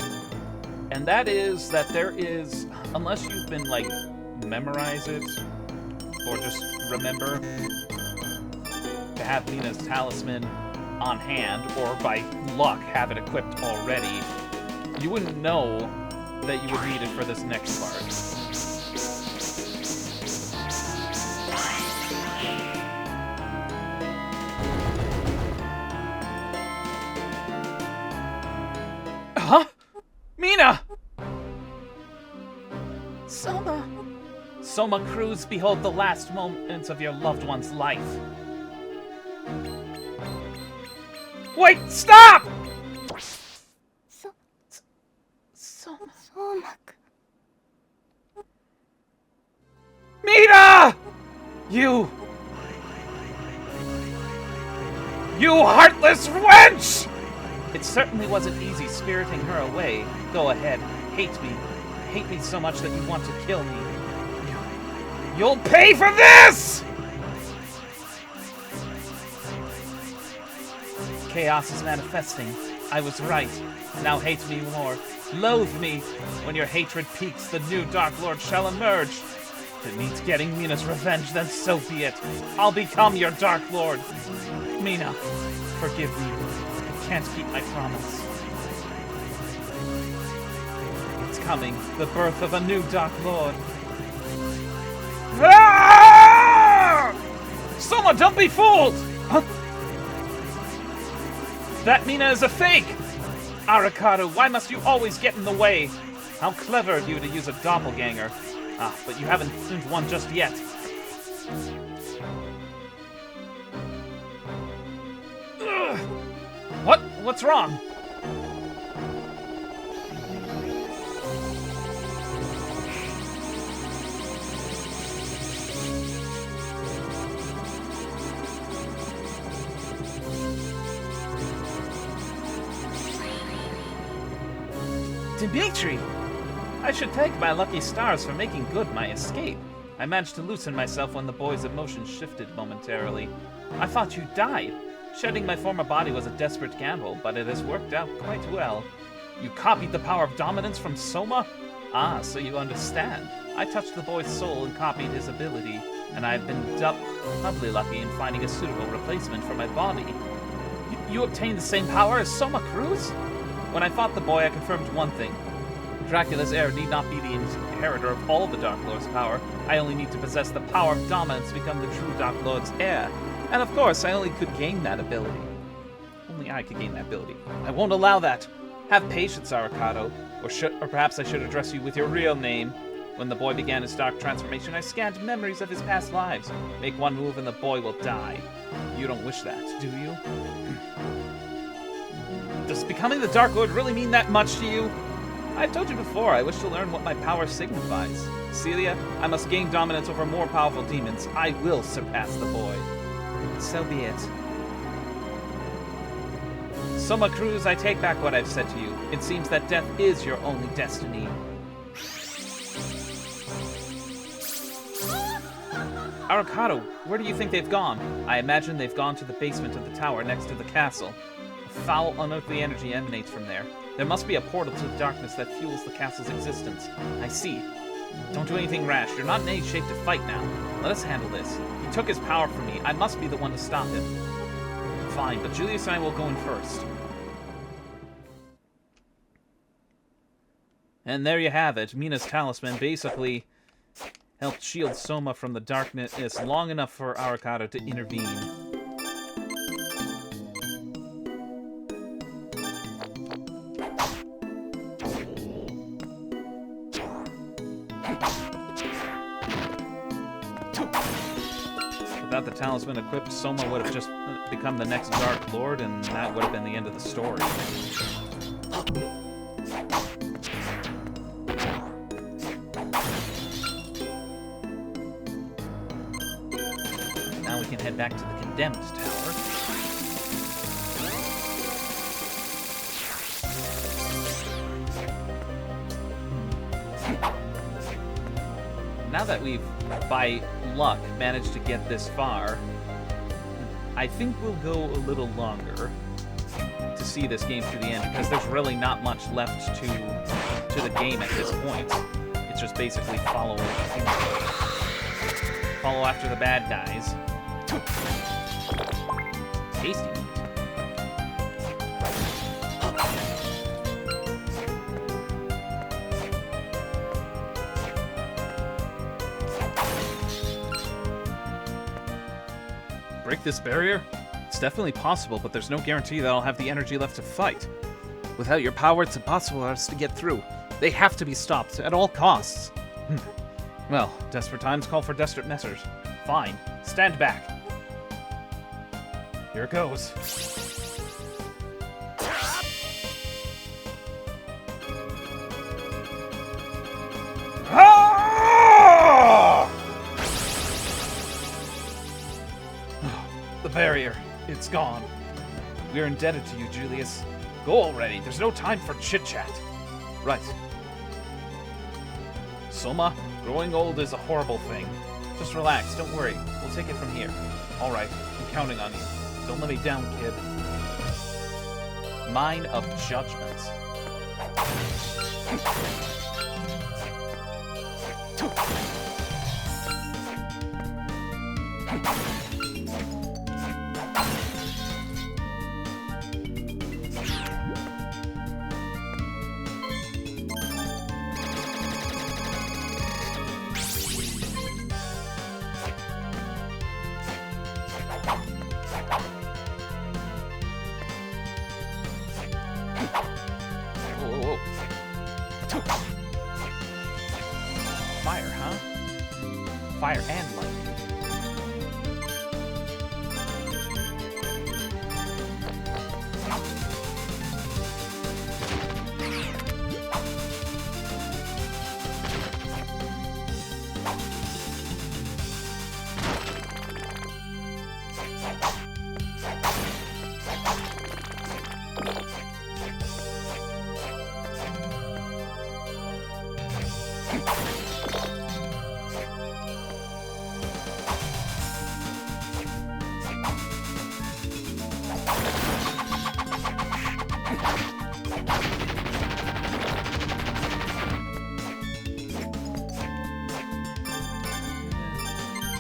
And that is that there is, unless you've been, like, memorize it, or just remember to have Mina's talisman on hand, or by luck have it equipped already, you wouldn't know that you would need it for this next part. Huh? Mina! Soma Cruz, behold the last moments of your loved one's life. Wait, stop! Soma. Mina! You heartless wench! It certainly wasn't easy spiriting her away. Go ahead, hate me. Hate me so much that you want to kill me. You'll pay for this! Chaos is manifesting. I was right. Now hate me more. Loathe me. When your hatred peaks, the new Dark Lord shall emerge. If it means getting Mina's revenge, then so be it. I'll become your Dark Lord. Mina, forgive me. I can't keep my promise. It's coming. The birth of a new Dark Lord. Ah! Soma, don't be fooled! Huh? That Mina is a fake! Arakaru, why must you always get in the way? How clever of you to use a doppelganger. Ah, but you haven't won just yet. Ugh. What's wrong? Dimitri! I should thank my lucky stars for making good my escape. I managed to loosen myself when the boy's emotions shifted momentarily. I thought you died. Shedding my former body was a desperate gamble, but it has worked out quite well. You copied the power of dominance from Soma? Ah, so you understand. I touched the boy's soul and copied his ability, and I've been doubly lucky in finding a suitable replacement for my body. You obtained the same power as Soma Cruz? When I fought the boy, I confirmed one thing. Dracula's heir need not be the inheritor of all the Dark Lord's power. I only need to possess the power of dominance to become the true Dark Lord's heir. And of course, I only could gain that ability. Only I could gain that ability. I won't allow that. Have patience, Arakato. Or perhaps I should address you with your real name. When the boy began his dark transformation, I scanned memories of his past lives. Make one move and the boy will die. You don't wish that, do you? Does becoming the Dark Lord really mean that much to you? I've told you before, I wish to learn what my power signifies. Celia, I must gain dominance over more powerful demons. I will surpass the boy. So be it. Soma Cruz, I take back what I've said to you. It seems that death is your only destiny. Arakato, where do you think they've gone? I imagine they've gone to the basement of the tower next to the castle. A foul, unearthly energy emanates from there. There must be a portal to the darkness that fuels the castle's existence. I see. Don't do anything rash. You're not in any shape to fight now. Let us handle this. He took his power from me. I must be the one to stop him. Fine, but Julius and I will go in first. And there you have it. Mina's talisman basically helped shield Soma from the darkness long enough for Arakato to intervene. Without the talisman equipped, Soma would have just become the next Dark Lord, and that would have been the end of the story. Now we can head back to the Condemned Tower. Now that we've, by luck, managed to get this far, I think we'll go a little longer to see this game through the end, because there's really not much left to the game at this point. It's just basically follow after the bad guys. Tasty. Break this barrier? It's definitely possible, but there's no guarantee that I'll have the energy left to fight. Without your power, it's impossible for us to get through. They have to be stopped at all costs. Well, desperate times call for desperate measures. Fine. Stand back. Here it goes. The barrier. It's gone. We're indebted to you, Julius. Go already. There's no time for chit-chat. Right. Soma, growing old is a horrible thing. Just relax. Don't worry. We'll take it from here. All right. I'm counting on you. Don't let me down, kid. Mine of Judgment. Fire, huh? fire and lightning.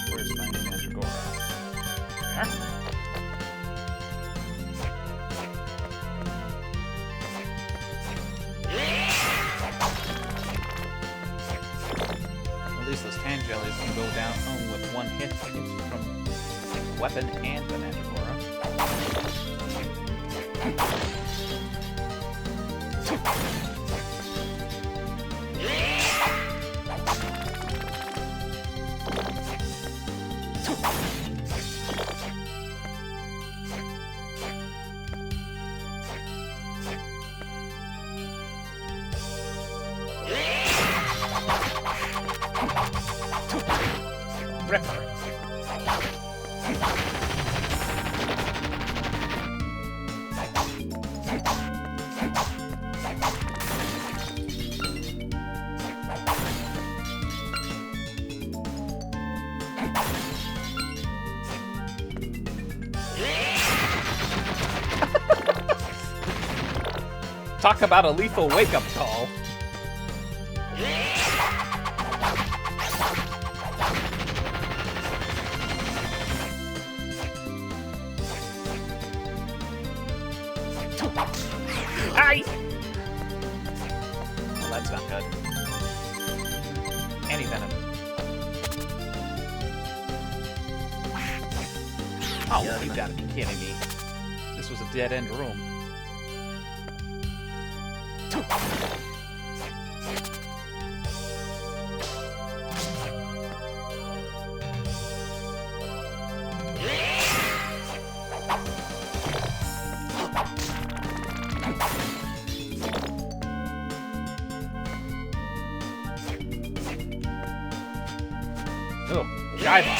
Where's my Mandragora? There. At least those tan jellies can go down with one hit from the weapon and the Mandragora. Ripper. Talk about a lethal wake-up call. Aye! Well, that's not good. Anti-venom. Oh, you gotta be kidding me. This was a dead-end room. Oh, dive on.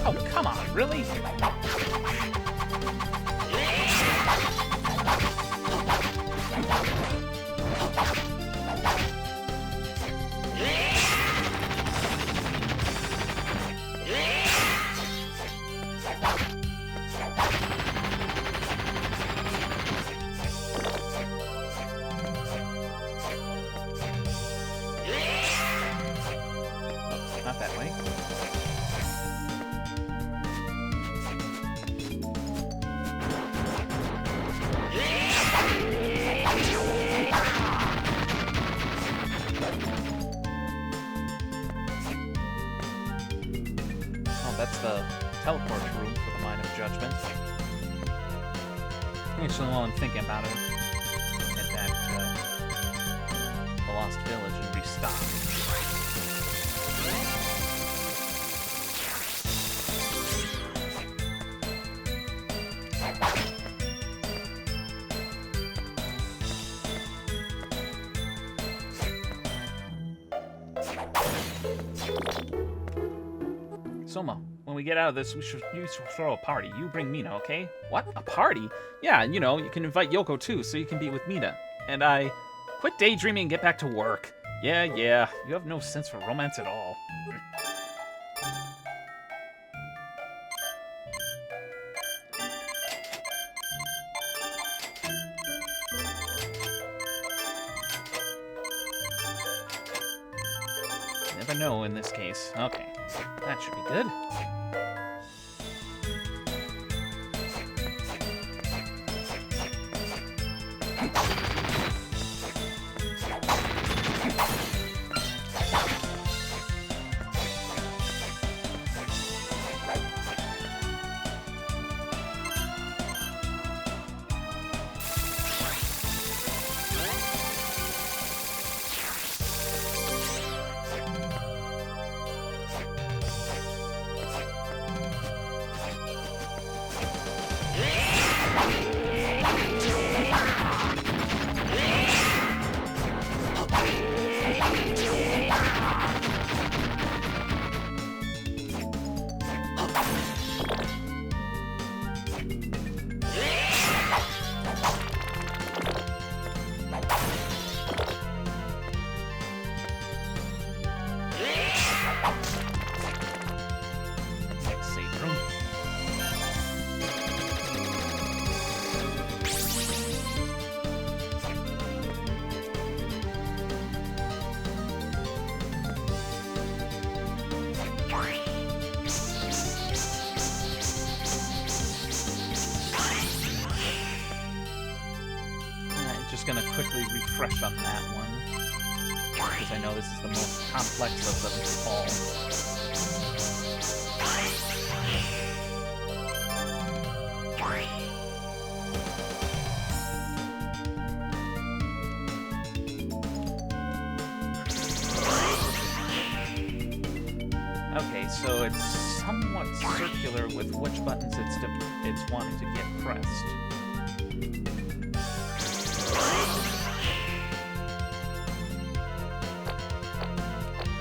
Oh, come on, really? Not that way. Oh, that's the teleport room for the Mine of Judgment. Actually, while I'm thinking about it, head back to the Lost Village and restock. Soma, when we get out of this, you should throw a party. You bring Mina, okay? What? A party? Yeah, you know, you can invite Yoko too, so you can be with Mina. And quit daydreaming and get back to work. Yeah, you have no sense for romance at all. Never know in this case. Okay, that should be good. Just gonna quickly refresh on that one, because I know this is the most complex of them all. Okay, so it's somewhat circular with which buttons it's wanting to get pressed.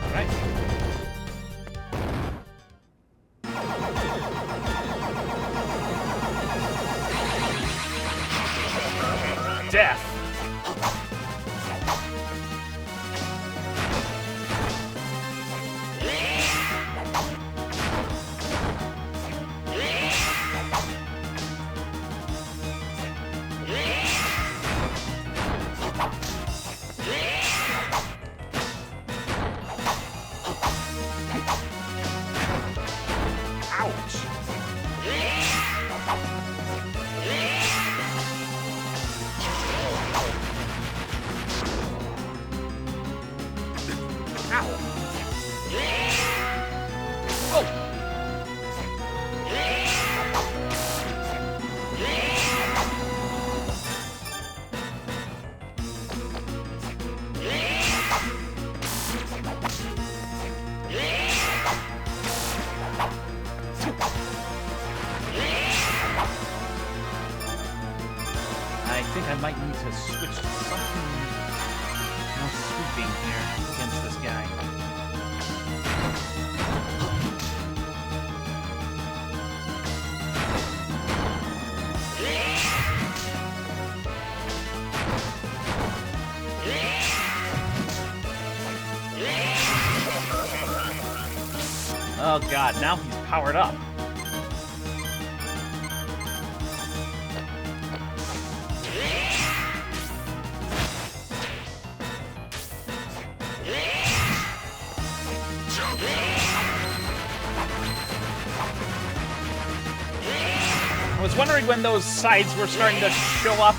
Alright. Death! I think I might need to switch to something more sweeping here against this guy. Oh god, now he's powered up. I was wondering when those sides were starting to show up.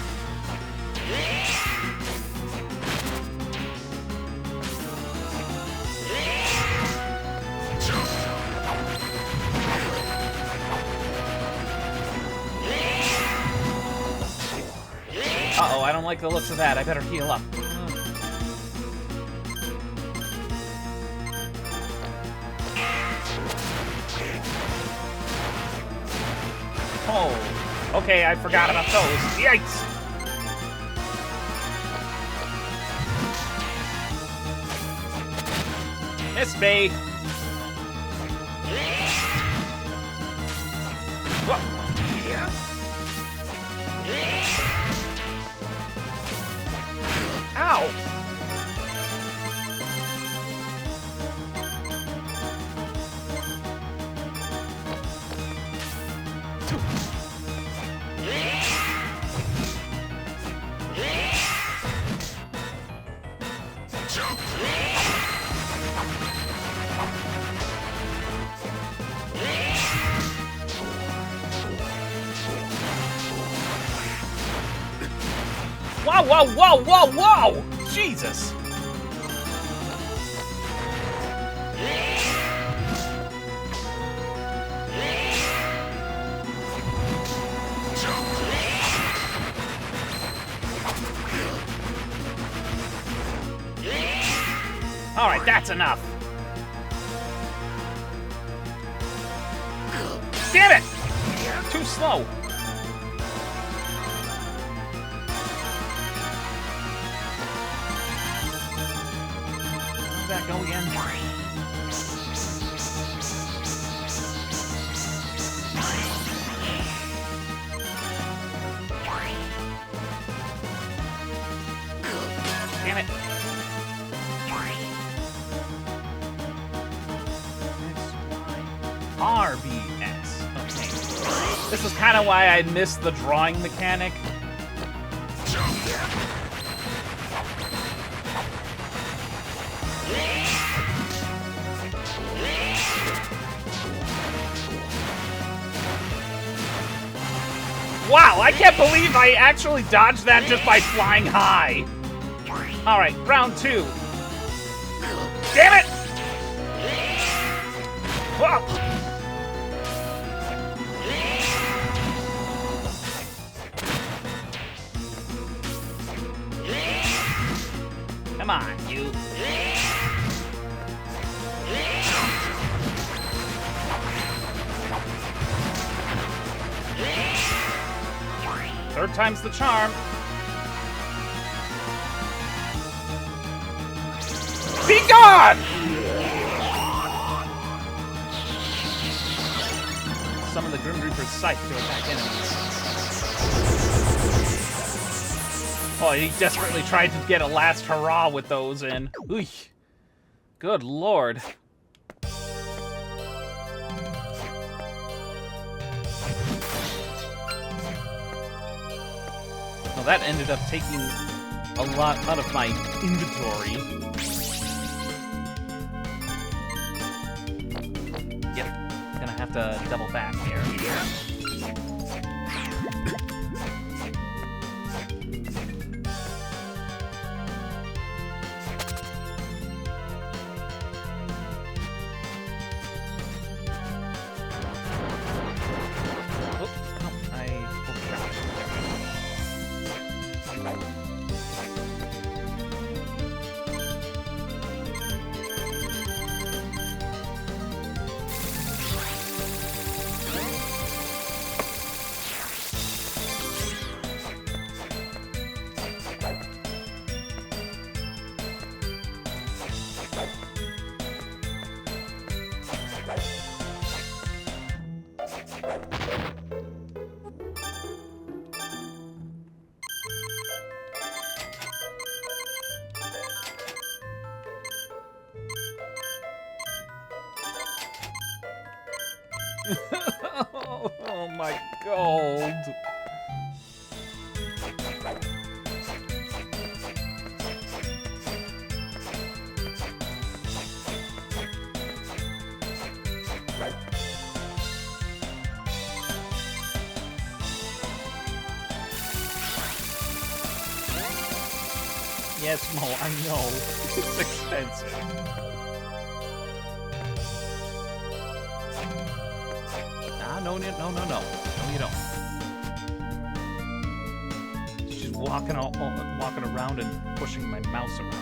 Uh-oh, I don't like the looks of that. I better heal up. Oh, okay, I forgot about those. Yikes! Miss me! Whoa. Ow! Whoa, whoa, whoa, whoa, whoa! Jesus! Alright, that's enough. Damn it! Too slow. How's that go again? Damn it. RBX. Okay. This is kind of why I missed the drawing mechanic. Wow! Wow, I can't believe I actually dodged that just by flying high. All right, round 2. Damn it! Whoa. Come on, you. Third time's the charm. Be gone! Summon the Grim Reaper's Scythe to attack enemies. Oh, he desperately tried to get a last hurrah with those in. Ooh. Good lord. Well, that ended up taking a lot out of my inventory. Yep, gonna have to double back here. Oh my gold. Yes, Mo, I know. It's expensive. No, no, you don't. She's walking around and pushing my mouse around.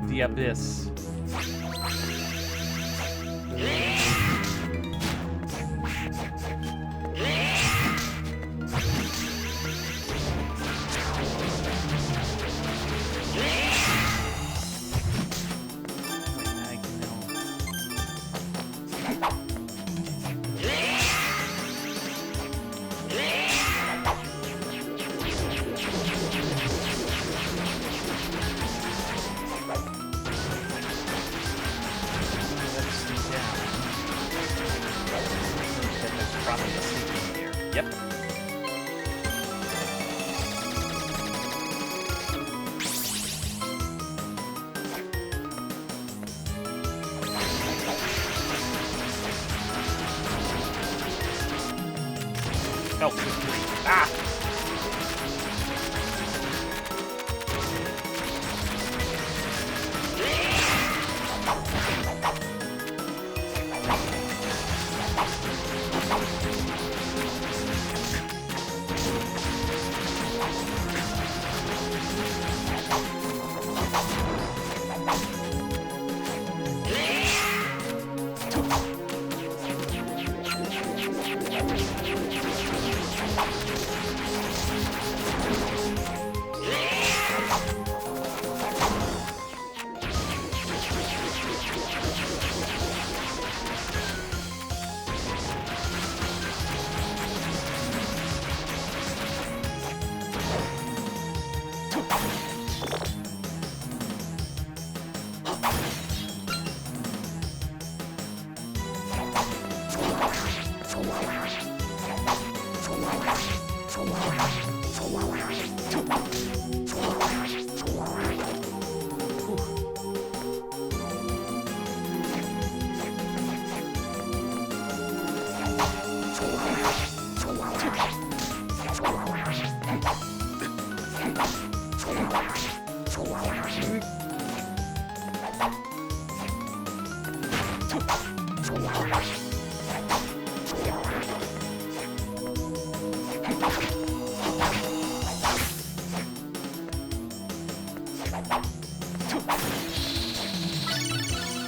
The abyss.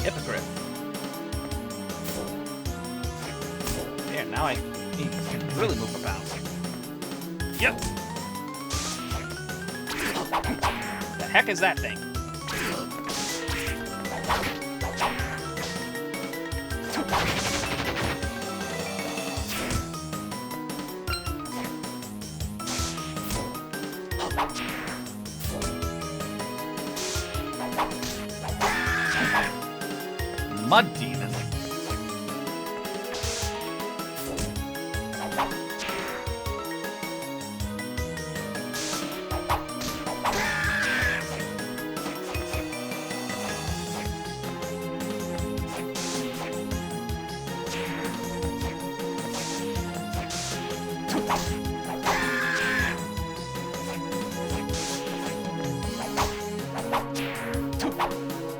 Hippogriff. There, now I can really move about. Yep. The heck is that thing? Mud demon.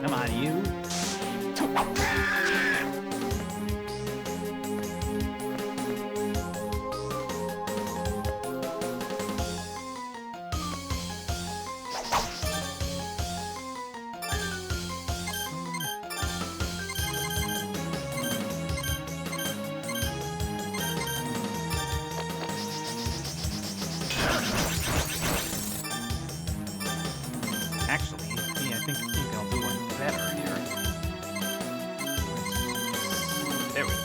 Come on, you. Actually, yeah, I think I'll do one better here. There it is.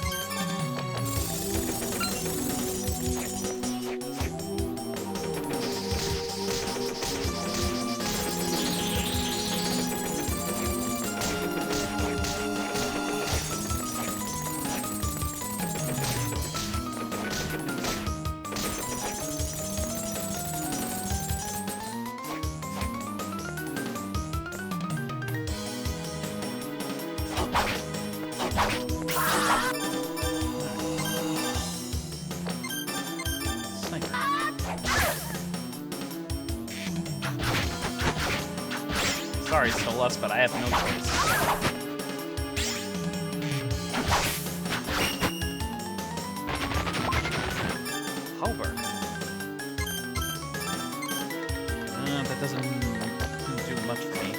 Sorry, Solus, but I have no choice. Halberd. That doesn't do much for me.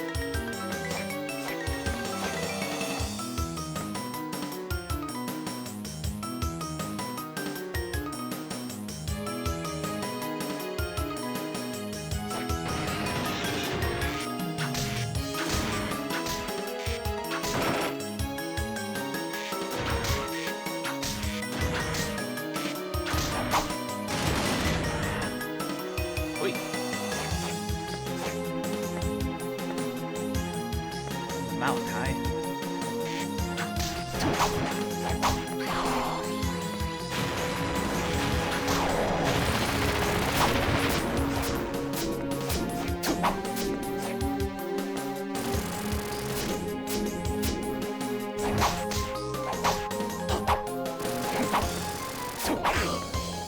Malachi.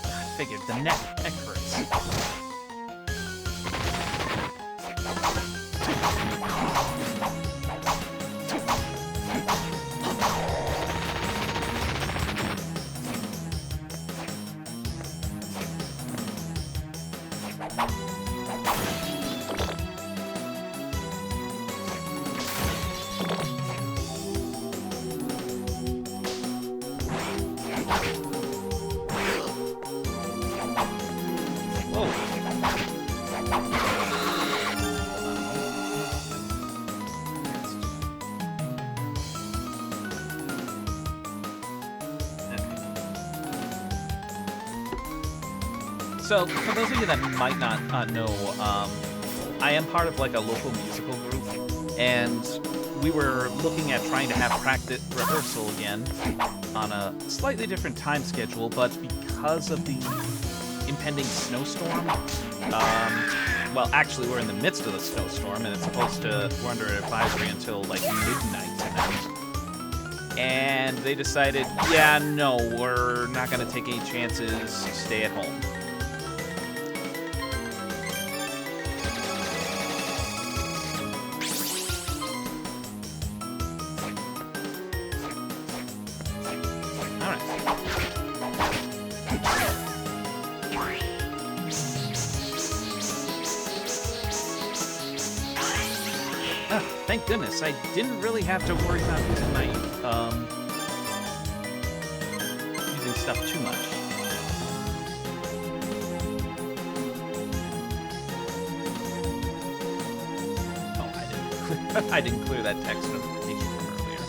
I figured the neck hurts. So, for those of you that might not know, I am part of like a local musical group, and we were looking at trying to have practice rehearsal again on a slightly different time schedule, but because of the impending snowstorm, well, actually, we're in the midst of the snowstorm, and it's supposed to, we're under advisory until like midnight tonight. And they decided, yeah, no, we're not going to take any chances, stay at home. Thank goodness, I didn't really have to worry about using my, using stuff too much. Oh, I didn't clear that text notification from earlier.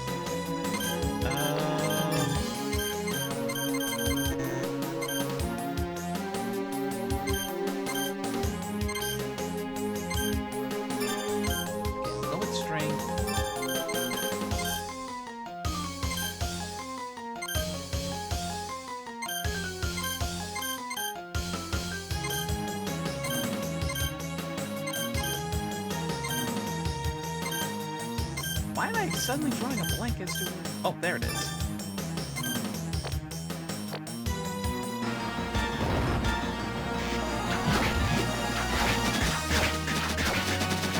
Go with strength. Why am I suddenly drawing a blank as to... Oh, there it is.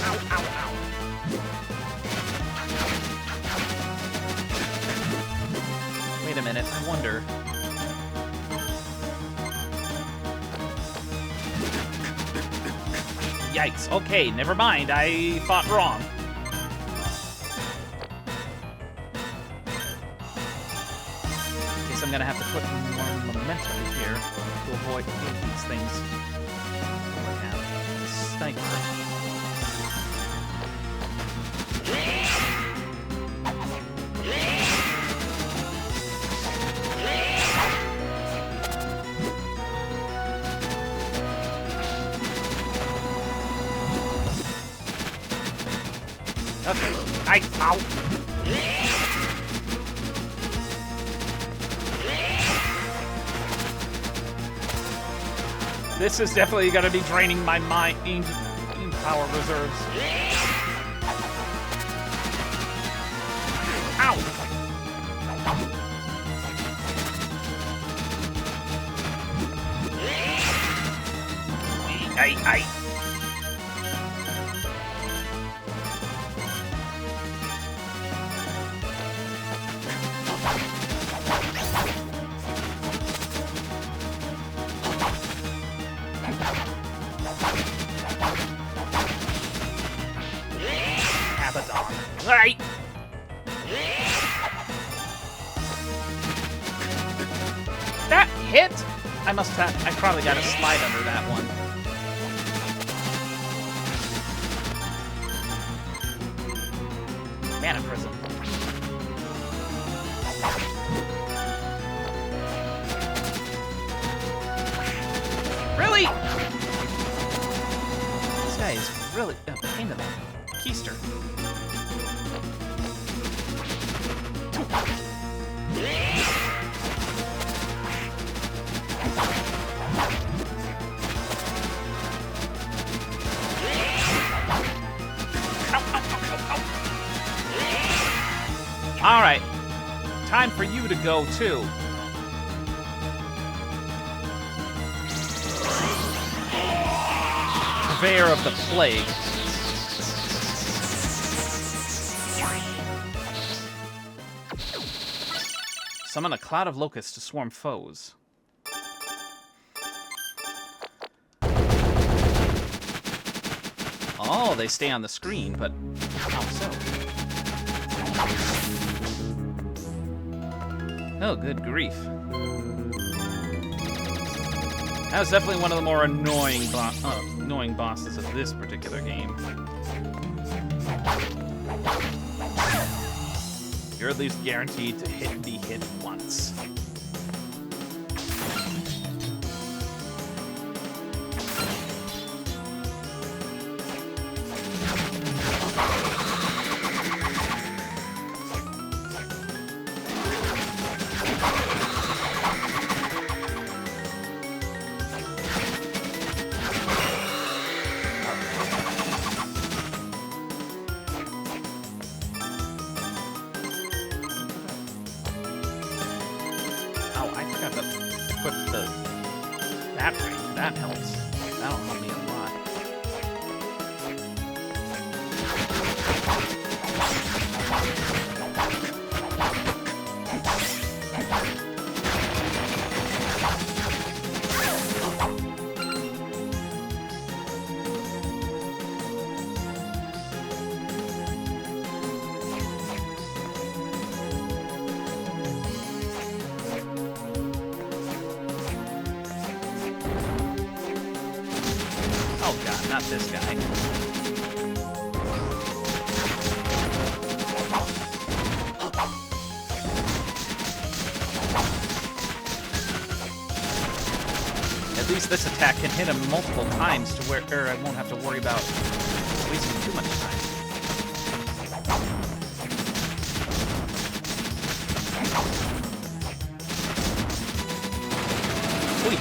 Ow, ow, ow. Wait a minute, I wonder... Yikes, okay, never mind, I thought wrong. I'm gonna have to put more momentum here to avoid these things. I have a sniper. Okay. Ow. This is definitely going to be draining my mind power reserves. Ow! Ay. Right. That hit? I probably got to slide under that one. Mana Prism. Really? This guy is really a pain in the keister. All right, time for you to go too. Purveyor of the Plague. Summon a cloud of locusts to swarm foes. Oh, they stay on the screen, but how so? Oh, good grief. That was definitely one of the more annoying bosses of this particular game. You're at least guaranteed to be hit once. not this guy. At least this attack can hit him multiple times to where I won't have to worry about wasting too much time. Sweet.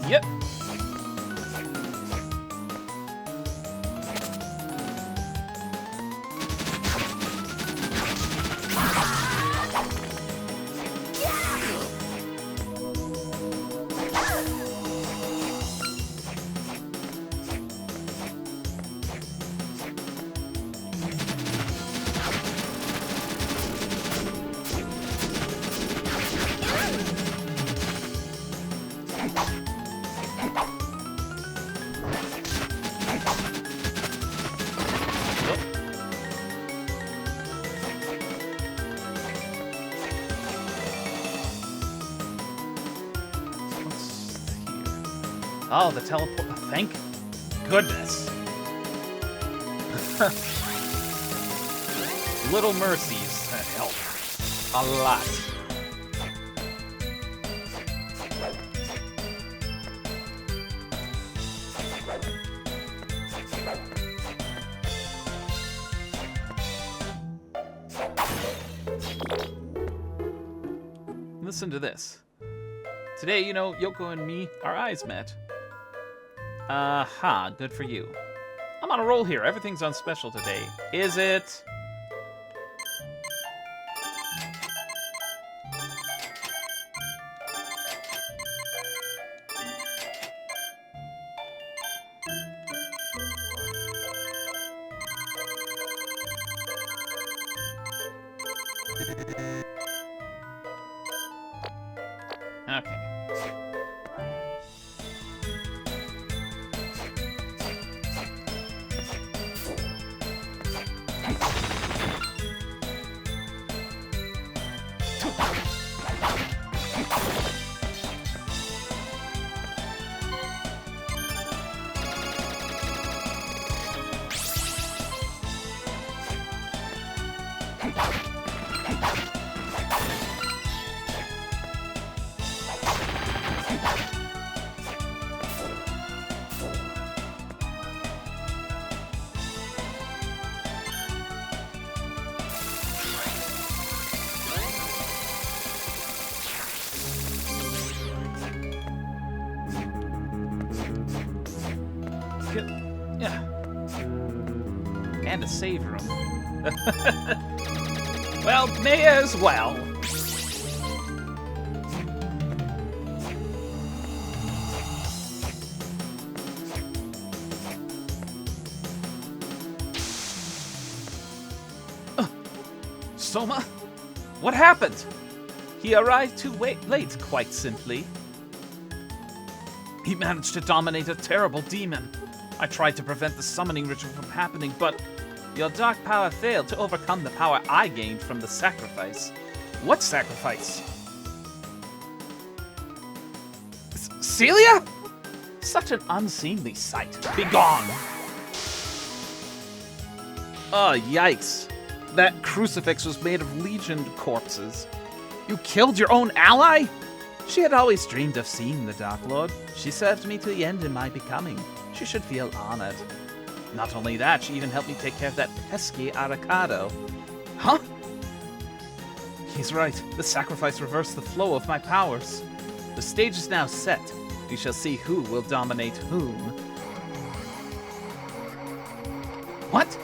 Yep. Oh, the teleport. Thank goodness. Little mercies that help a lot. Listen to this. Today, you know, Yoko and me, our eyes met. Aha, good for you. I'm on a roll here. Everything's on special today. Is it? Okay. Yeah. And a save room. Well, may as well. Soma? What happened? He arrived too late, quite simply. He managed to dominate a terrible demon. I tried to prevent the summoning ritual from happening, but your dark power failed to overcome the power I gained from the sacrifice. What sacrifice? Celia? Such an unseemly sight. Begone! Oh, yikes. That crucifix was made of legioned corpses. You killed your own ally? She had always dreamed of seeing the Dark Lord. She served me to the end in my becoming. She should feel honored. Not only that, she even helped me take care of that pesky Aracado. Huh? He's right. The sacrifice reversed the flow of my powers. The stage is now set. We shall see who will dominate whom. What?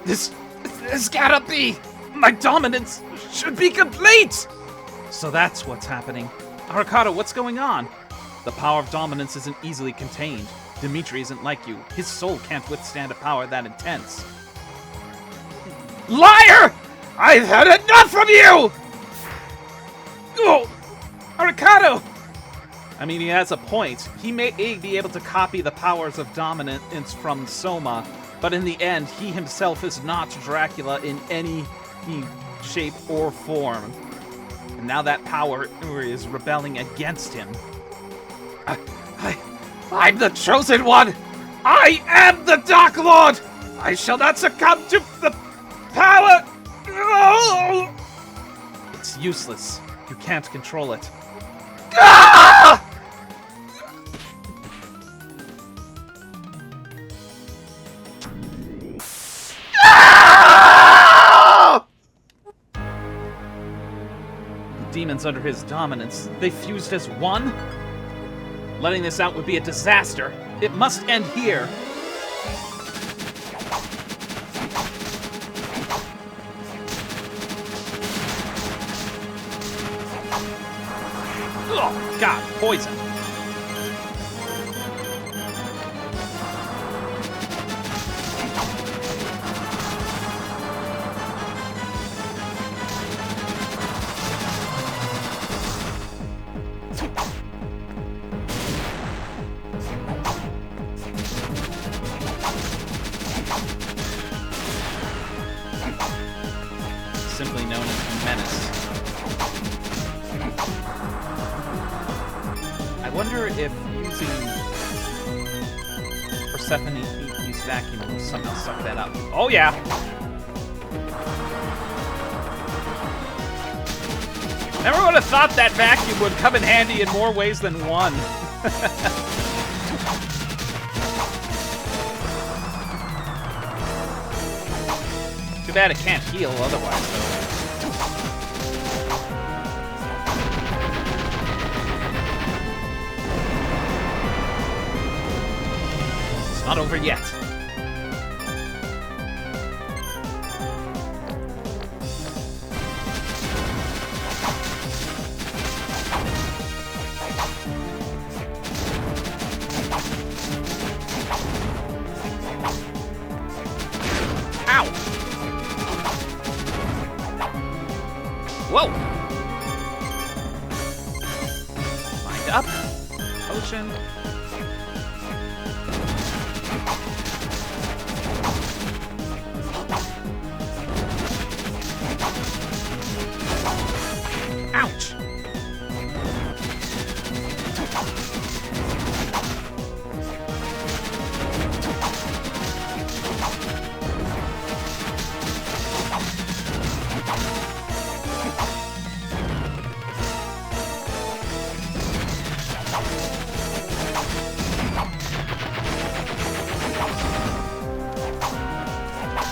This gotta be! My dominance should be complete! So that's what's happening. Aracado, what's going on? The power of dominance isn't easily contained. Dimitri isn't like you. His soul can't withstand a power that intense. Liar! I've had enough from you! Oh! Mikado! I mean, he has a point. He may be able to copy the powers of dominance from Soma, but in the end, he himself is not Dracula in any shape or form. And now that power is rebelling against him. I'm the chosen one! I am the Dark Lord! I shall not succumb to the power! It's useless. You can't control it. Ah! Ah! The demons under his dominance, they fused as one? Letting this out would be a disaster. It must end here. Oh, God, poison. Simply known as Menace. I wonder if using Persephone's vacuum will somehow suck that up. Oh yeah! Never would have thought that vacuum would come in handy in more ways than one. Too bad it can't heal otherwise, though. It's not over yet. Whoa! Mind up. Potion. Ouch!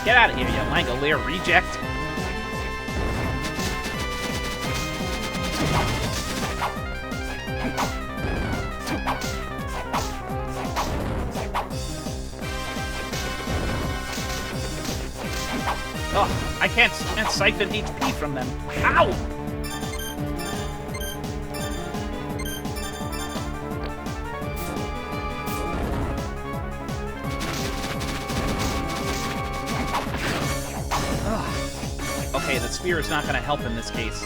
Get out of here, you Langolier reject. Oh, I can't siphon HP from them. Ow! Okay, the spear is not going to help in this case.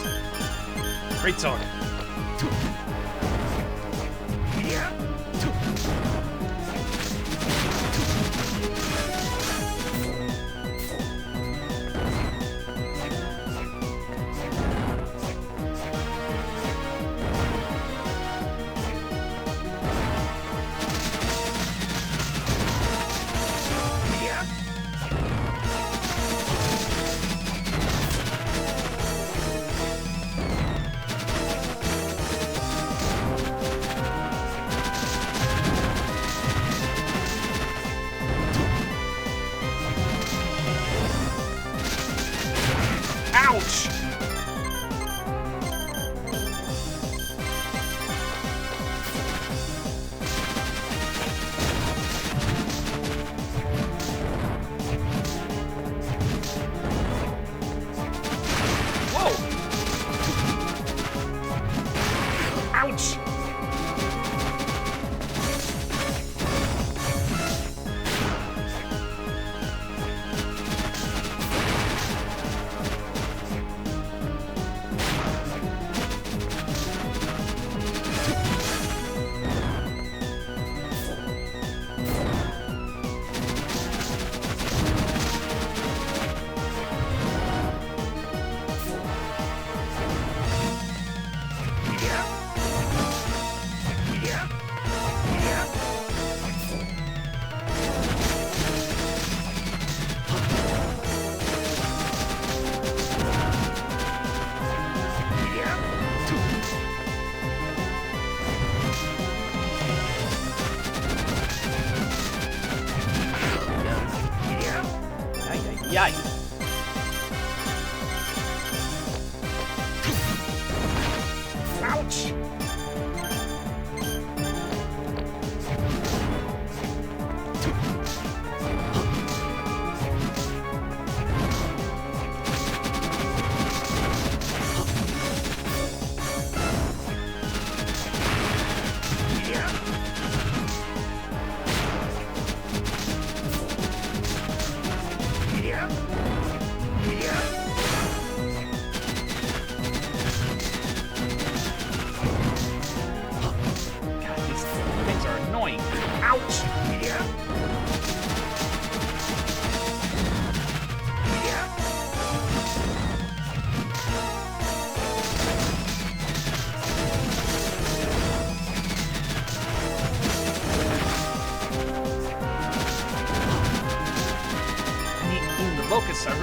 Great sword.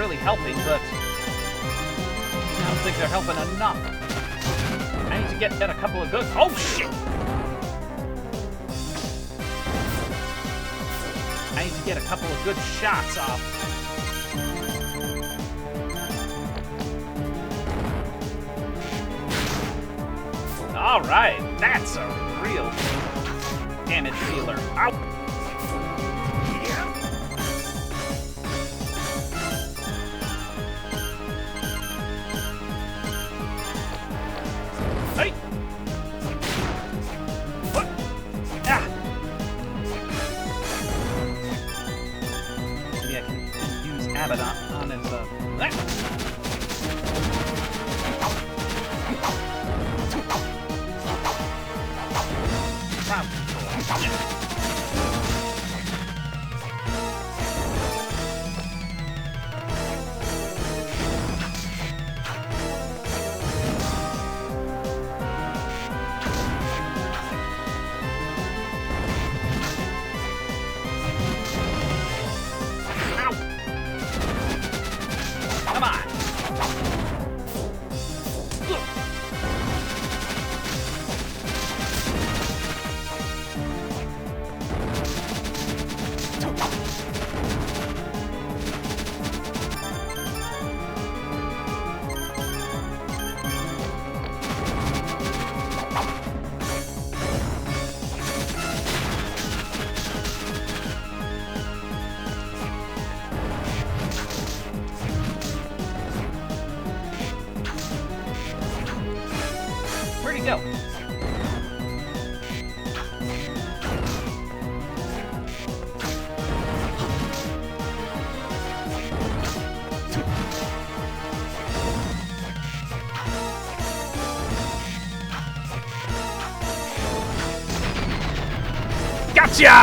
really helping, but I don't think they're helping enough. I need to get a couple of good... Oh, shit! I need to get a couple of good shots off. All right, that's a real damage dealer. Ow! Hey! What? Ah! Maybe I can use Abaddon on his crowd control. Ow! Come on! Ugh. Where'd he go? Gotcha!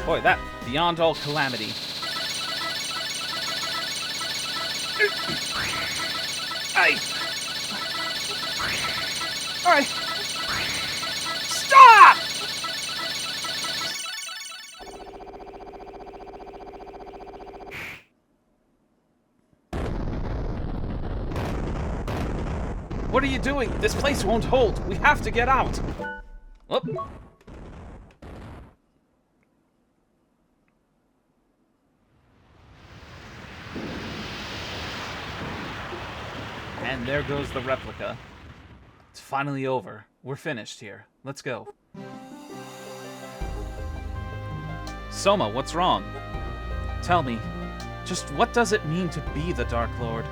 Boy, that beyond all calamity. Hey! Alright. Stop! What are you doing? This place won't hold. We have to get out. Whoop. And there goes the replica. It's finally over. We're finished here. Let's go. Soma, what's wrong? Tell me, just what does it mean to be the Dark Lord?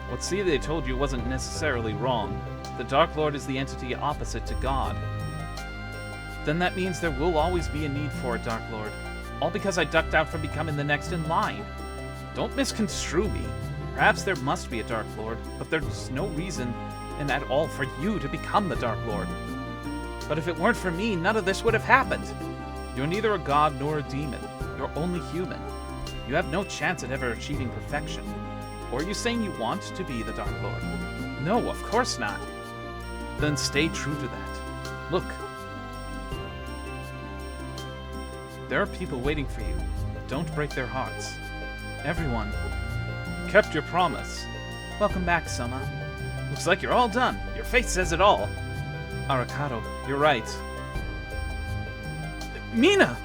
What they told you wasn't necessarily wrong. The Dark Lord is the entity opposite to God. Then that means there will always be a need for a Dark Lord. All because I ducked out from becoming the next in line. Don't misconstrue me. Perhaps there must be a Dark Lord, but there's no reason at all for you to become the Dark Lord. But if it weren't for me, none of this would have happened. You're neither a god nor a demon. You're only human. You have no chance at ever achieving perfection. Or are you saying you want to be the Dark Lord? No, of course not. Then stay true to that. Look. There are people waiting for you. Don't break their hearts. Everyone. You kept your promise. Welcome back, Soma. Looks like you're all done. Your face says it all. Arakato, you're right. Mina!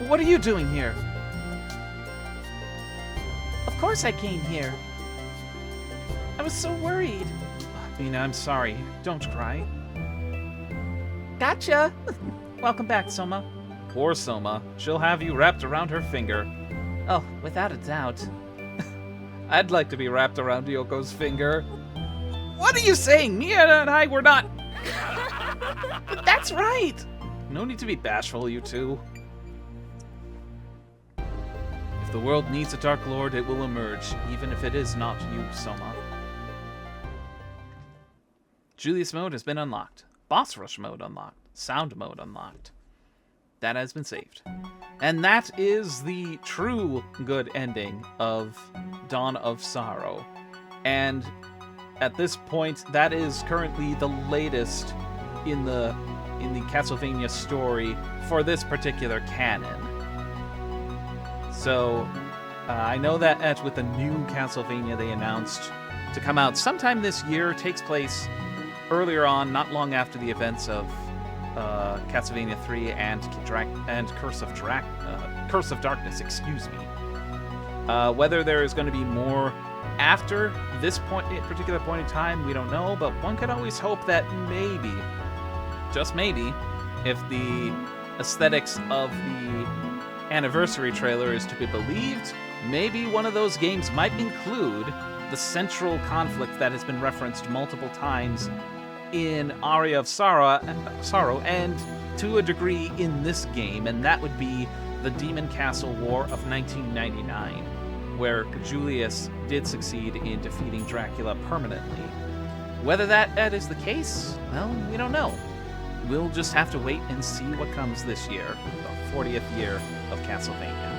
What are you doing here? Of course I came here. I was so worried. Mina, I'm sorry. Don't cry. Gotcha! Welcome back, Soma. Poor Soma. She'll have you wrapped around her finger. Oh, without a doubt. I'd like to be wrapped around Yoko's finger. What are you saying? Mia and I were not... That's right! No need to be bashful, you two. If the world needs a Dark Lord, it will emerge, even if it is not you, Soma. Julius mode has been unlocked. Boss rush mode unlocked. Sound mode unlocked. That has been saved. And that is the true good ending of Dawn of Sorrow. And at this point, that is currently the latest in the in the Castlevania story for this particular canon. So, I know that with the new Castlevania they announced to come out sometime this year, takes place earlier on, not long after the events of Castlevania 3 and Curse of Darkness, excuse me. Whether there is going to be more after this particular point in time, we don't know, but one could always hope that maybe, just maybe, if the aesthetics of the anniversary trailer is to be believed, maybe one of those games might include the central conflict that has been referenced multiple times in Aria of Sorrow and to a degree in this game, and that would be the Demon Castle War of 1999, where Julius did succeed in defeating Dracula permanently. Whether that is the case, well, we don't know. We'll just have to wait and see what comes this year, the 40th year of Castlevania.